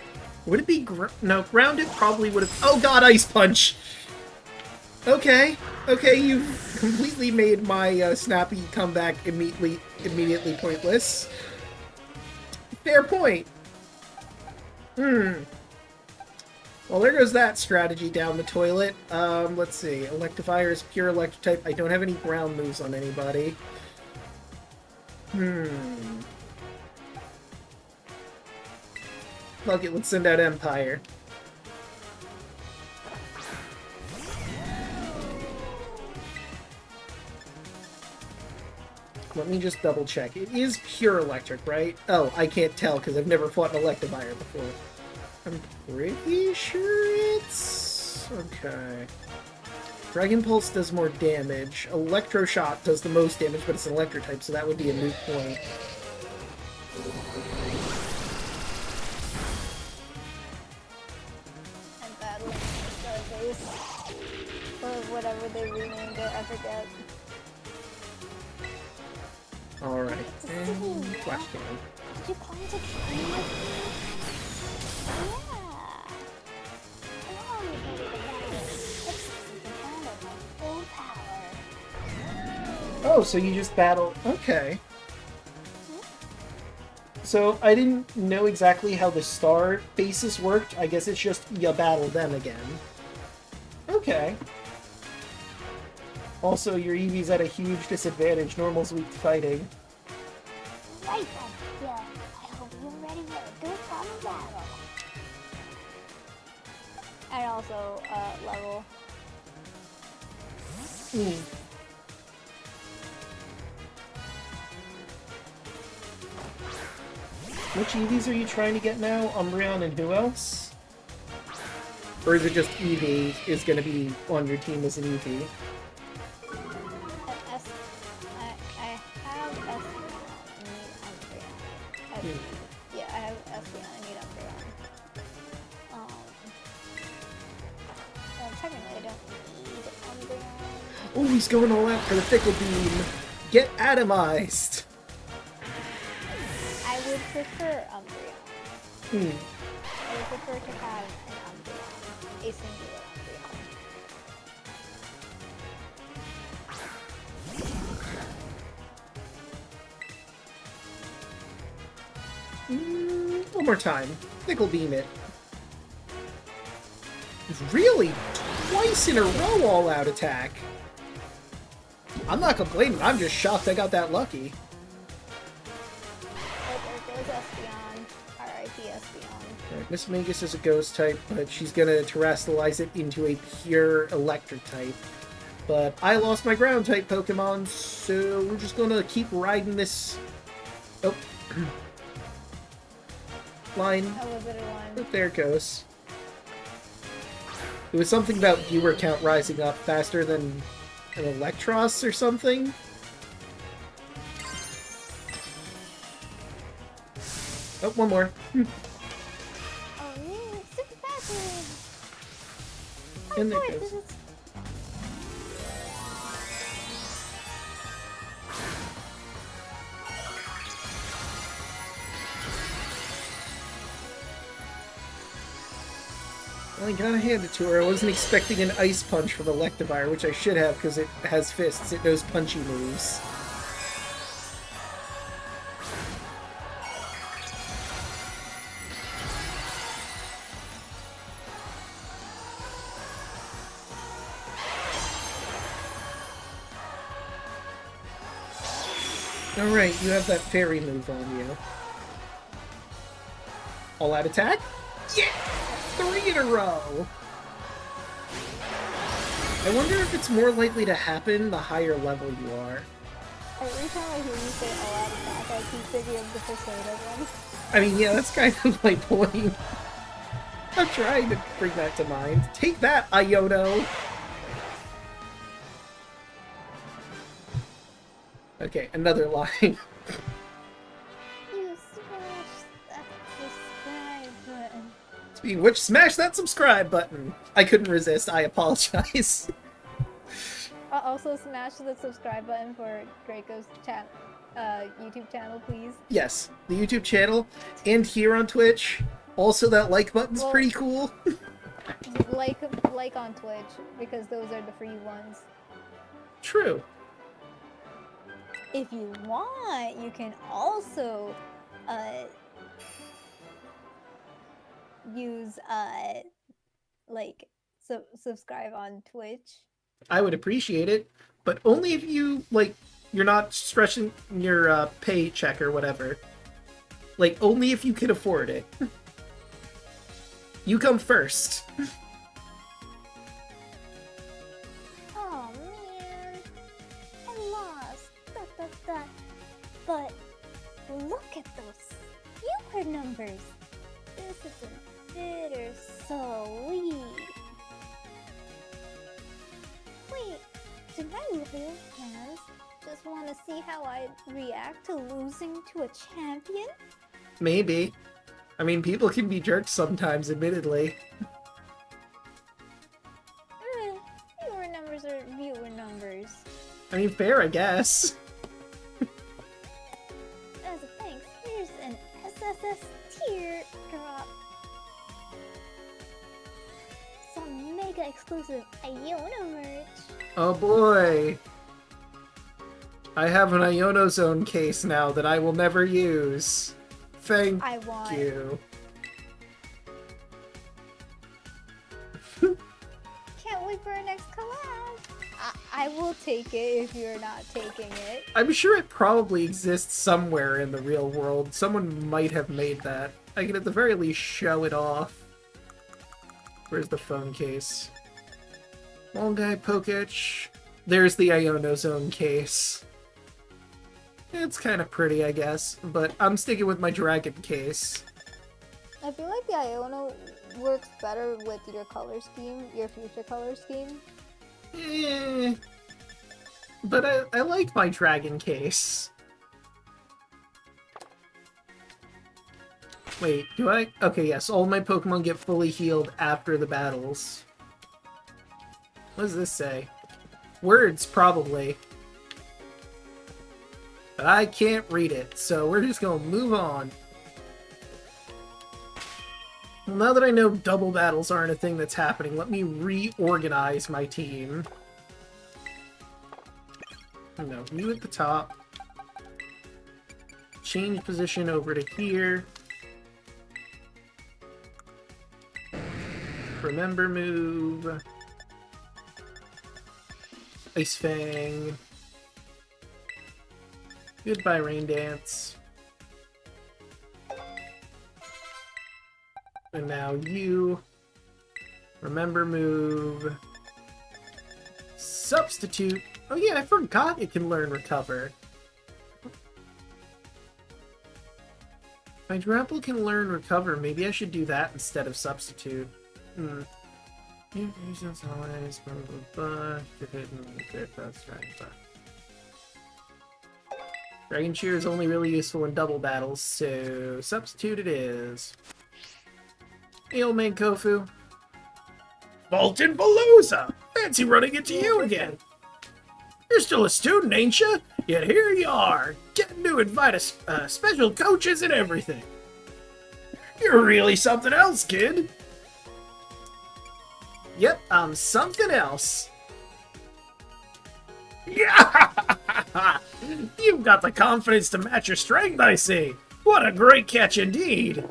Speaker 1: Would it be no, Grounded probably would have... Oh god, Ice Punch! Okay. Okay, you've completely made my snappy comeback immediately pointless. Fair point. Well, there goes that strategy down the toilet. Let's see. Electivire is pure electric type. I don't have any ground moves on anybody. Fuck it, let's send out Empire. Let me just double check. It is pure electric, right? Oh, I can't tell because I've never fought an Electivire before. I'm pretty sure it's... okay. Dragon Pulse does more damage. Electro Shock does the most damage, but it's an electric type, so that would be a moot point.
Speaker 2: And battling the Starbase. Or whatever they renamed it, I forget.
Speaker 1: Alright, and Flash Cannon.
Speaker 2: you come to train with me? Yeah. Oh, you can do the battle. It's the battle of my full power.
Speaker 1: Oh, so you just battle... Okay. So, I didn't know exactly how the star basis worked. I guess it's just you battle them again. Okay. Also, your Eevee's at a huge disadvantage. Normal's weak to fighting.
Speaker 2: Right then, yeah. I hope you're ready for a good fun battle. And also, level.
Speaker 1: Which Eevees are you trying to get now? Umbreon and who else? Or is it just Eevee is going to be on your team as an Eevee?
Speaker 2: I have Espeon. I need Umbreon. Yeah, I have Espeon. I need Umbreon. Technically, I don't need Umbreon.
Speaker 1: Oh, he's going all out for the Fickle Beam. Get atomized.
Speaker 2: I would prefer Umbreon. I would prefer to have an Umbreon. A singular
Speaker 1: Umbreon. One more time. Fickle Beam it. Really? Twice in a row all-out attack. I'm not complaining. I'm just shocked I got that lucky.
Speaker 2: There goes Espeon. R.I.P. Espeon.
Speaker 1: Right, Miss Magus is a ghost type, but she's gonna terrestrialize it into a pure electric type. But I lost my ground type Pokemon, so we're just gonna keep riding this... Oh. Line.
Speaker 2: Oh, was it a one?
Speaker 1: Oh, there it goes. It was something about viewer count rising up faster than an Electros or something. Oh, one more.
Speaker 2: Oh, yeah, super fast.
Speaker 1: And there
Speaker 2: Of
Speaker 1: it
Speaker 2: course,
Speaker 1: goes.
Speaker 2: this is...
Speaker 1: Well, I gotta hand it to her. I wasn't expecting an Ice Punch from Electivire, which I should have because it has fists. It knows punchy moves. Alright, you have that fairy move on you. All out attack? Yeah! 3 in a row! I wonder if it's more likely to happen the higher level you are.
Speaker 2: Every time I hear you say all out attack, I keep thinking of the Persona one.
Speaker 1: I mean, yeah, that's kind of my point. I'm trying to bring that to mind. Take that, Iono! Okay, another line.
Speaker 2: You smashed that subscribe button.
Speaker 1: Speaking of which, smash that subscribe button! I couldn't resist, I apologize.
Speaker 2: I'll also smash the subscribe button for Draco's YouTube channel, please.
Speaker 1: Yes, the YouTube channel, and here on Twitch. Also, that like button's pretty cool.
Speaker 2: like on Twitch, because those are the free ones.
Speaker 1: True.
Speaker 2: If you want, you can also use subscribe on Twitch.
Speaker 1: I would appreciate it, but only if you, like, you're not stretching your paycheck or whatever. Like, only if you can afford it. You come first.
Speaker 2: Oh man, I lost. But look at those viewer numbers. This is bittersweet. Wait, do my little fans just want to see how I react to losing to a champion?
Speaker 1: Maybe. I mean, people can be jerks sometimes, admittedly.
Speaker 2: Viewer numbers are viewer numbers.
Speaker 1: I mean, fair, I guess.
Speaker 2: As a thanks, here's an
Speaker 1: I have an Ionozone case now that I will never use. Thank you.
Speaker 2: Can't wait for our next collab. I will take it if you're not taking it.
Speaker 1: I'm sure it probably exists somewhere in the real world. Someone might have made that. I can at the very least show it off. Where's the phone case? Long guy Poketch. There's the Ionozone case. It's kind of pretty, I guess, but I'm sticking with my dragon case.
Speaker 2: I feel like the Iono works better with your color scheme, your future color scheme.
Speaker 1: But I like my dragon case. Wait, do I? Okay, yes, all my Pokemon get fully healed after the battles. What does this say? Words, probably. But I can't read it, so we're just gonna move on. Well, now that I know double battles aren't a thing that's happening, let me reorganize my team. No, you at the top. Change position over to here. Remember move. Ice Fang. Goodbye, Rain Dance. And now you. Remember move. Substitute. Oh yeah, I forgot it can learn Recover. My Drapple can learn Recover. Maybe I should do that instead of Substitute. Dragon Cheer is only really useful in double battles, so Substitute it is. Hey, old man Kofu. Bolton Palooza! Fancy running into you again! You're still a student, ain't you? Yet here you are, getting to invite special coaches and everything. You're really something else, kid. Yep, I'm something else. Yeah! You've got the confidence to match your strength, I see. What a great catch indeed.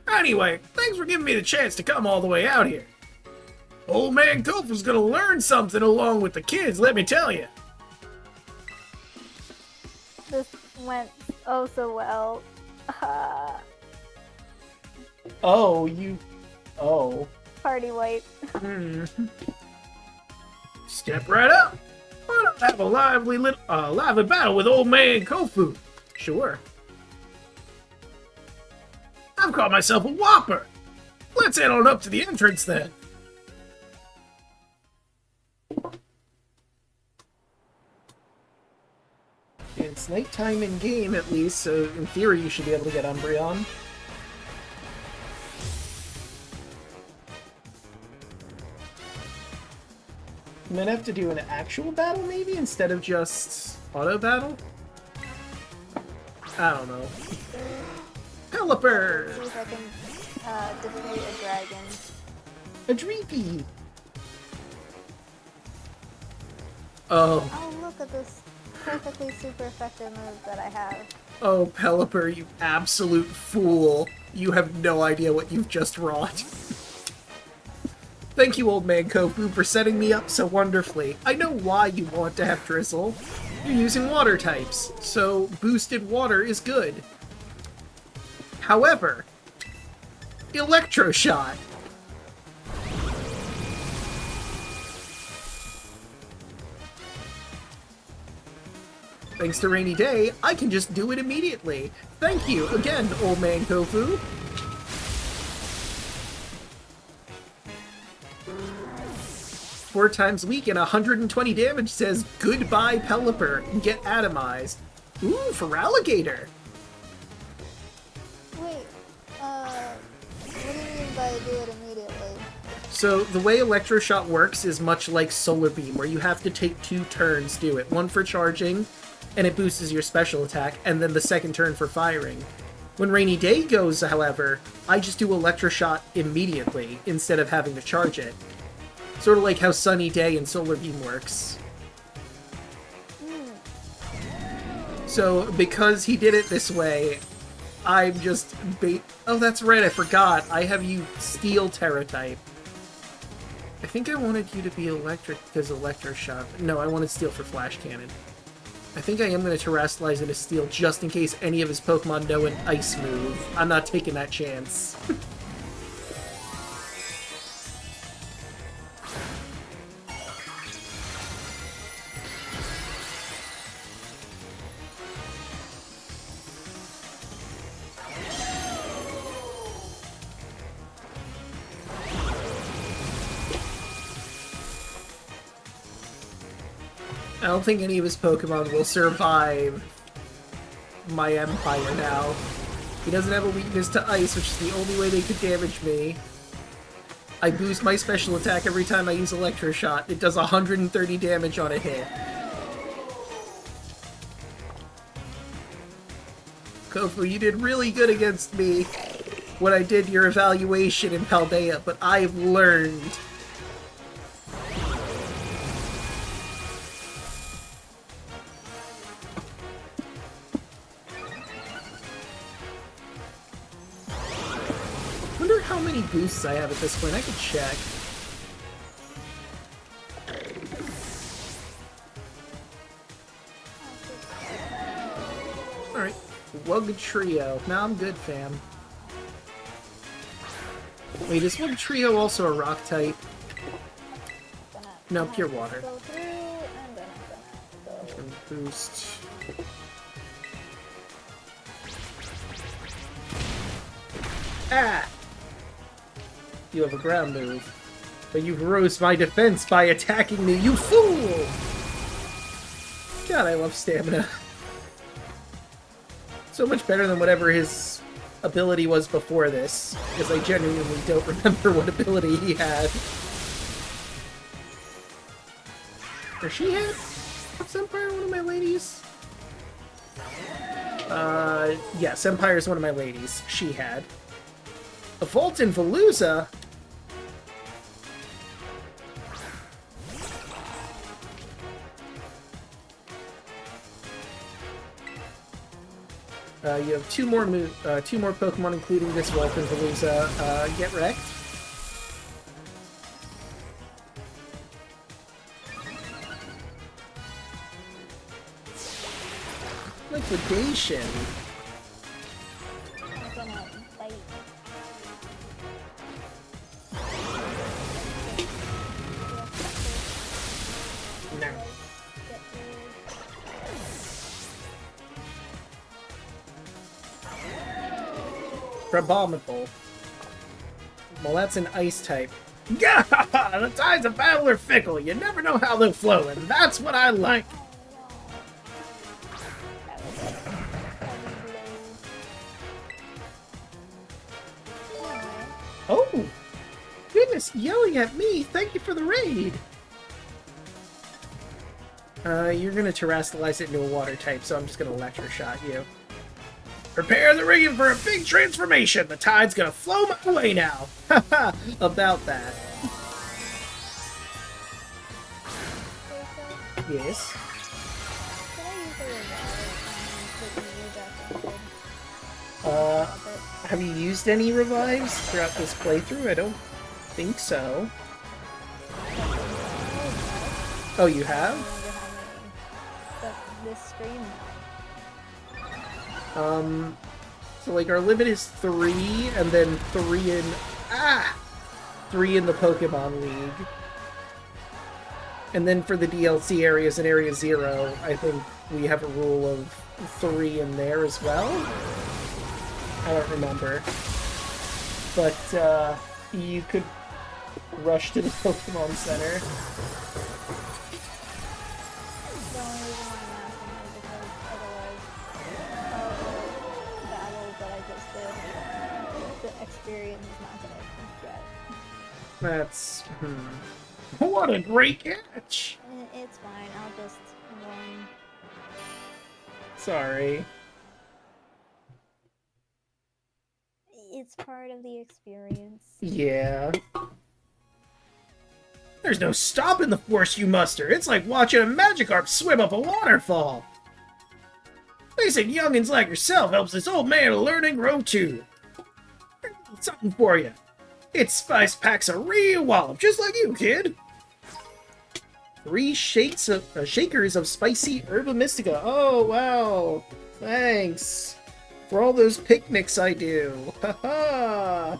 Speaker 1: Anyway, thanks for giving me the chance to come all the way out here. Old man Kofu's gonna learn something along with the kids, let me tell you.
Speaker 2: This went oh so well.
Speaker 1: Oh, you... Oh.
Speaker 2: Party wipe.
Speaker 1: Step right up. Why not have a lively battle with old man Kofu? Sure. I've caught myself a whopper. Let's head on up to the entrance then. It's nighttime in game at least, so in theory you should be able to get Umbreon. You might have to do an actual battle, maybe, instead of just auto battle? I don't know. Pelipper!
Speaker 2: See if I can defeat a dragon.
Speaker 1: A Dreepy! Oh.
Speaker 2: Oh, look at this perfectly super effective move that I have.
Speaker 1: Oh, Pelipper, you absolute fool. You have no idea what you've just wrought. Thank you, old man Kofu, for setting me up so wonderfully. I know why you want to have Drizzle. You're using water types, so boosted water is good. However, Electro Shot. Thanks to Rainy Day, I can just do it immediately. Thank you again, old man Kofu. 4 times weak and 120 damage says goodbye Pelipper and get atomized. Ooh, for Alligator.
Speaker 2: Wait, what do you mean by do it immediately?
Speaker 1: So the way Electroshock works is much like Solar Beam, where you have to take 2 turns to do it. One for charging, and it boosts your special attack, and then the second turn for firing. When Rainy Day goes, however, I just do Electroshock immediately, instead of having to charge it. Sort of like how Sunny Day and Solar Beam works. So, because he did it this way, I'm just oh, that's right, I forgot. I have you Steel Terra type. I think I wanted you to be Electric because Electroshock. No, I wanted Steel for Flash Cannon. I think I am going to Terrasilize into Steel just in case any of his Pokemon know an Ice move. I'm not taking that chance. I don't think any of his Pokemon will survive my Empire now. He doesn't have a weakness to Ice, which is the only way they could damage me. I boost my special attack every time I use Electroshot. It does 130 damage on a hit. Kofu, you did really good against me when I did your evaluation in Paldea, but I've learned. How many boosts I have at this point? I could check. Alright. Wug Trio. Now I'm good, fam. Wait, is Wug Trio also a rock type? No, pure water. Boost. Ah! You have a ground move. But you've rose my defense by attacking me, you fool! God, I love stamina. So much better than whatever his ability was before this, because I genuinely don't remember what ability he had. Or she had? Empire one of my ladies? Yes, Empire is one of my ladies. She had. A Volt in Veluza? You have two more Pokemon, including this Volt in Veluza. Get wrecked. Liquidation. No. Abominable. Well, that's an ice type. Gah! The tides of battle are fickle. You never know how they'll flow, and that's what I like. Oh! Goodness, yelling at me! Thank you for the raid! You're gonna Terrasilize it into a water type, so I'm just gonna Electroshot you. Prepare the ring for a big transformation! The tide's gonna flow my way now! Haha! About that. Yes? Have you used any revives throughout this playthrough? I don't think so. Oh, you have?
Speaker 2: This stream.
Speaker 1: So like our limit is 3, and then 3 in... 3 in the Pokemon League. And then for the DLC areas in Area 0, I think we have a rule of 3 in there as well? I don't remember. But, you could rush to the Pokemon Center.
Speaker 2: The only reason why I'm asking is because otherwise, all the battles that I just did, the experience is not gonna get.
Speaker 1: That's... What a great catch!
Speaker 2: It's fine, I'll just run.
Speaker 1: Sorry.
Speaker 2: It's part of the experience.
Speaker 1: Yeah. There's no stopping the force you muster. It's like watching a Magikarp swim up a waterfall. They said youngins like yourself helps this old man learn and grow too. Something for you. Its spice packs a real wallop, just like you, kid. 3 shakers of spicy herba mystica. Oh, wow. Thanks. For all those picnics I do. Haha.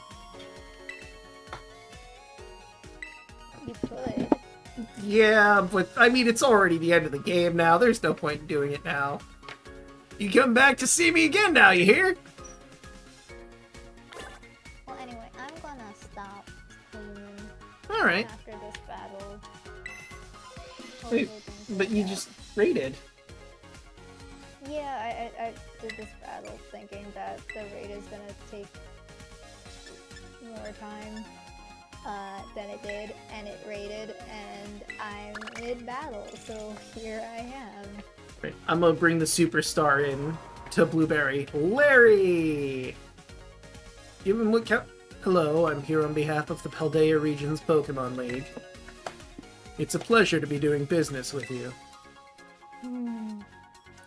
Speaker 2: You could.
Speaker 1: Yeah, but I mean, it's already the end of the game now. There's no point in doing it now. You come back to see me again now, you hear?
Speaker 2: Well, anyway, I'm gonna stop streaming
Speaker 1: Alright.
Speaker 2: after this battle.
Speaker 1: Wait,
Speaker 2: Hopefully things
Speaker 1: but
Speaker 2: work
Speaker 1: you
Speaker 2: out.
Speaker 1: just raided.
Speaker 2: Yeah, I did this battle thinking that the raid is gonna take more time than it did, and it raided, and I'm mid-battle, so here I am.
Speaker 1: Right, I'm gonna bring the superstar in to Blueberry. Larry! Give him what count. Hello, I'm here on behalf of the Paldea Region's Pokemon League. It's a pleasure to be doing business with you.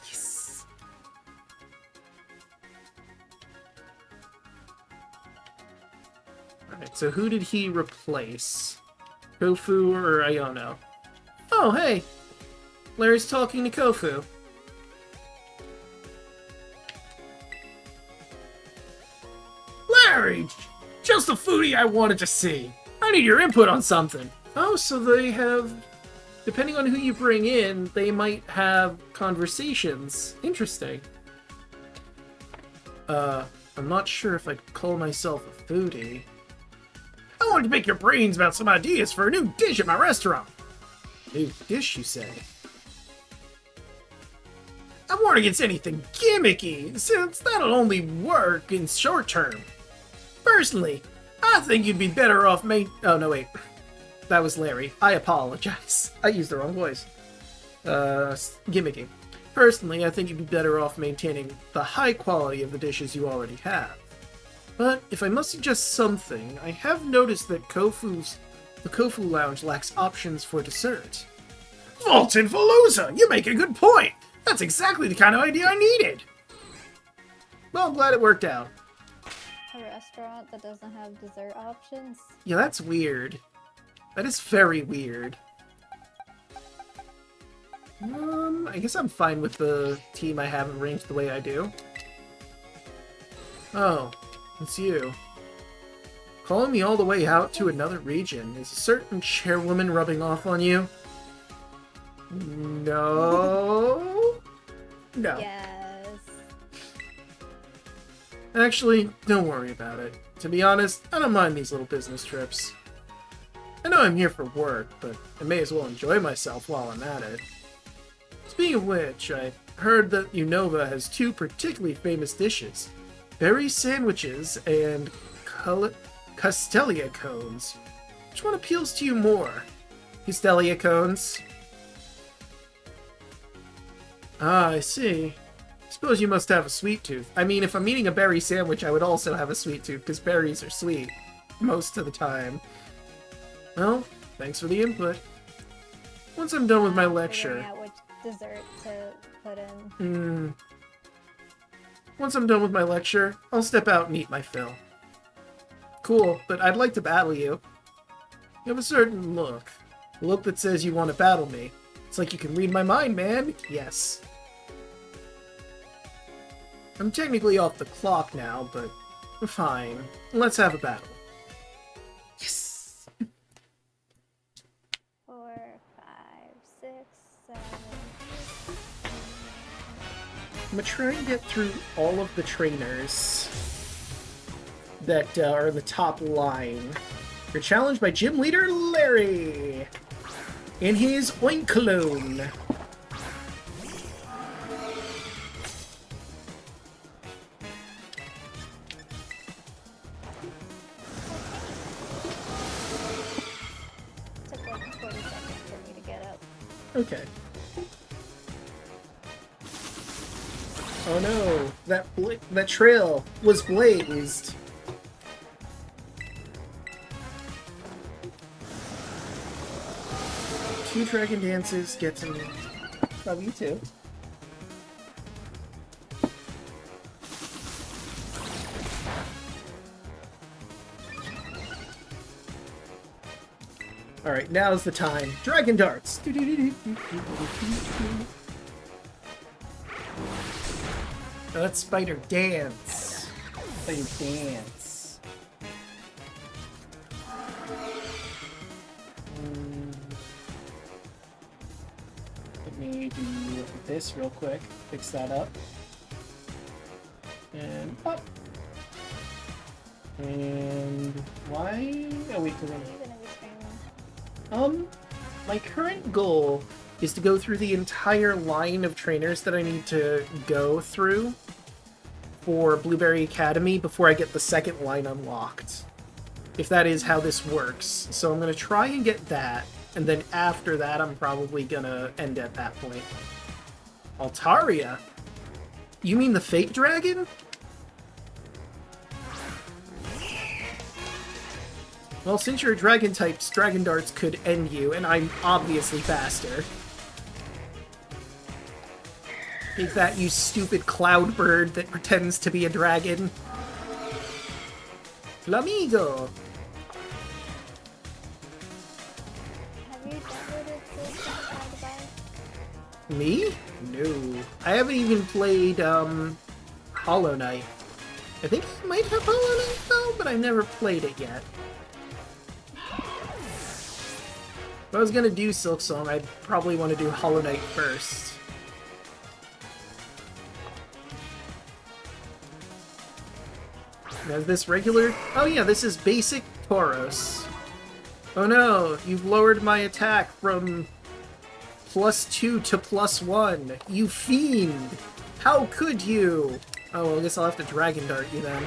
Speaker 1: Yes. Alright, so who did he replace? Kofu or Iono? Oh, hey! Larry's talking to Kofu. Larry! Just the foodie I wanted to see. I need your input on something. Oh, so they have... Depending on who you bring in, they might have conversations. Interesting. I'm not sure if I'd call myself a foodie. I wanted to pick your brains about some ideas for a new dish at my restaurant. New dish, you say? I warn against anything gimmicky, since that'll only work in short term. Personally, I think you'd be better off Oh, no, wait. That was Larry. I apologize. I used the wrong voice. Gimmicky. Personally, I think you'd be better off maintaining the high quality of the dishes you already have. But if I must suggest something, I have noticed that the Kofu Lounge lacks options for dessert. Fulton Falooza! You make a good point! That's exactly the kind of idea I needed! Well, I'm glad it worked out.
Speaker 2: A restaurant that doesn't have dessert options?
Speaker 1: Yeah, that's weird. That is very weird. I guess I'm fine with the team I have arranged the way I do. Oh, it's you. Calling me all the way out to another region. Is a certain chairwoman rubbing off on you? No. No.
Speaker 2: Yes.
Speaker 1: Actually, don't worry about it. To be honest, I don't mind these little business trips. I know I'm here for work, but I may as well enjoy myself while I'm at it. Speaking of which, I heard that Unova has 2 particularly famous dishes. Berry sandwiches and Castelia cones. Which one appeals to you more? Castelia cones? Ah, I see. Suppose you must have a sweet tooth. I mean, if I'm eating a berry sandwich, I would also have a sweet tooth, because berries are sweet. Most of the time. Well, thanks for the input. Once I'm done with my lecture...
Speaker 2: Figuring out which dessert to put in.
Speaker 1: Once I'm done with my lecture, I'll step out and eat my fill. Cool, but I'd like to battle you. You have a certain look. A look that says you want to battle me. It's like you can read my mind, man. Yes. I'm technically off the clock now, but fine. Let's have a battle. Yes!
Speaker 2: 4, 5, 6, 7.
Speaker 1: I'm gonna try and get through all of the trainers that are in the top line. You're challenged by gym leader Larry in his Oinkologne.
Speaker 2: Took like 40 seconds for me to get up.
Speaker 1: Okay. Oh no, that trail was blazed. Two dragon dances get to me. Love you too. Alright, now's the time. Dragon darts! Let Spider dance. Spider dance. Let me do this real quick. Fix that up. And up. And why? Oh wait, my current goal is to go through the entire line of trainers that I need to go through for Blueberry Academy before I get the second line unlocked. If that is how this works. So I'm gonna try and get that, and then after that I'm probably gonna end at that point. Altaria? You mean the fake dragon? Well, since you're a dragon type, Dragon Darts could end you, and I'm obviously faster. Take that, you stupid cloud bird that pretends to be a dragon. Flamigo!
Speaker 2: Have you downloaded this?
Speaker 1: Me? No. I haven't even played, Hollow Knight. I think I might have Hollow Knight, though, but I've never played it yet. If I was gonna do Silk Song, I'd probably want to do Hollow Knight first. Now, is this regular? Oh yeah, this is basic Tauros. Oh no, you've lowered my attack from +2 to +1. You fiend! How could you? Oh, well, I guess I'll have to Dragon Dart you then.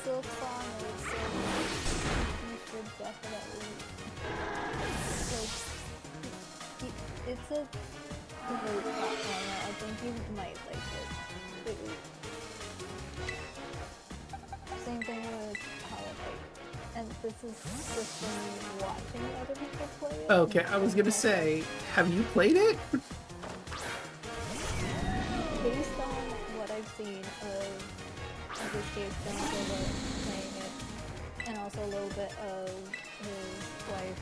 Speaker 2: Silk Song is so you should definitely it's a great platformer. I think you might like it. Same thing with Hollow Knight. And this is just from watching other people play it.
Speaker 1: Okay, I was gonna say, have you played it?
Speaker 2: Based on what I've seen of this case, Ben Silva playing it, and also a little bit of his wife,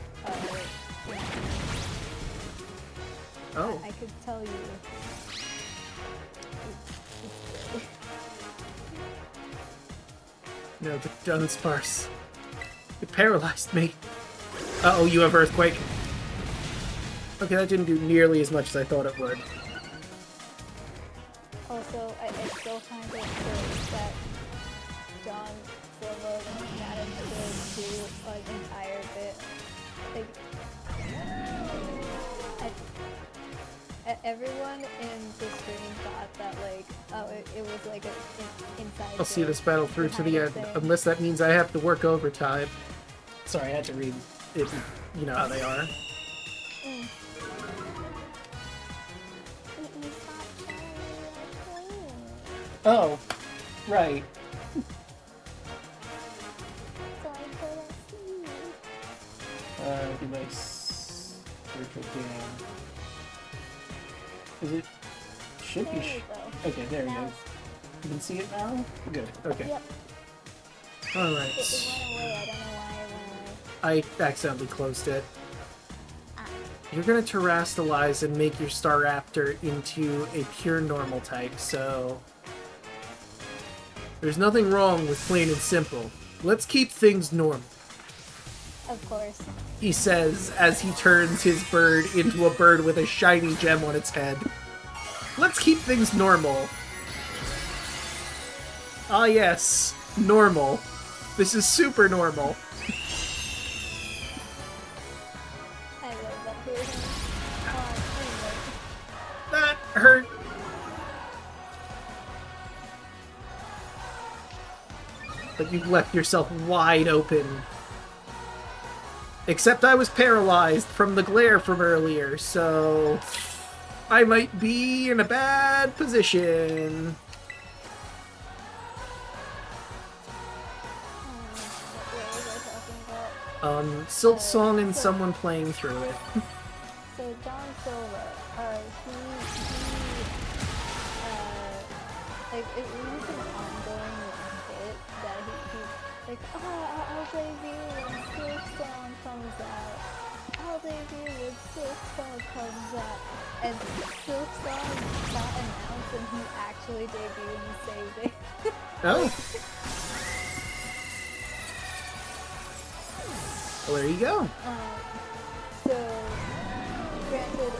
Speaker 1: Oh.
Speaker 2: I could tell you.
Speaker 1: No, the Dunsparce. It paralyzed me. Uh-oh, you have Earthquake. Okay, that didn't do nearly as much as I thought it would.
Speaker 2: Also, I still find it silly that John Silva managed to do an entire bit. Like, everyone in the stream thought that, like, oh, it was like an inside.
Speaker 1: I'll see this battle through to the end, unless that means I have to work overtime. Sorry, I had to read it. You know how they are. Oh, right. Be nice. Virtual game. Is it? Should be. Okay, there it is. You can see it now? Good. Okay.
Speaker 2: Yep.
Speaker 1: Alright.
Speaker 2: It went away. I don't know why it went away.
Speaker 1: I accidentally closed it. You're gonna terrastalize and make your Staraptor into a pure normal type, so there's nothing wrong with plain and simple. Let's keep things normal.
Speaker 2: Of course.
Speaker 1: He says as he turns his bird into a bird with a shiny gem on its head. Let's keep things normal. Ah yes, normal. This is super normal.
Speaker 2: I love that version.
Speaker 1: That hurt. But you've left yourself wide open. Except I was paralyzed from the glare from earlier, so I might be in a bad position.
Speaker 2: What was I talking about?
Speaker 1: Silk Song and someone playing through it.
Speaker 2: So John Silva, like it was an ongoing bit that he like, oh, I'll debut when Silk Song comes out. I'll debut when Silk Song comes out. And Silk Song got announced and he actually debuted and saved it.
Speaker 1: Oh. Well, there you go.
Speaker 2: So, granted,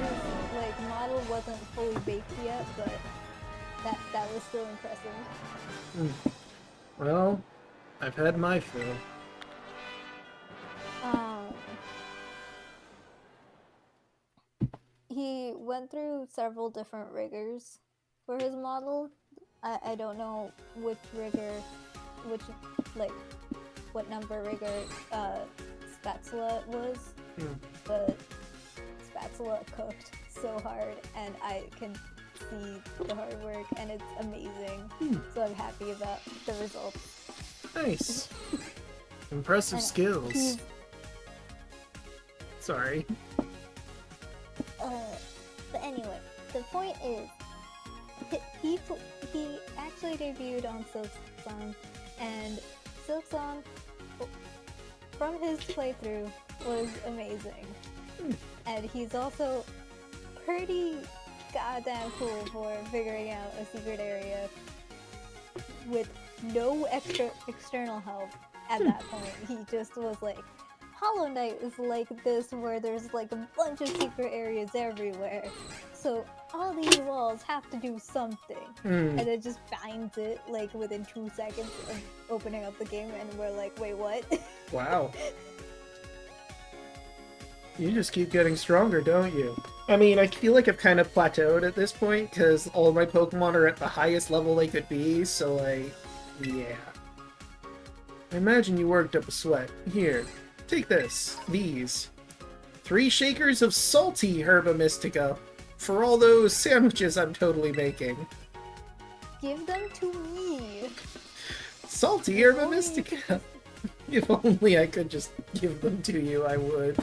Speaker 2: his like model wasn't fully baked yet, but that was still impressive.
Speaker 1: Well, I've had my fill.
Speaker 2: He went through several different riggers for his model. I don't know which rigger, what number rigger Spatula was, but Spatula cooked so hard, and I can see the hard work, and it's amazing. So I'm happy about the results.
Speaker 1: Nice. Impressive skills. Sorry.
Speaker 2: But anyway, the point is, he actually debuted on Silk Song, and Silk Song, from his playthrough, was amazing. And he's also pretty goddamn cool for figuring out a secret area with no external help at that point. He just was like, Hollow Knight is like this, where there's like a bunch of secret areas everywhere. So all these walls have to do something. And it just finds it like within 2 seconds of opening up the game, and we're like, wait, what?
Speaker 1: Wow. You just keep getting stronger, don't you? I mean, I feel like I've kind of plateaued at this point, because all my Pokemon are at the highest level they could be, so like, yeah. I imagine you worked up a sweat. Here, take this. These. 3 shakers of salty Herba Mystica for all those sandwiches I'm totally making.
Speaker 2: Give them to me.
Speaker 1: Salty Herba Mystica. If only I could just give them to you, I would.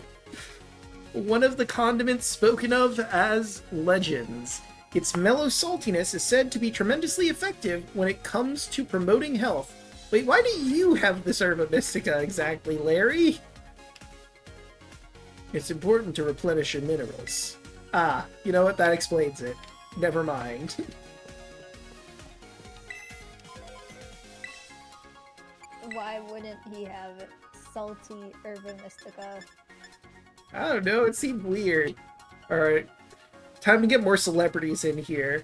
Speaker 1: One of the condiments spoken of as legends. Its mellow saltiness is said to be tremendously effective when it comes to promoting health. Wait, why do you have this Herba Mystica exactly, Larry? It's important to replenish your minerals. Ah, you know what? That explains it. Never mind.
Speaker 2: Why wouldn't he have salty Herba Mystica?
Speaker 1: I don't know, it seemed weird. Alright, time to get more celebrities in here.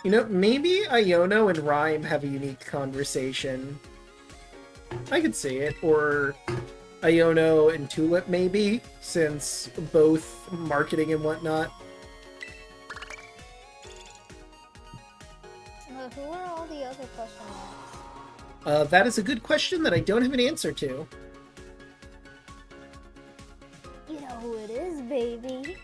Speaker 1: You know, maybe Iono and Rhyme have a unique conversation. I could see it. Or Iono and Tulip, maybe, since both marketing and whatnot.
Speaker 2: Who are all the other question marks?
Speaker 1: That is a good question that I don't have an answer to.
Speaker 2: You know who it is, baby.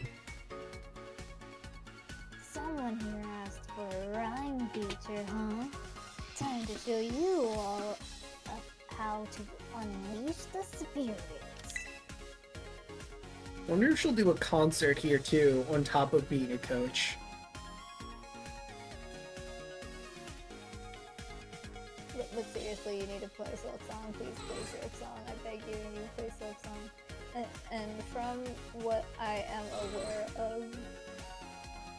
Speaker 2: Someone here asked for a rhyme feature, huh? Time to show you all how to unleash the spirits.
Speaker 1: Wonder if she'll do a concert here too, on top of being a coach.
Speaker 2: But seriously, you need to play Silk Song. Please play Silk Song. I beg you, play Silk Song. And from what I am aware of,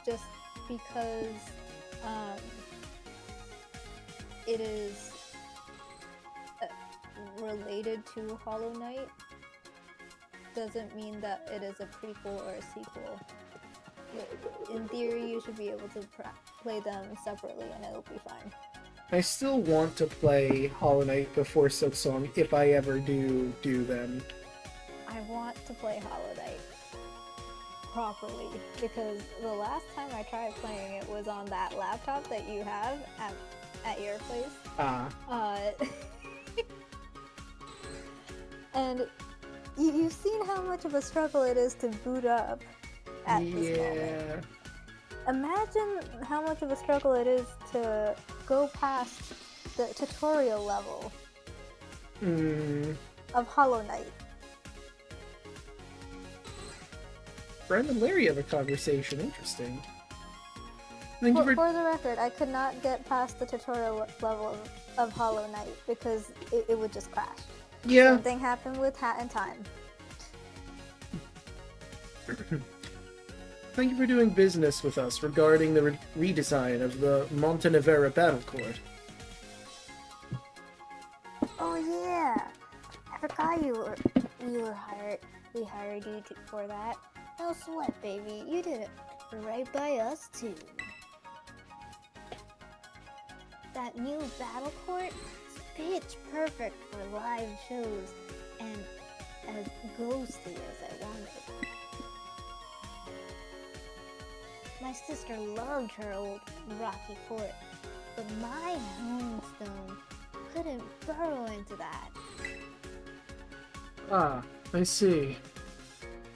Speaker 2: just because it is related to Hollow Knight, doesn't mean that it is a prequel or a sequel. In theory, you should be able to play them separately and it'll be fine.
Speaker 1: I still want to play Hollow Knight before Silk Song, if I ever do them.
Speaker 2: I want to play Hollow Knight properly, because the last time I tried playing it was on that laptop that you have at your place. And you've seen how much of a struggle it is to boot up at this moment. Imagine how much of a struggle it is to go past the tutorial level of Hollow Knight.
Speaker 1: Brent and Larry have a conversation. Interesting. Thank you
Speaker 2: For the record, I could not get past the tutorial level of Hollow Knight because it would just crash.
Speaker 1: Yeah.
Speaker 2: Same thing happened with Hat in Time.
Speaker 1: Thank you for doing business with us regarding the redesign of the Montenevera battle court.
Speaker 2: Oh yeah, I forgot you were hired. We hired you for that. No sweat, baby. You did it right by us too. That new battle court is pitch perfect for live shows and as ghostly as I wanted. My sister loved her old rocky court, but my homestone couldn't burrow into that.
Speaker 1: Ah, I see.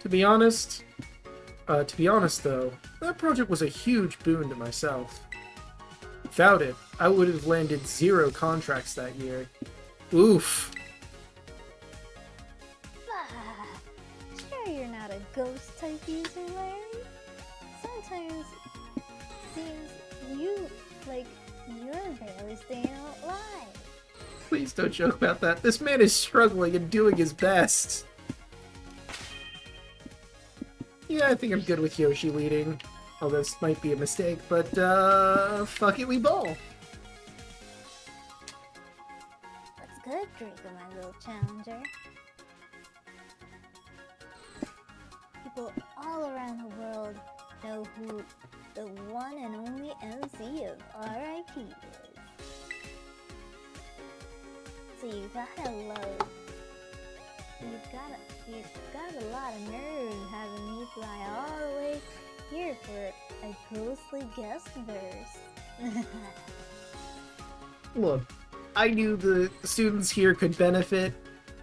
Speaker 1: To be honest though, that project was a huge boon to myself. Without it, I would have landed 0 contracts that year. Oof.
Speaker 2: Sure you're not a ghost type user, Larry? Sometimes seems you're barely staying alive.
Speaker 1: Please don't joke about that. This man is struggling and doing his best. Yeah, I think I'm good with Yoshi leading. Although this might be a mistake, but fuck it, we ball.
Speaker 2: What's good, Draco, my little challenger? People all around the world know who the one and only MC of RIP is. So you gotta got a lot of nerve having me fly all the way here for a ghostly guest verse.
Speaker 1: Look, I knew the students here could benefit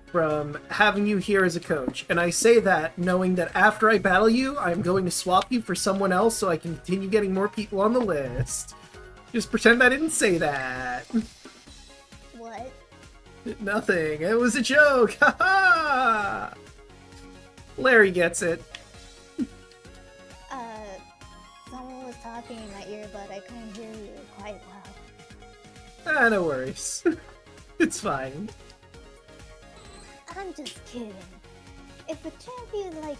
Speaker 1: from having you here as a coach, and I say that knowing that after I battle you, I'm going to swap you for someone else so I can continue getting more people on the list. Just pretend I didn't say that.
Speaker 2: What?
Speaker 1: Nothing. It was a joke. Ha ha! Larry gets it.
Speaker 2: Someone was talking in my ear, but I couldn't hear you quite well.
Speaker 1: Ah, no worries. It's fine.
Speaker 2: I'm just kidding. If a champion like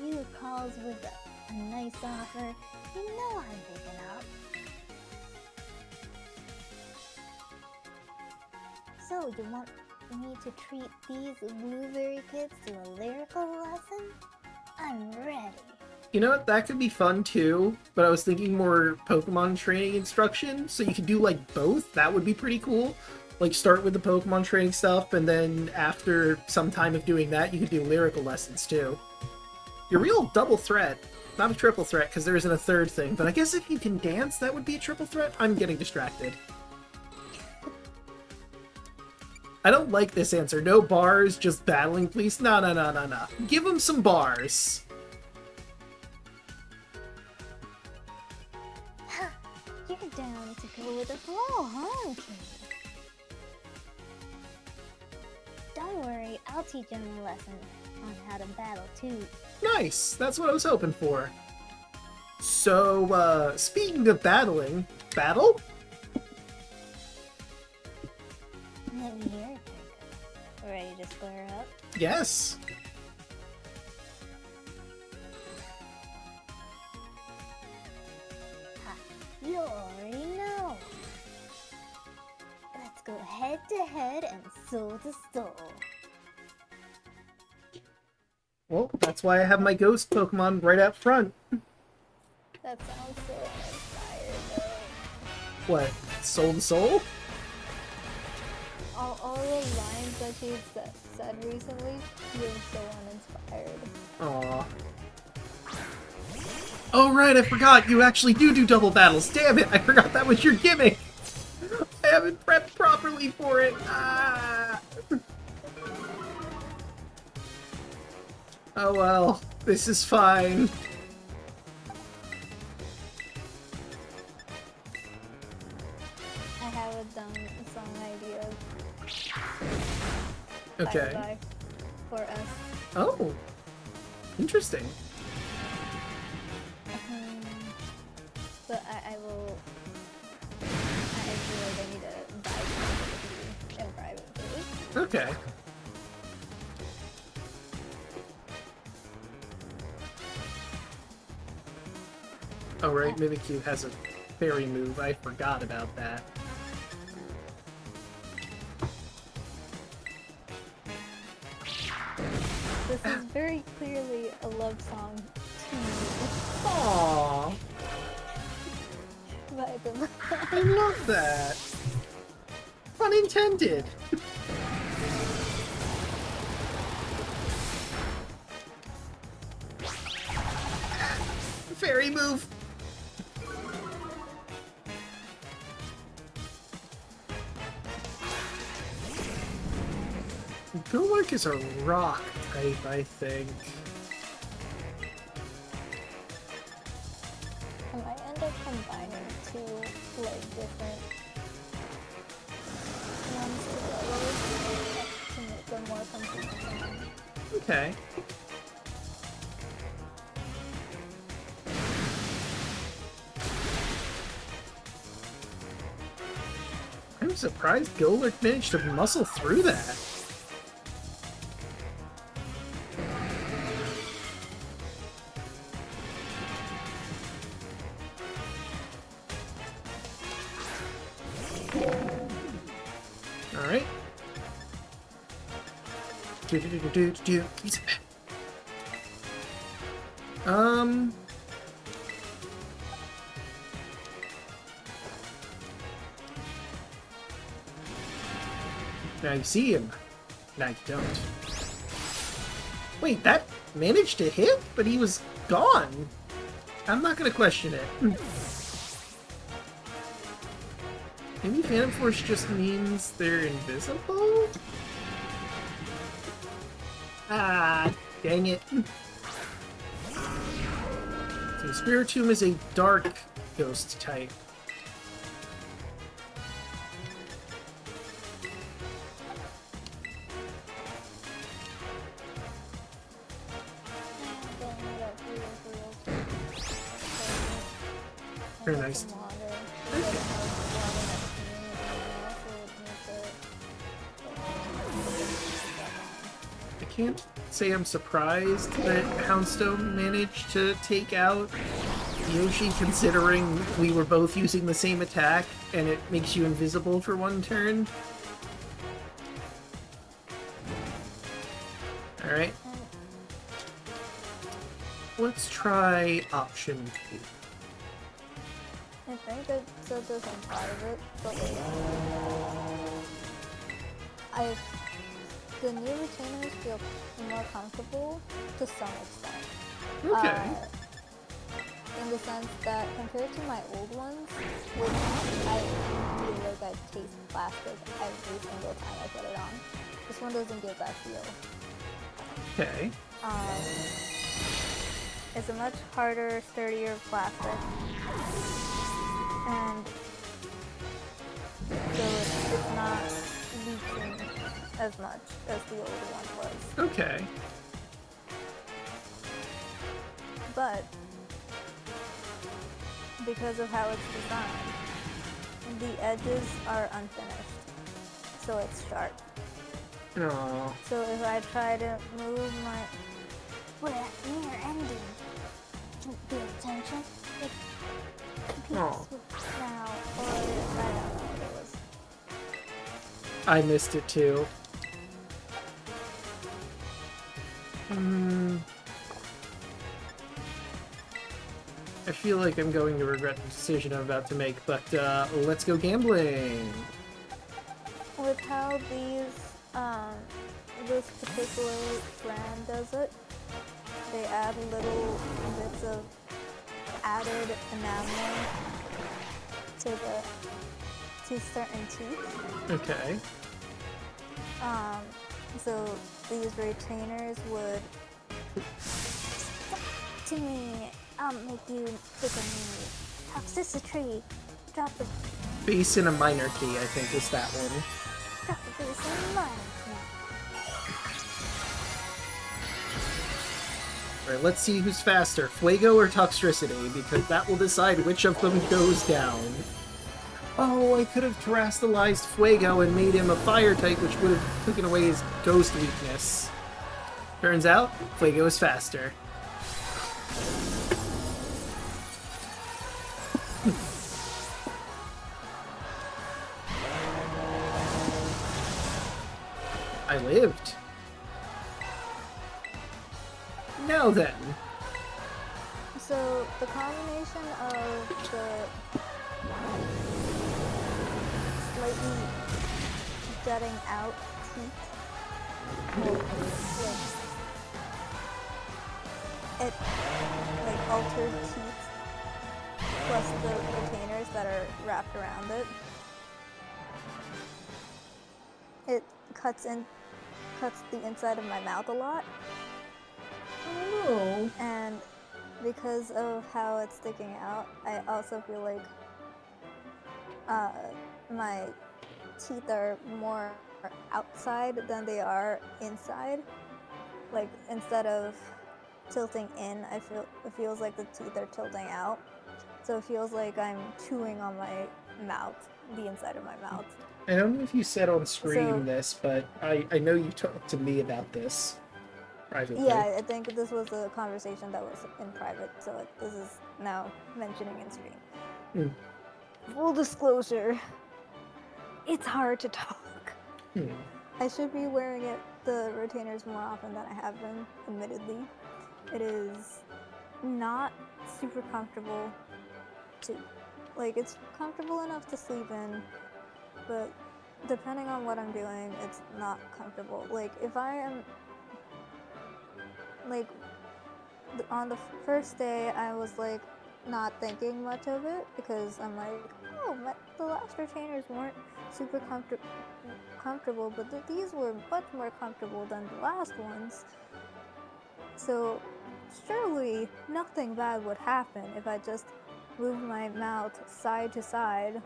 Speaker 2: you calls with a nice offer, you know I'm picking up. So, you want me to treat these blueberry kids to a lyrical lesson? I'm ready.
Speaker 1: You know what? That could be fun too, but I was thinking more Pokemon training instruction, so you could do like both. That would be pretty cool. Like start with the Pokemon training stuff, and then after some time of doing that, you could do lyrical lessons too. You're a real double threat. Not a triple threat, because there isn't a third thing, but I guess if you can dance, that would be a triple threat? I'm getting distracted. I don't like this answer. No bars, just battling, please. No. Give him some bars.
Speaker 2: You're down to go with the flow, huh, kid? Don't worry, I'll teach him a lesson on how to battle, too.
Speaker 1: Nice! That's what I was hoping for. So, speaking of battling, battle?
Speaker 2: Let me hear it, Draco. Ready to square up?
Speaker 1: Yes.
Speaker 2: Ha! You already know. Let's go head to head and soul to soul.
Speaker 1: Well, that's why I have my ghost Pokemon right out front.
Speaker 2: That sounds so uninspired, though.
Speaker 1: What? Soul to soul?
Speaker 2: All the lines that she's said recently feel so uninspired.
Speaker 1: Aww. Oh right, I forgot! You actually do double battles! Damn it! I forgot that was your gimmick! I haven't prepped properly for it! Ah! Oh well, this is fine.
Speaker 2: I have a dumb song idea.
Speaker 1: Okay.
Speaker 2: Bye for us.
Speaker 1: Oh. Interesting.
Speaker 2: But I will
Speaker 1: Okay. Oh, right, Mimikyu has a fairy move. I forgot about that.
Speaker 2: This is very clearly a love song to me.
Speaker 1: Aww.
Speaker 2: By the
Speaker 1: I love that. Pun intended. Fairy move. Dracolocke is a rock type, I think.
Speaker 2: I might end up combining two different ones together to make them more complete.
Speaker 1: Okay. I'm surprised Dracolocke managed to muscle through that. Alright. He's back. Now you see him. Now you don't. Wait, that managed to hit? But he was gone. I'm not gonna question it. Maybe Phantom Force just means they're invisible? Ah, dang it. So Spiritomb is a dark ghost type. Very nice. I can't say I'm surprised that Houndstone managed to take out Yoshi, considering we were both using the same attack and it makes you invisible for one turn. Alright. Let's try option 2.
Speaker 2: I think that said this on part of it, but the new retainers feel more comfortable to some extent.
Speaker 1: Okay.
Speaker 2: In the sense that compared to my old ones, which I feel like I taste plastic every single time I put it on, this one doesn't give that feel.
Speaker 1: Okay.
Speaker 2: It's a much harder, sturdier plastic. And so it's not leaking as much as the older one was.
Speaker 1: Okay.
Speaker 2: But because of how it's designed, the edges are unfinished, so it's sharp.
Speaker 1: Aww.
Speaker 2: So if I try to move my near ending, pay attention.
Speaker 1: Aww.
Speaker 2: Now, or I don't know what it was.
Speaker 1: I missed it too. I feel like I'm going to regret the decision I'm about to make, but let's go gambling.
Speaker 2: With how this particular brand does it, they add little bits of added enamel to certain teeth.
Speaker 1: Okay.
Speaker 2: So these retainers would to me, I'll make you pick a new toxicity. Drop the
Speaker 1: Base in a minor key, I think, is that one.
Speaker 2: drop the base in mine.
Speaker 1: Alright, let's see who's faster, Fuego or Toxtricity, because that will decide which of them goes down. Oh, I could have terastallized Fuego and made him a fire type, which would have taken away his ghost weakness. Turns out, Fuego is faster. I lived. Now then.
Speaker 2: So the combination of the slightly jutting out teeth, it like altered teeth, plus the retainers that are wrapped around it. It cuts the inside of my mouth a lot.
Speaker 1: Oh.
Speaker 2: And because of how it's sticking out, I also feel like my teeth are more outside than they are inside. Like, instead of tilting in, it feels like the teeth are tilting out. So it feels like I'm chewing on my mouth, the inside of my mouth.
Speaker 1: I don't know if you said on screen this, but I know you talked to me about this privately.
Speaker 2: Yeah, I think this was a conversation that was in private, so this is now mentioning in stream. Full disclosure, it's hard to talk. I should be wearing the retainers more often than I have been, admittedly. It is not super comfortable it's comfortable enough to sleep in, but depending on what I'm doing, it's not comfortable. Like, if I am, like, on the first day, I was, like, not thinking much of it, because I'm like, oh, the last retainers weren't super comfortable, but these were much more comfortable than the last ones. So, surely nothing bad would happen if I just move my mouth side to side,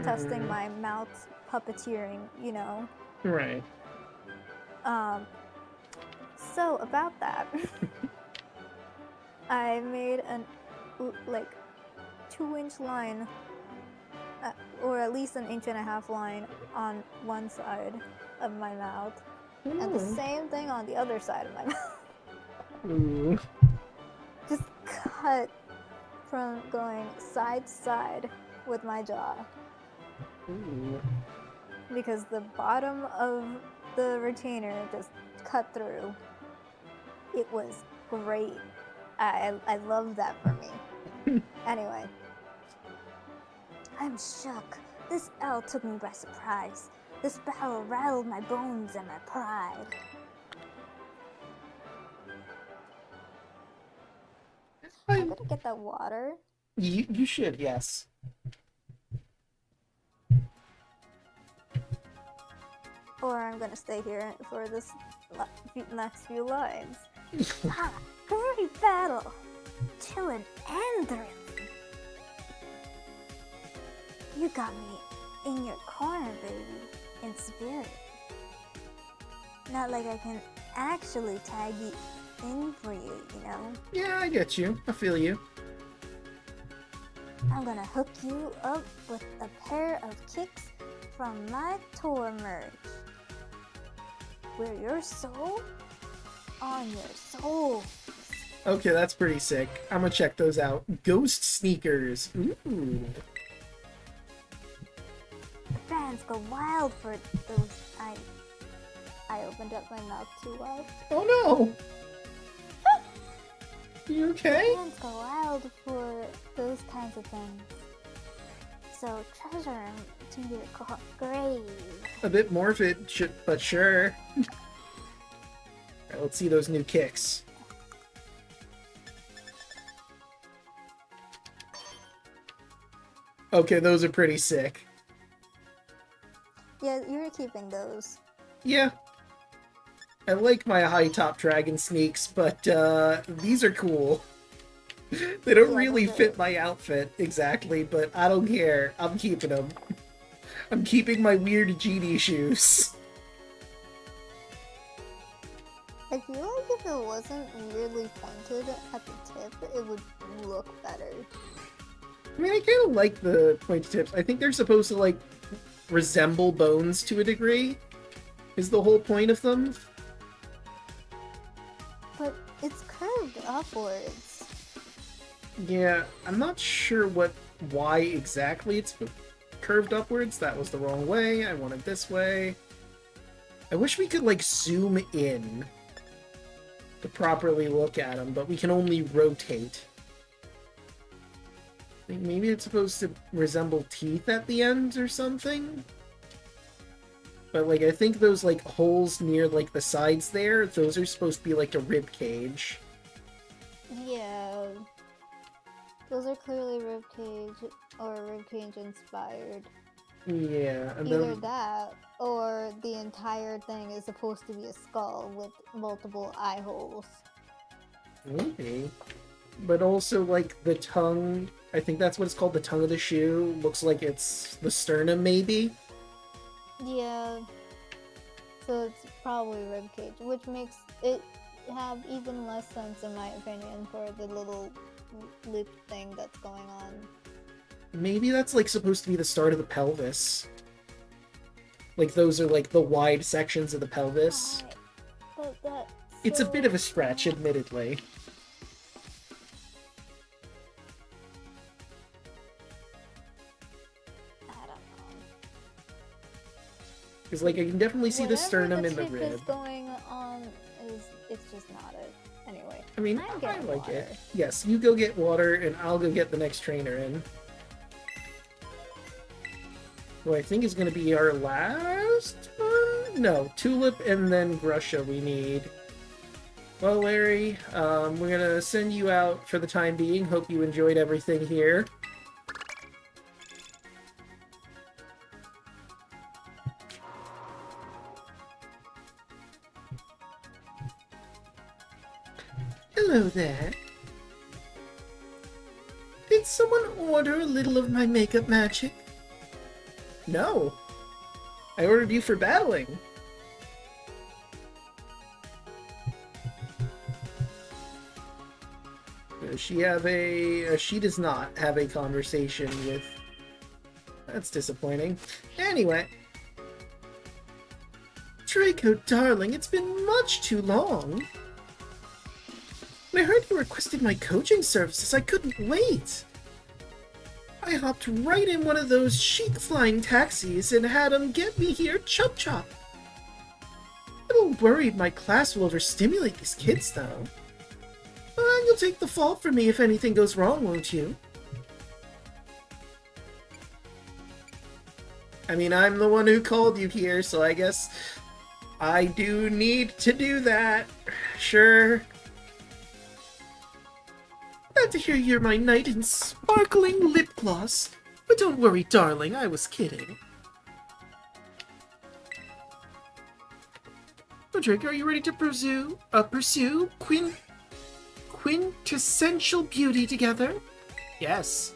Speaker 2: testing my mouth puppeteering, you know.
Speaker 1: Right.
Speaker 2: So about that, I made an 2-inch line, or at least an 1.5-inch line on one side of my mouth, and the same thing on the other side of my mouth. Just cut from going side to side with my jaw. Because the bottom of the retainer just cut through. It was great. I love that for me. Anyway. I'm shook. This L took me by surprise. This battle rattled my bones and my pride. I'm gonna get that water.
Speaker 1: You should, yes.
Speaker 2: Or I'm gonna stay here for this next few lines. Great battle! Chillin' and thrilling. You got me in your corner, baby, in spirit. Not like I can actually tag you in for you, you know?
Speaker 1: Yeah, I get you. I feel you.
Speaker 2: I'm gonna hook you up with a pair of kicks from my tour merch. Wear your soul on your soul.
Speaker 1: Okay, that's pretty sick. I'm gonna check those out. Ghost sneakers. Ooh.
Speaker 2: Fans go wild for those. I opened up my mouth too wide.
Speaker 1: Oh no! You okay?
Speaker 2: Fans go wild for those kinds of things. So treasure them to your grave.
Speaker 1: A bit morbid, but sure. Alright, let's see those new kicks. Okay, those are pretty sick.
Speaker 2: Yeah, you're keeping those.
Speaker 1: Yeah. I like my high top dragon sneaks, but these are cool. They don't really fit my outfit exactly, but I don't care. I'm keeping them. I'm keeping my weird Geeta shoes.
Speaker 2: I feel like if it wasn't weirdly pointed at the tip, it would look better.
Speaker 1: I mean, I kind of like the pointy tips. I think they're supposed to, like, resemble bones to a degree, is the whole point of them.
Speaker 2: But it's curved upwards.
Speaker 1: Yeah, I'm not sure why exactly it's curved upwards. That was the wrong way. I want it this way. I wish we could, like, zoom in to properly look at them, but we can only rotate. I think maybe it's supposed to resemble teeth at the ends or something? But, like, I think those, like, holes near, like, the sides there, those are supposed to be, like, a rib cage.
Speaker 2: Yeah. Those are clearly ribcage or ribcage inspired.
Speaker 1: Yeah, and
Speaker 2: Either
Speaker 1: then...
Speaker 2: that, or the entire thing is supposed to be a skull with multiple eye holes.
Speaker 1: Maybe. But also, like, the tongue, I think that's what it's called, the tongue of the shoe, looks like it's the sternum, maybe?
Speaker 2: Yeah. So it's probably ribcage, which makes it have even less sense, in my opinion, for the little loop thing that's going on.
Speaker 1: Maybe that's, like, supposed to be the start of the pelvis. Like, those are, like, the wide sections of the pelvis.
Speaker 2: But that's
Speaker 1: It's a bit of a stretch, admittedly.
Speaker 2: I don't know.
Speaker 1: Because, like, I can definitely see the sternum in the
Speaker 2: Whatever the
Speaker 1: rib.
Speaker 2: tip is going on it's just not it. Anyway.
Speaker 1: I mean,
Speaker 2: I'm
Speaker 1: I
Speaker 2: getting
Speaker 1: like
Speaker 2: water.
Speaker 1: it. Yes, you go get water, and I'll go get the next trainer in. Who I think is going to be our last one? No, Tulip and then Grusha we need. Well, Larry, we're going to send you out for the time being. Hope you enjoyed everything here. Hello there. Did someone order a little of my makeup magic? No. I ordered you for battling. She does not have a conversation with... That's disappointing. Anyway. Draco, darling, it's been much too long. When I heard you requested my coaching services, I couldn't wait. I hopped right in one of those chic flying taxis and had them get me here chop-chop. A little worried my class will overstimulate these kids, though. You'll take the fall for me if anything goes wrong, won't you? I mean, I'm the one who called you here, so I guess I do need to do that. Sure. Glad to hear you're my knight in sparkling lip gloss. But don't worry, darling, I was kidding. Oh, Drake, are you ready to pursue quintessential beauty together? Yes.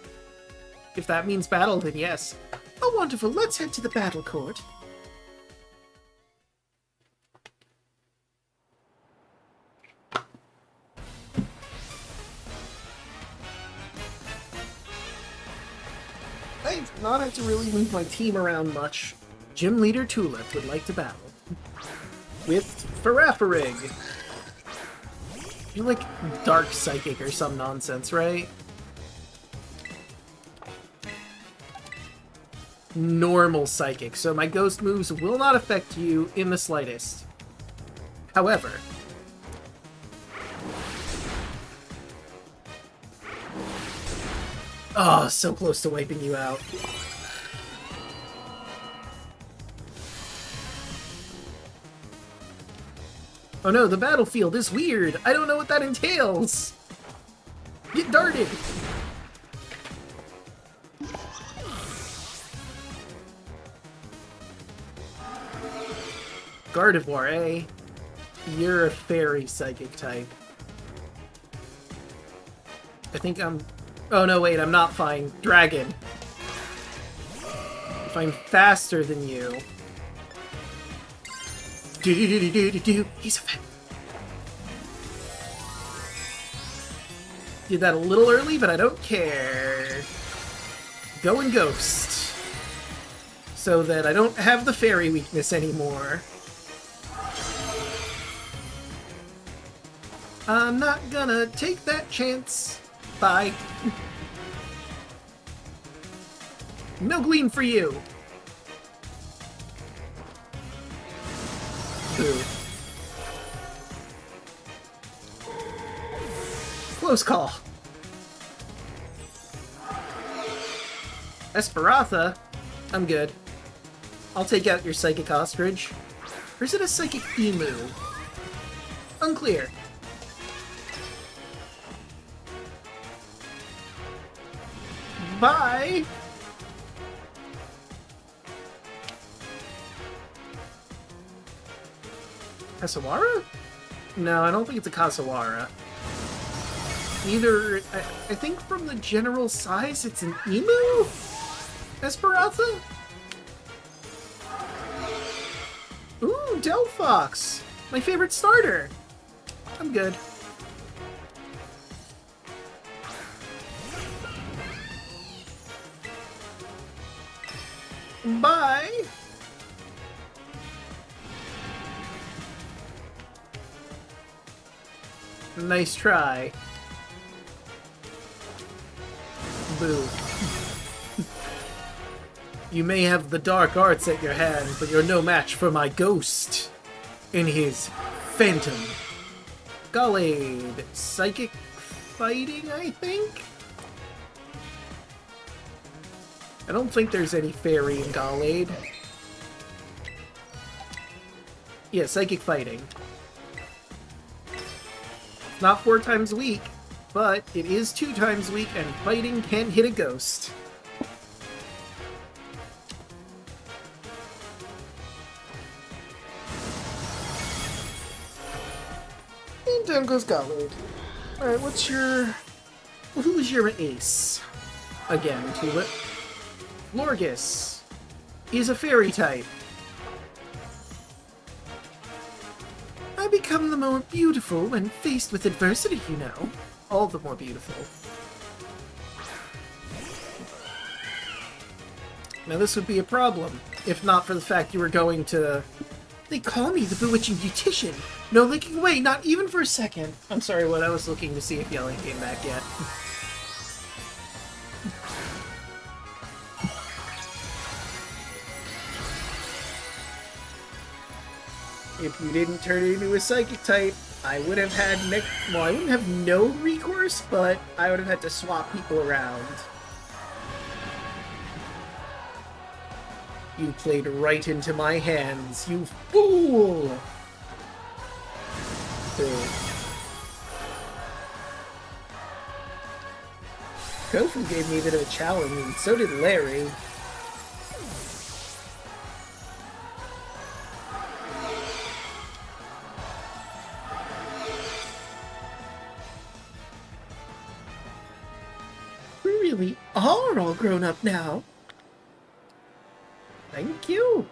Speaker 1: If that means battle, then yes. Oh, wonderful. Let's head to the battle court. I've not had to really move my team around much. Gym Leader Tulip would like to battle. With Farafarig. You're like Dark Psychic or some nonsense, right? Normal Psychic, so my ghost moves will not affect you in the slightest. However... Oh, so close to wiping you out. Oh no, the battlefield is weird. I don't know what that entails. Get darted. Gardevoir, eh? You're a fairy psychic type. I think I'm... Oh no, wait, I'm not fine. Dragon. If I'm faster than you... Do-do-do-do-do-do. He's a fan. Did that a little early, but I don't care. Go and ghost. So that I don't have the fairy weakness anymore. I'm not gonna take that chance. Bye. No gleam for you. Boo. Close call. Esperatha? I'm good. I'll take out your Psychic Ostrich. Or is it a Psychic Emu? Unclear. Bye! Kasawara? No, I don't think it's a Kasawara. Either, I think from the general size, it's an Emu? Esperatha? Ooh, Delphox! My favorite starter! I'm good. Bye! Nice try. Boo. You may have the dark arts at your hand, but you're no match for my ghost in his phantom. Gallade. Psychic fighting, I think? I don't think there's any fairy in Gallade. Yeah, psychic fighting. It's not 4 times weak, but it is 2 times weak, and fighting can hit a ghost. And down goes Gallade. Alright, what's your... Who's your ace? Again, Tulip. Lorgus. He's a fairy type. I become the more beautiful when faced with adversity, you know. All the more beautiful. Now this would be a problem, if not for the fact you were going to... They call me the bewitching beautician. No licking away, not even for a second. I'm sorry, what? I was looking to see if Yelling came back yet. If you didn't turn it into a psychic type, I would have had well, I wouldn't have no recourse, but I would have had to swap people around. You played right into my hands, you fool! Kofu gave me a bit of a challenge, and so did Larry. We really are all grown up now. Thank you.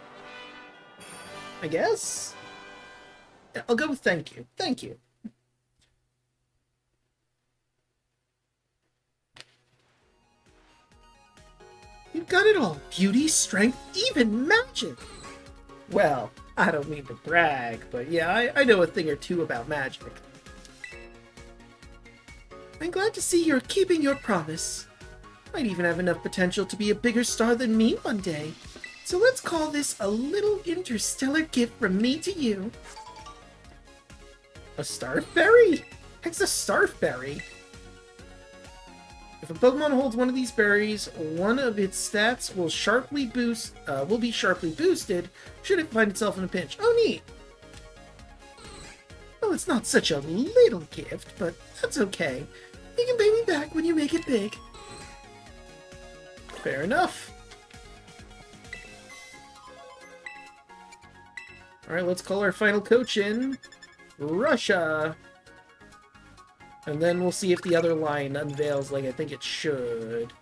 Speaker 1: I guess? I'll go with thank you. Thank you. You've got it all. Beauty, strength, even magic. Well, I don't mean to brag, but yeah, I know a thing or two about magic. I'm glad to see you're keeping your promise. Might even have enough potential to be a bigger star than me one day. So let's call this a little interstellar gift from me to you. A Starfberry? Heck's a Starfberry? If a Pokemon holds one of these berries, one of its stats will be sharply boosted should it find itself in a pinch. Oh, neat! Well, it's not such a little gift, but that's okay. You can pay me back when you make it big. Fair enough. Alright, let's call our final coach in. Russia! And then we'll see if the other line unveils like I think it should.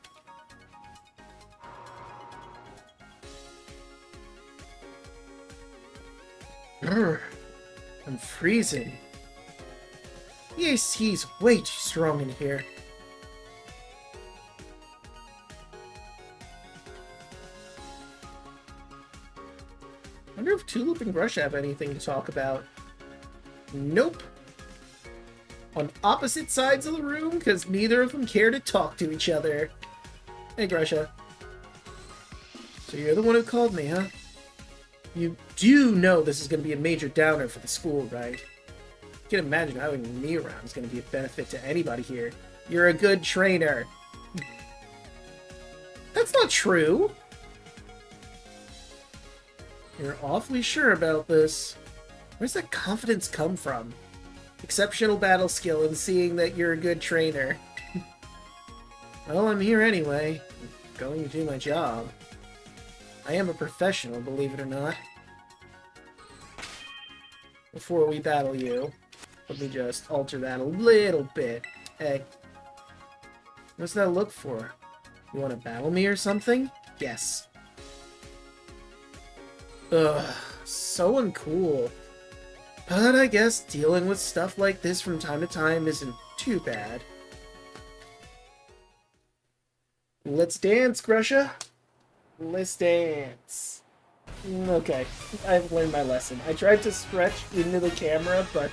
Speaker 1: Urgh, I'm freezing. Yes, he's way too strong in here. Wonder if Tulip and Grush have anything to talk about. Nope. On opposite sides of the room, because neither of them care to talk to each other. Hey, Grusha. So you're the one who called me, huh? You do know this is going to be a major downer for the school, right? You can imagine having me around is going to be a benefit to anybody here. You're a good trainer. That's not true. You're awfully sure about this. Where's that confidence come from? Exceptional battle skill and seeing that you're a good trainer. Well, I'm here anyway. I'm going to do my job. I am a professional, believe it or not. Before we battle you, let me just alter that a little bit. Hey. What's that look for? You want to battle me or something? Yes. Ugh, so uncool. But I guess dealing with stuff like this from time to time isn't too bad. Let's dance, Grusha. Let's dance. Okay, I've learned my lesson. I tried to stretch into the camera, but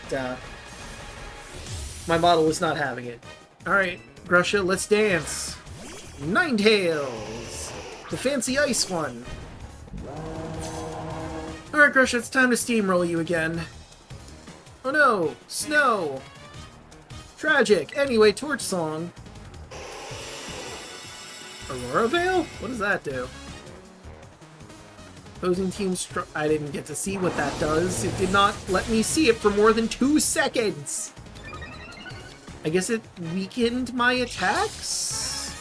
Speaker 1: my model was not having it. Alright, Grusha, let's dance. Ninetales! The fancy ice one. Alright, Grusha, it's time to steamroll you again. Oh no! Snow! Tragic! Anyway, Torch Song. Aurora Veil? What does that do? Opposing team I didn't get to see what that does. It did not let me see it for more than 2 seconds! I guess it weakened my attacks?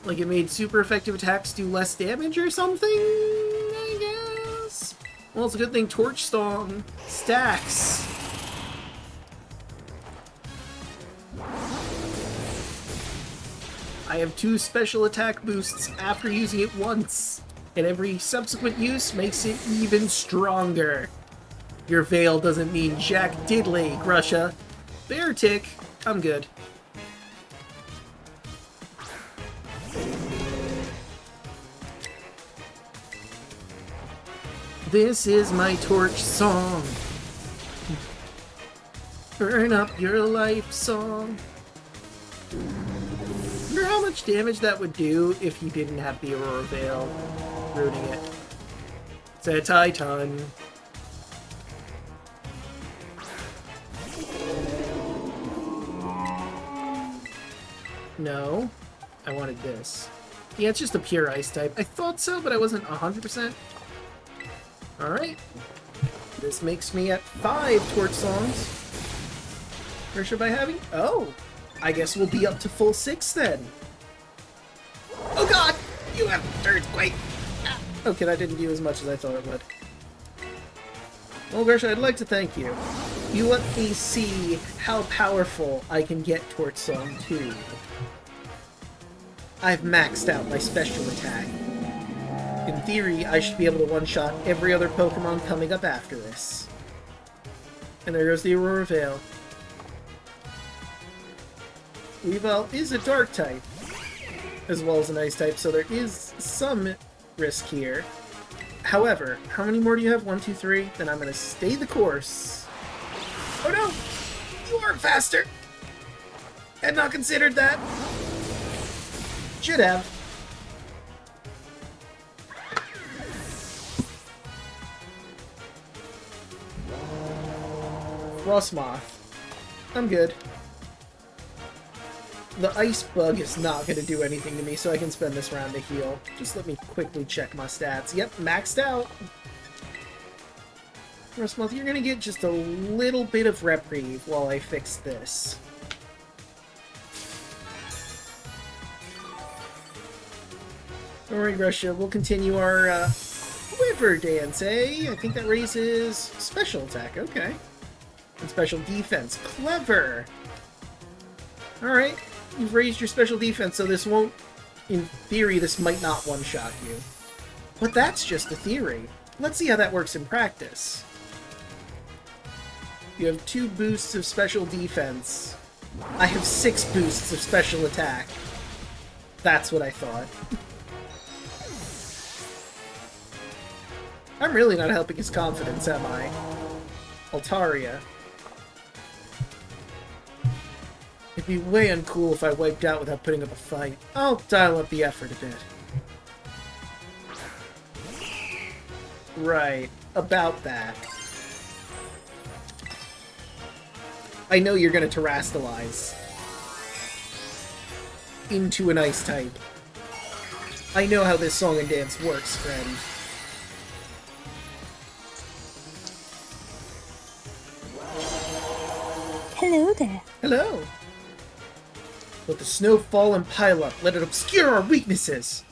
Speaker 1: Like it made super effective attacks do less damage or something? I guess? Well, it's a good thing Torch Song stacks. I have 2 special attack boosts after using it once, and every subsequent use makes it even stronger. Your veil doesn't mean jack diddly, Grusha. Bear tick, I'm good. This is my torch song. Burn up your life song. Wonder how much damage that would do if you didn't have the Aurora Veil ruining it. It's a Titan. No. I wanted this. Yeah, it's just a pure ice type. I thought so, but I wasn't 100%. Alright. This makes me at 5 Torch Songs. Where should I having? Oh! I guess we'll be up to full 6 then. Oh god! You have Earthquake! Ah. Okay, that didn't do as much as I thought it would. Well, Gersha, I'd like to thank you. You let me see how powerful I can get Torch Song 2. I've maxed out my special attack. In theory, I should be able to one-shot every other Pokemon coming up after this. And there goes the Aurora Veil. Weavile is a Dark type, as well as an Ice type, so there is some risk here. However, how many more do you have? 1, 2, 3? Then I'm gonna stay the course. Oh no! You are faster! Had not considered that. Should have. Frostmoth. I'm good. The Ice Bug is not going to do anything to me, so I can spend this round to heal. Just let me quickly check my stats. Yep, maxed out. Frostmoth, you're going to get just a little bit of reprieve while I fix this. Alright, Russia, we'll continue our River Dance, eh? I think that raises special attack, okay. And special defense. Clever! Alright, you've raised your special defense, so this won't... In theory, this might not one-shot you. But that's just a theory. Let's see how that works in practice. You have 2 boosts of special defense. I have 6 boosts of special attack. That's what I thought. I'm really not helping his confidence, am I? Altaria. It'd be way uncool if I wiped out without putting up a fight. I'll dial up the effort a bit. Right. About that. I know you're gonna terrastalize into an ice type. I know how this song and dance works, friend.
Speaker 2: Hello there.
Speaker 1: Hello. Let the snow fall and pile up. Let it obscure our weaknesses.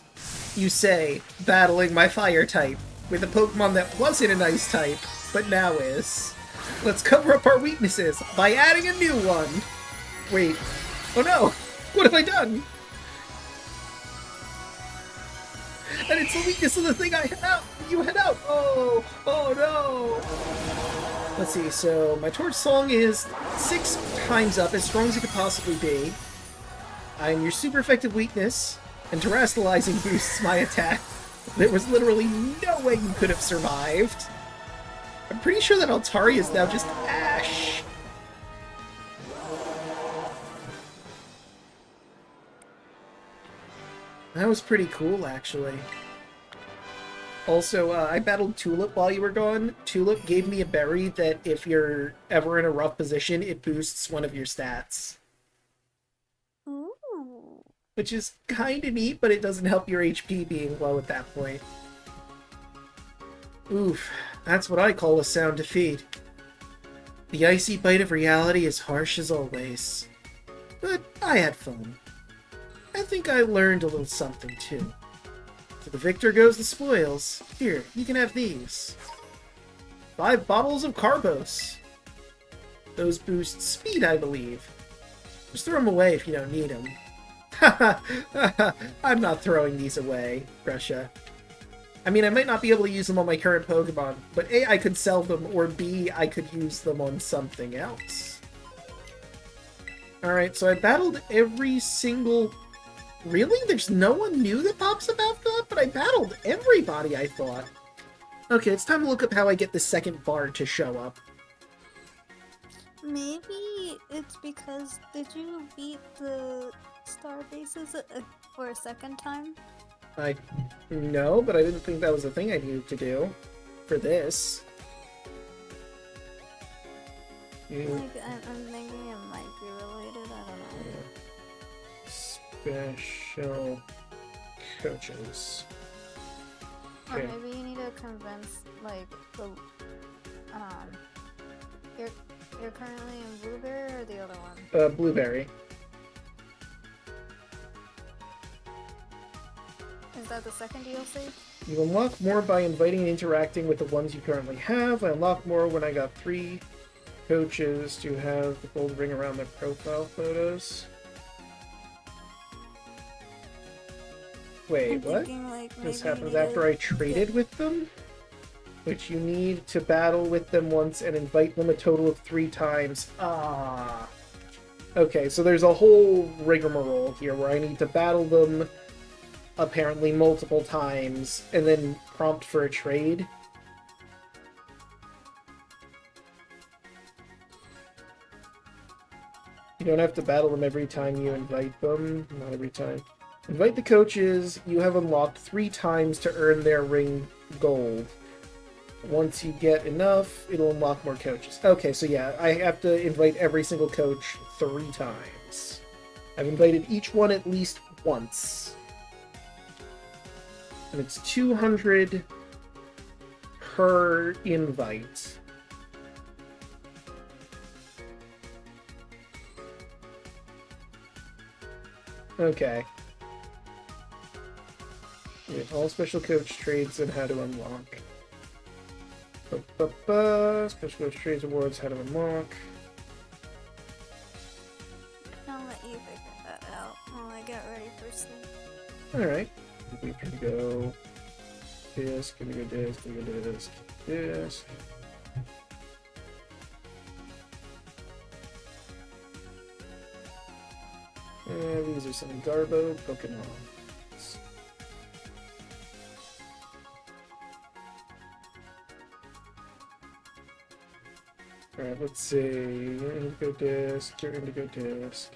Speaker 1: You say, battling my fire type with a Pokemon that wasn't an ice type, but now is. Let's cover up our weaknesses by adding a new one. Wait. Oh no! What have I done? And it's the weakness of the thing I had out! You had out! Oh! Oh no! Let's see, so my Torch Song is 6 times up, as strong as it could possibly be. I'm your super effective weakness, and Terastallizing boosts my attack. There was literally no way you could have survived. I'm pretty sure that Altaria is now just Ash. That was pretty cool, actually. Also, I battled Tulip while you were gone. Tulip gave me a berry that if you're ever in a rough position, it boosts one of your stats.
Speaker 2: Ooh.
Speaker 1: Which is kinda neat, but it doesn't help your HP being low at that point. Oof, that's what I call a sound defeat. The icy bite of reality is harsh as always. But I had fun. I think I learned a little something, too. To the victor goes the spoils. Here, you can have these. 5 bottles of Carbos. Those boost speed, I believe. Just throw them away if you don't need them. Haha, I'm not throwing these away, Gresha. I mean, I might not be able to use them on my current Pokemon, but A, I could sell them, or B, I could use them on something else. Alright, so I battled every single... Really? There's no one new that pops up after that? But I battled everybody, I thought. Okay, it's time to look up how I get the second bard to show up.
Speaker 2: Maybe it's because did you beat the star bases for a second time?
Speaker 1: No, but I didn't think that was a thing I needed to do for this.
Speaker 2: Like, I'm thinking it might be related, I don't know.
Speaker 1: Special coaches.
Speaker 2: Or
Speaker 1: Okay.
Speaker 2: maybe you need to convince, like, the, you're currently in Blueberry or the other one?
Speaker 1: Blueberry.
Speaker 2: Is that the second DLC?
Speaker 1: You unlock more by inviting and interacting with the ones you currently have. I unlocked more when I got 3 coaches to have the gold ring around their profile photos. Wait,
Speaker 2: I'm
Speaker 1: what?
Speaker 2: thinking, like,
Speaker 1: This
Speaker 2: maybe you
Speaker 1: happens
Speaker 2: need
Speaker 1: after
Speaker 2: to
Speaker 1: I traded with them? Which you need to battle with them once and invite them a total of 3 times. Ah. Okay, so there's a whole rigmarole here where I need to battle them apparently multiple times and then prompt for a trade. You don't have to battle them every time you invite them. Not every time. Invite the coaches you have unlocked 3 times to earn their ring gold. Once you get enough, it'll unlock more coaches. Okay, so yeah, I have to invite every single coach 3 times. I've invited each one at least once. And it's 200 per invite. Okay. All special coach trades and how to unlock. Special coach trades awards, how to unlock.
Speaker 2: I'll let you figure that out while I get ready for sleep.
Speaker 1: Alright. We can go disc, gonna go disc, gonna go disc, disc. And these are some Garbo Pokemon. Alright, let's see. Your indigo disc, your indigo disc.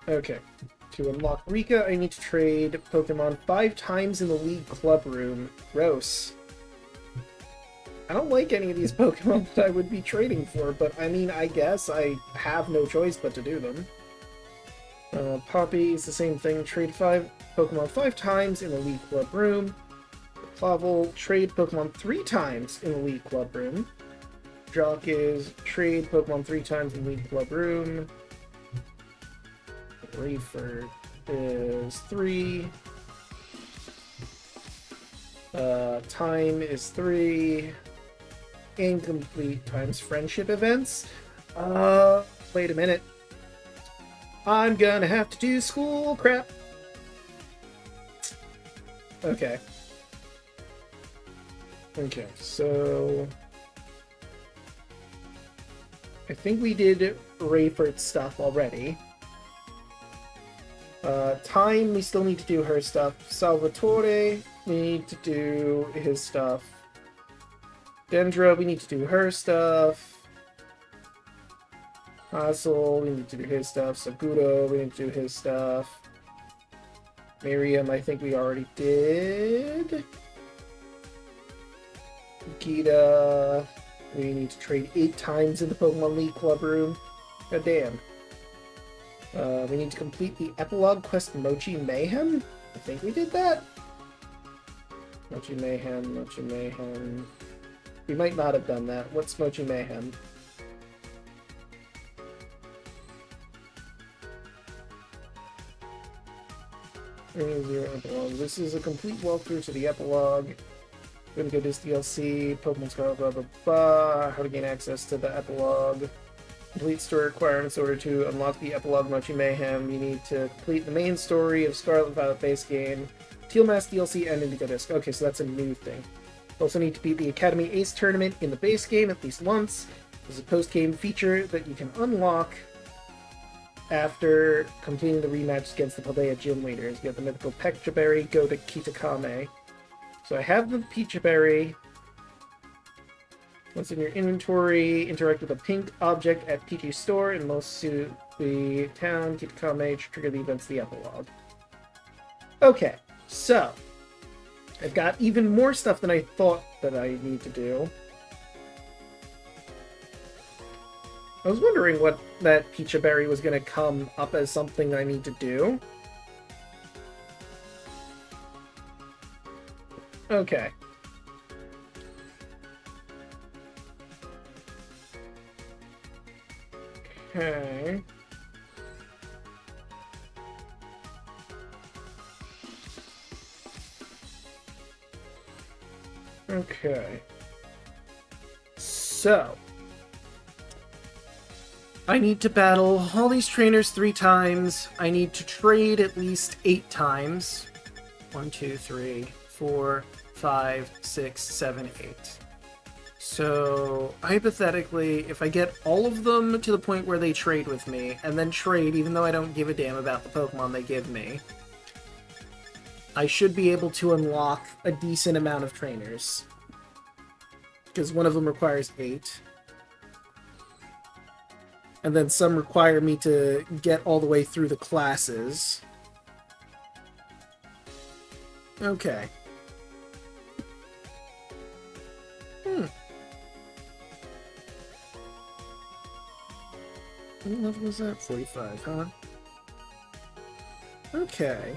Speaker 1: Okay. To unlock Rika, I need to trade Pokemon 5 times in the League Club Room. Gross. I don't like any of these Pokemon that I would be trading for, but I mean, I guess I have no choice but to do them. Poppy is the same thing. Trade 5 Pokemon 5 times in the League Club Room. Clavel, trade Pokemon 3 times in the League Club Room. Jock is trade Pokemon 3 times in the League Club Room. Rayford is 3. Time is 3. Incomplete times friendship events. Wait a minute. I'm gonna have to do school crap. Okay. Okay, so I think we did Rayford's stuff already. Time, we still need to do her stuff. Salvatore, we need to do his stuff. Dendra, we need to do her stuff. Hassel, we need to do his stuff. Sagudo, we need to do his stuff. Miriam, I think we already did. Geeta, we need to trade 8 times in the Pokemon League Club Room. God damn. We need to complete the epilogue quest Mochi Mayhem? I think we did that. Mochi Mayhem, Mochi Mayhem. We might not have done that. What's Mochi Mayhem? Epilogue. This is a complete walkthrough to the epilogue. We're gonna go to this DLC, Pokemon Scarlet, blah blah blah. How to gain access to the epilogue. Complete story requirements in order to unlock the epilogue Mochi Mayhem. You need to complete the main story of Scarlet Violet base game, Teal Mask DLC, and Indigo Disc. Okay, so that's a new thing. You also need to beat the Academy Ace tournament in the base game at least once. There's a post-game feature that you can unlock after completing the rematch against the Paldea gym leaders. You have the mythical Pecha Berry, go to Kitakame. So I have the Pecha Berry. Once in your inventory, interact with a pink object at PG Store in the town, Kitakame, to trigger the events of the epilogue. Okay, so I've got even more stuff than I thought that I need to do. I was wondering what that Pecha Berry was going to come up as something I need to do. Okay. Okay. Okay. So, I need to battle all these trainers 3 times. I need to trade at least 8 times. 1, 2, 3, 4, 5, 6, 7, 8. So, hypothetically, if I get all of them to the point where they trade with me, and then trade even though I don't give a damn about the Pokemon they give me, I should be able to unlock a decent amount of trainers. Because one of them requires 8. And then some require me to get all the way through the classes. Okay. What level was that? 45, huh? Okay.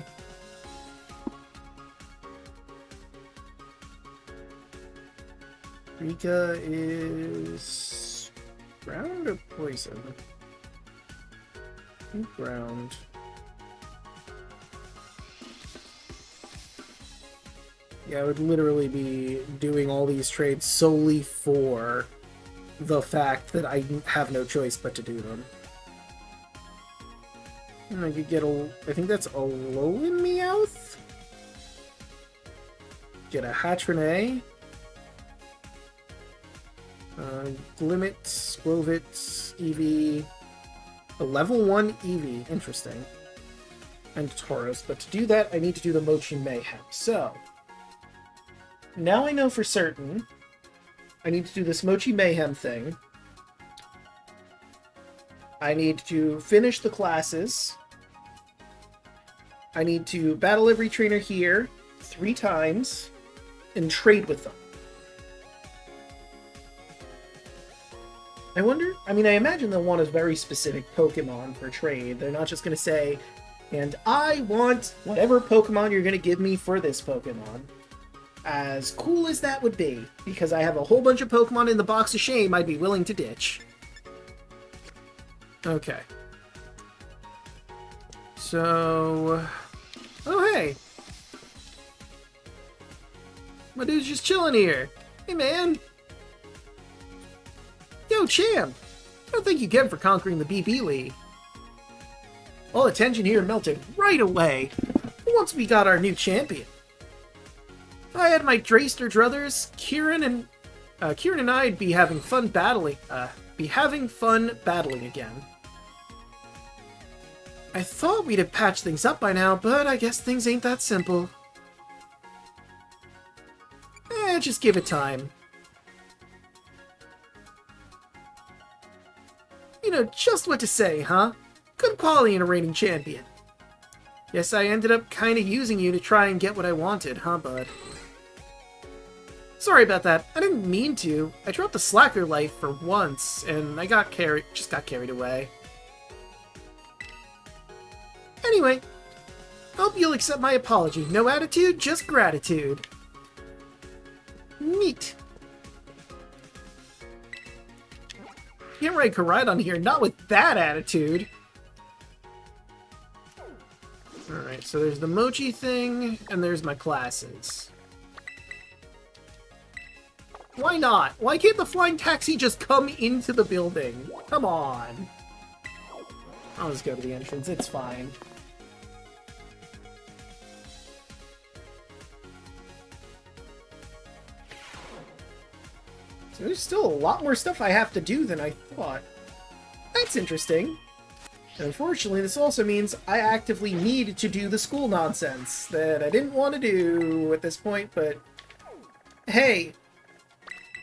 Speaker 1: Rika is ground or poison? I think ground. Yeah, I would literally be doing all these trades solely for the fact that I have no choice but to do them. And I could get I think that's a Alolan Meowth? Get a Hatterene. Glimmet, Skwovet, Eevee. A level 1 Eevee. Interesting. And Tauros. But to do that, I need to do the Mochi Mayhem. So, now I know for certain I need to do this Mochi Mayhem thing. I need to finish the classes. I need to battle every trainer here 3 times and trade with them. I wonder, I mean, I imagine they'll want a very specific Pokemon for trade. They're not just going to say, and I want whatever Pokemon you're going to give me for this Pokemon. As cool as that would be, because I have a whole bunch of Pokemon in the box of shame I'd be willing to ditch. Okay. So... Oh, hey! My dude's just chilling here. Hey, man! Yo, champ! I don't think you get for conquering the BB League. All attention here melted right away once we got our new champion. If I had my Drayster druthers, Kieran and I'd be having fun battling. Again. I thought we'd have patched things up by now, but I guess things ain't that simple. Just give it time. You know just what to say, huh? Good quality in a reigning champion. Guess I ended up kinda using you to try and get what I wanted, huh, bud? Sorry about that. I didn't mean to. I dropped the slacker life for once, and I got carried away. Anyway, hope you'll accept my apology. No attitude, just gratitude. Neat. Can't ride Koraidon here, not with that attitude. Alright, so there's the Mochi thing, and there's my classes. Why not? Why can't the flying taxi just come into the building? Come on. I'll just go to the entrance, it's fine. So there's still a lot more stuff I have to do than I thought. That's interesting. And unfortunately, this also means I actively need to do the school nonsense that I didn't want to do at this point, but hey,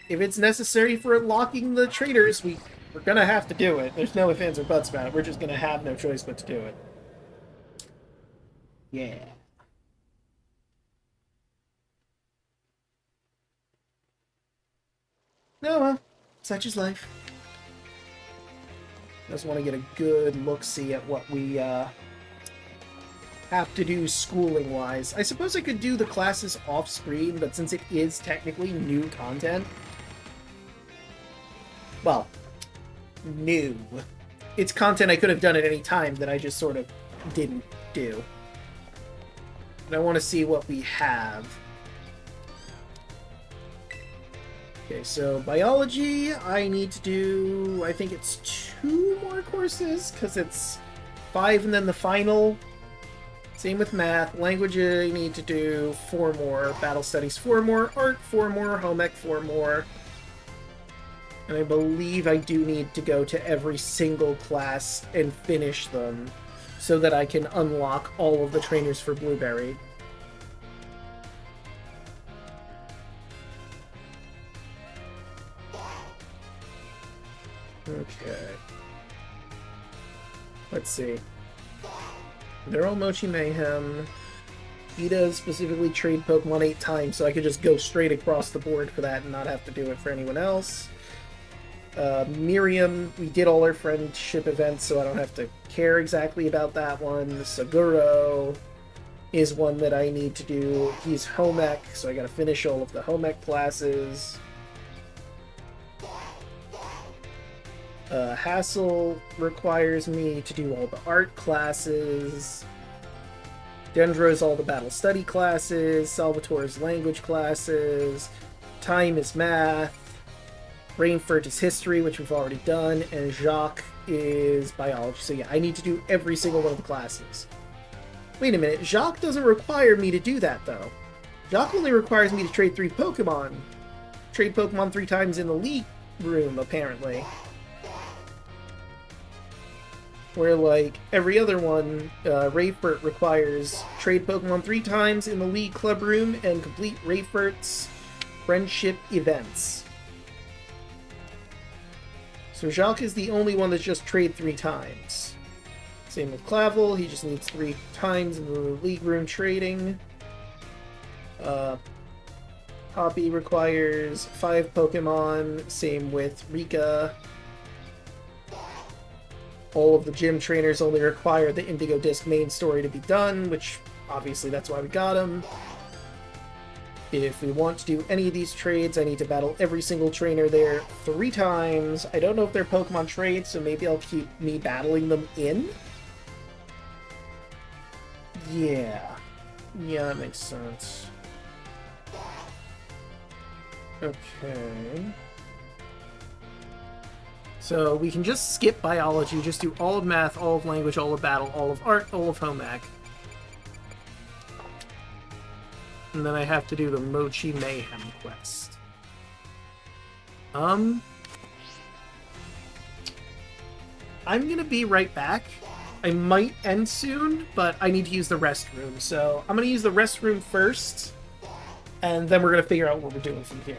Speaker 1: if it's necessary for unlocking the traders, we're gonna have to do it. There's no ifs, ands, or buts about it. We're just gonna have no choice but to do it. Yeah. No, well, such is life. Just want to get a good look-see at what we have to do schooling-wise. I suppose I could do the classes off-screen, but since it is technically new content... Well, new. It's content I could have done at any time that I just sort of didn't do. And I want to see what we have. Okay, so biology, I need to do, I think it's 2 more courses, because it's 5 and then the final. Same with math. Language, I need to do 4 more. Battle studies, 4 more. Art, 4 more. Home ec, 4 more. And I believe I do need to go to every single class and finish them, so that I can unlock all of the trainers for Blueberry. Okay. Let's see. They're all Mochi Mayhem. Geeta specifically trade Pokemon 8 times, so I could just go straight across the board for that and not have to do it for anyone else. Miriam, we did all our friendship events, so I don't have to care exactly about that one. Saguro is one that I need to do. He's home ec, so I gotta finish all of the home ec classes. Hassel requires me to do all the art classes. Dendro's all the battle study classes. Salvatore's language classes. Time is math. Rainford is history, which we've already done. And Jacques is biology. So yeah, I need to do every single one of the classes. Wait a minute, Jacques doesn't require me to do that, though. Jacques only requires me to trade 3 Pokemon. Trade Pokemon 3 times in the league room, apparently. Where, like, every other one, Rayfurt requires trade Pokemon 3 times in the League Club Room and complete Rayfurt's friendship events. So Jacques is the only one that's just trade 3 times. Same with Clavel, he just needs 3 times in the League Room trading. Poppy requires 5 Pokemon, same with Rika. All of the gym trainers only require the Indigo Disc main story to be done, which obviously that's why we got them. If we want to do any of these trades, I need to battle every single trainer there 3 times. I don't know if they're Pokemon trades, so maybe I'll keep me battling them in. Yeah. Yeah, that makes sense. Okay. So we can just skip biology, just do all of math, all of language, all of battle, all of art, all of home ec. And then I have to do the Mochi Mayhem quest. I'm gonna be right back. I might end soon, but I need to use the restroom. So I'm gonna use the restroom first, and then we're gonna figure out what we're doing from here.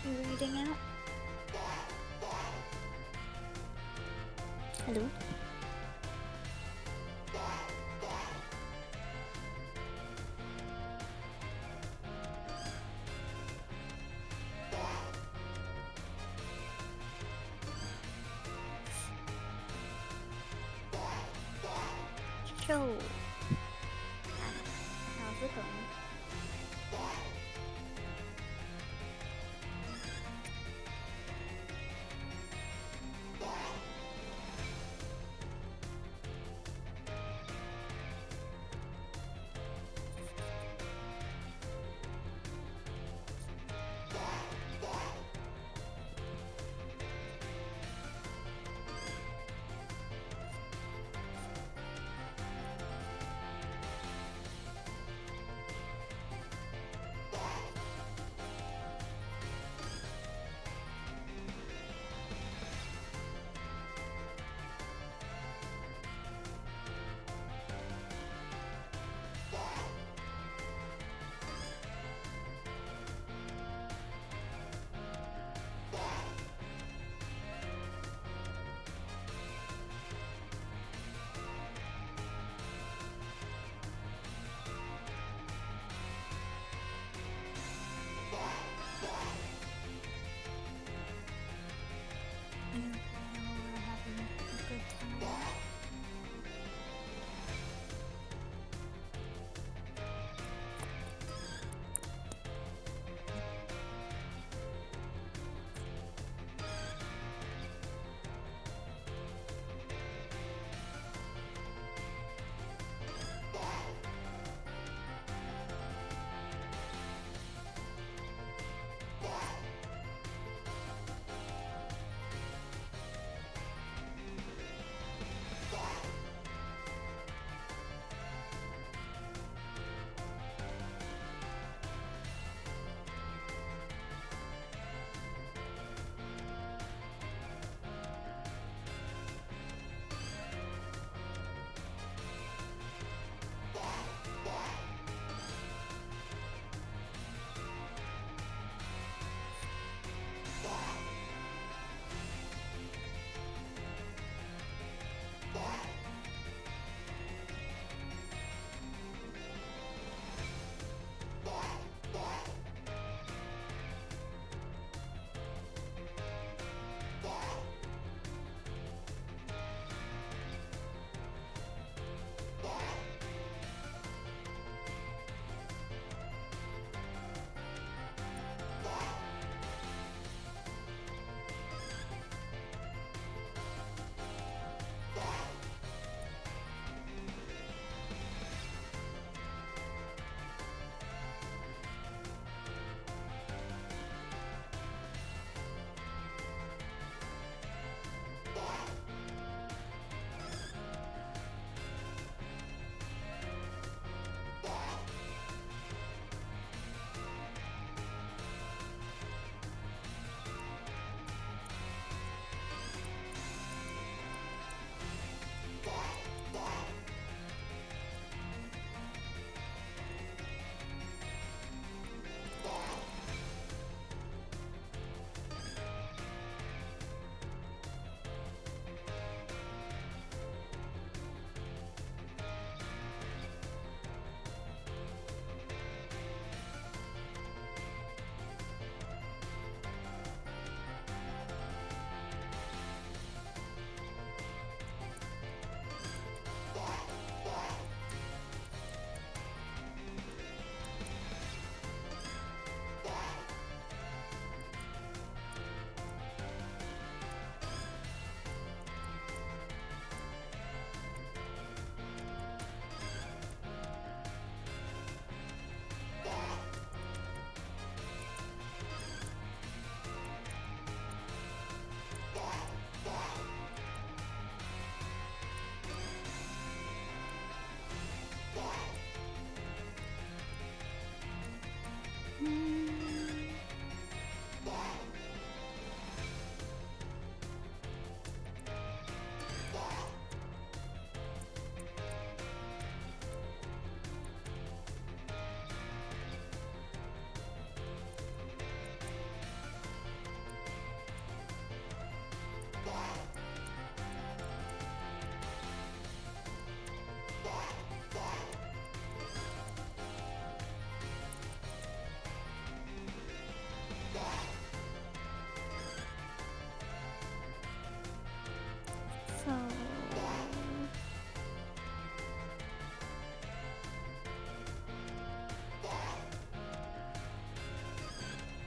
Speaker 2: You reading out? Hello? Show. How's it going?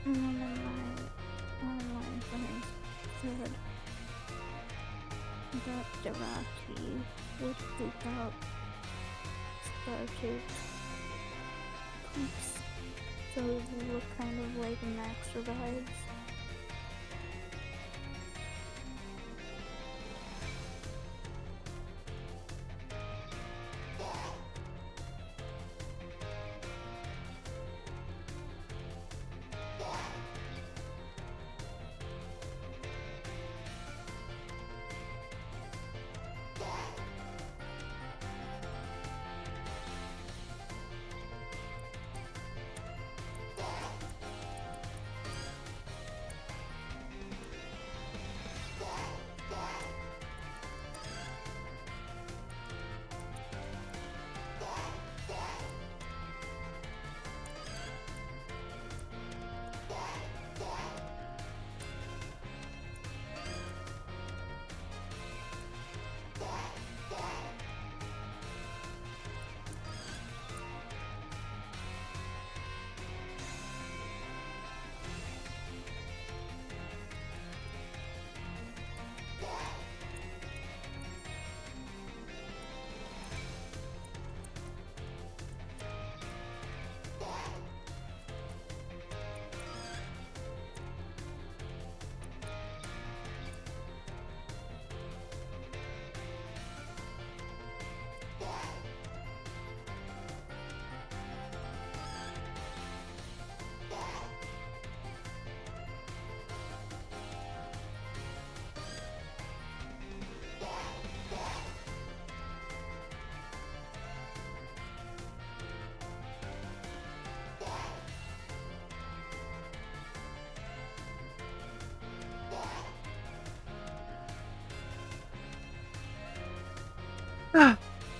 Speaker 2: one of my friends said that Jirachi would pick up star-shaped poops, so it would look kind of like Max revives.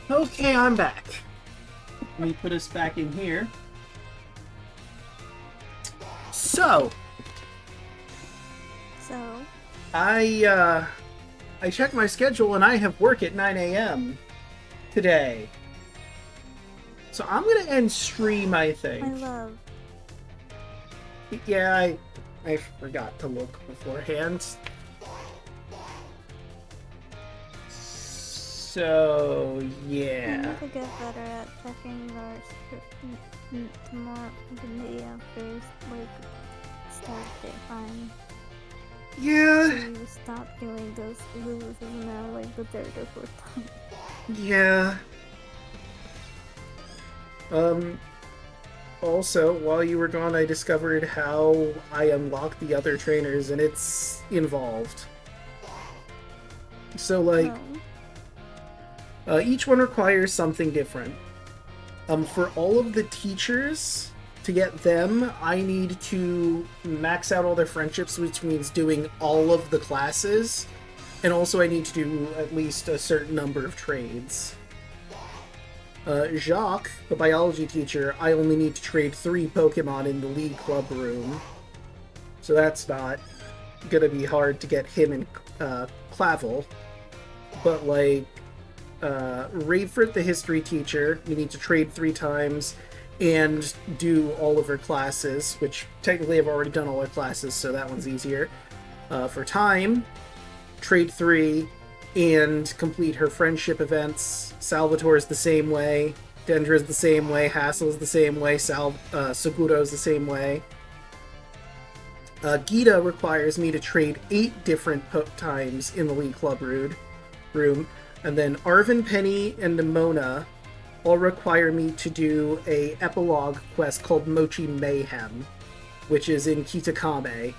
Speaker 1: Okay, I'm back. Let me put us back in here. So, I checked my schedule and I have work at 9 a.m. today. So I'm gonna end stream, I think.
Speaker 2: I love.
Speaker 1: Yeah, I forgot to look beforehand. So,
Speaker 2: I
Speaker 1: yeah.
Speaker 2: need to get better at checking our tomorrow, the day after, like, start day time.
Speaker 1: Yeah.
Speaker 2: So you stop doing those loses now, like the third or fourth time.
Speaker 1: Yeah. Also, while you were gone, I discovered how I unlocked the other trainers, and it's involved. So, like, each one requires something different. For all of the teachers, to get them, I need to max out all their friendships, which means doing all of the classes, and also I need to do at least a certain number of trades. Jacques, the biology teacher, I only need to trade 3 Pokemon in the League Club room, so that's not gonna be hard to get him in Clavel. But, like, Rayford, the history teacher, you need to trade 3 times and do all of her classes, which technically I've already done all her classes, so that one's easier. For time, trade 3 and complete her friendship events. Salvatore's the same way, Dendra's the same way, Hassel's the same way, Seguro's the same way. Geeta requires me to trade 8 different times in the League Club room. And then Arvin, Penny, and Nemona all require me to do a epilogue quest called Mochi Mayhem, which is in Kitakame.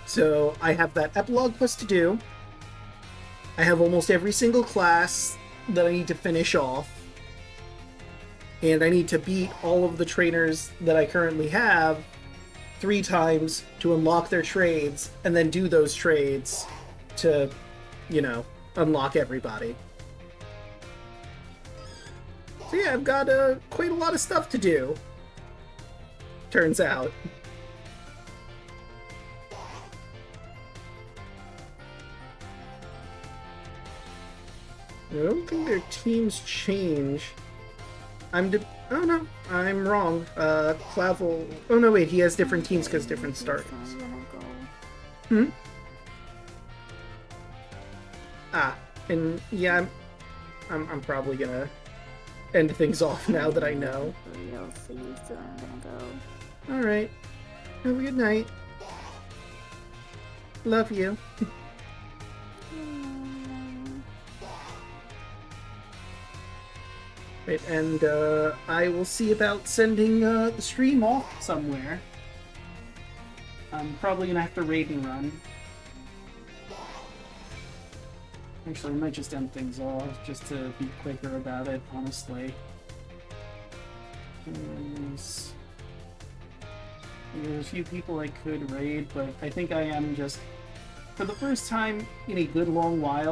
Speaker 1: So I have that epilogue quest to do. I have almost every single class that I need to finish off. And I need to beat all of the trainers that I currently have 3 times to unlock their trades, and then do those trades to, you know, unlock everybody. So yeah, I've got quite a lot of stuff to do, turns out. I don't think their teams change Oh no, I'm wrong. Clavel. Oh no, wait, he has different teams because different starters.
Speaker 2: I'm gonna go.
Speaker 1: Hmm? Ah, and yeah, I'm probably gonna end things off now that I know.
Speaker 2: You'll see, so I'm gonna go.
Speaker 1: Alright. Have a good night. Love you. Right, and I will see about sending the stream off somewhere. I'm probably gonna have to raid and run. Actually, I might just end things off just to be quicker about it, honestly. There's a few people I could raid, but I think I am just, for the first time in a good long while,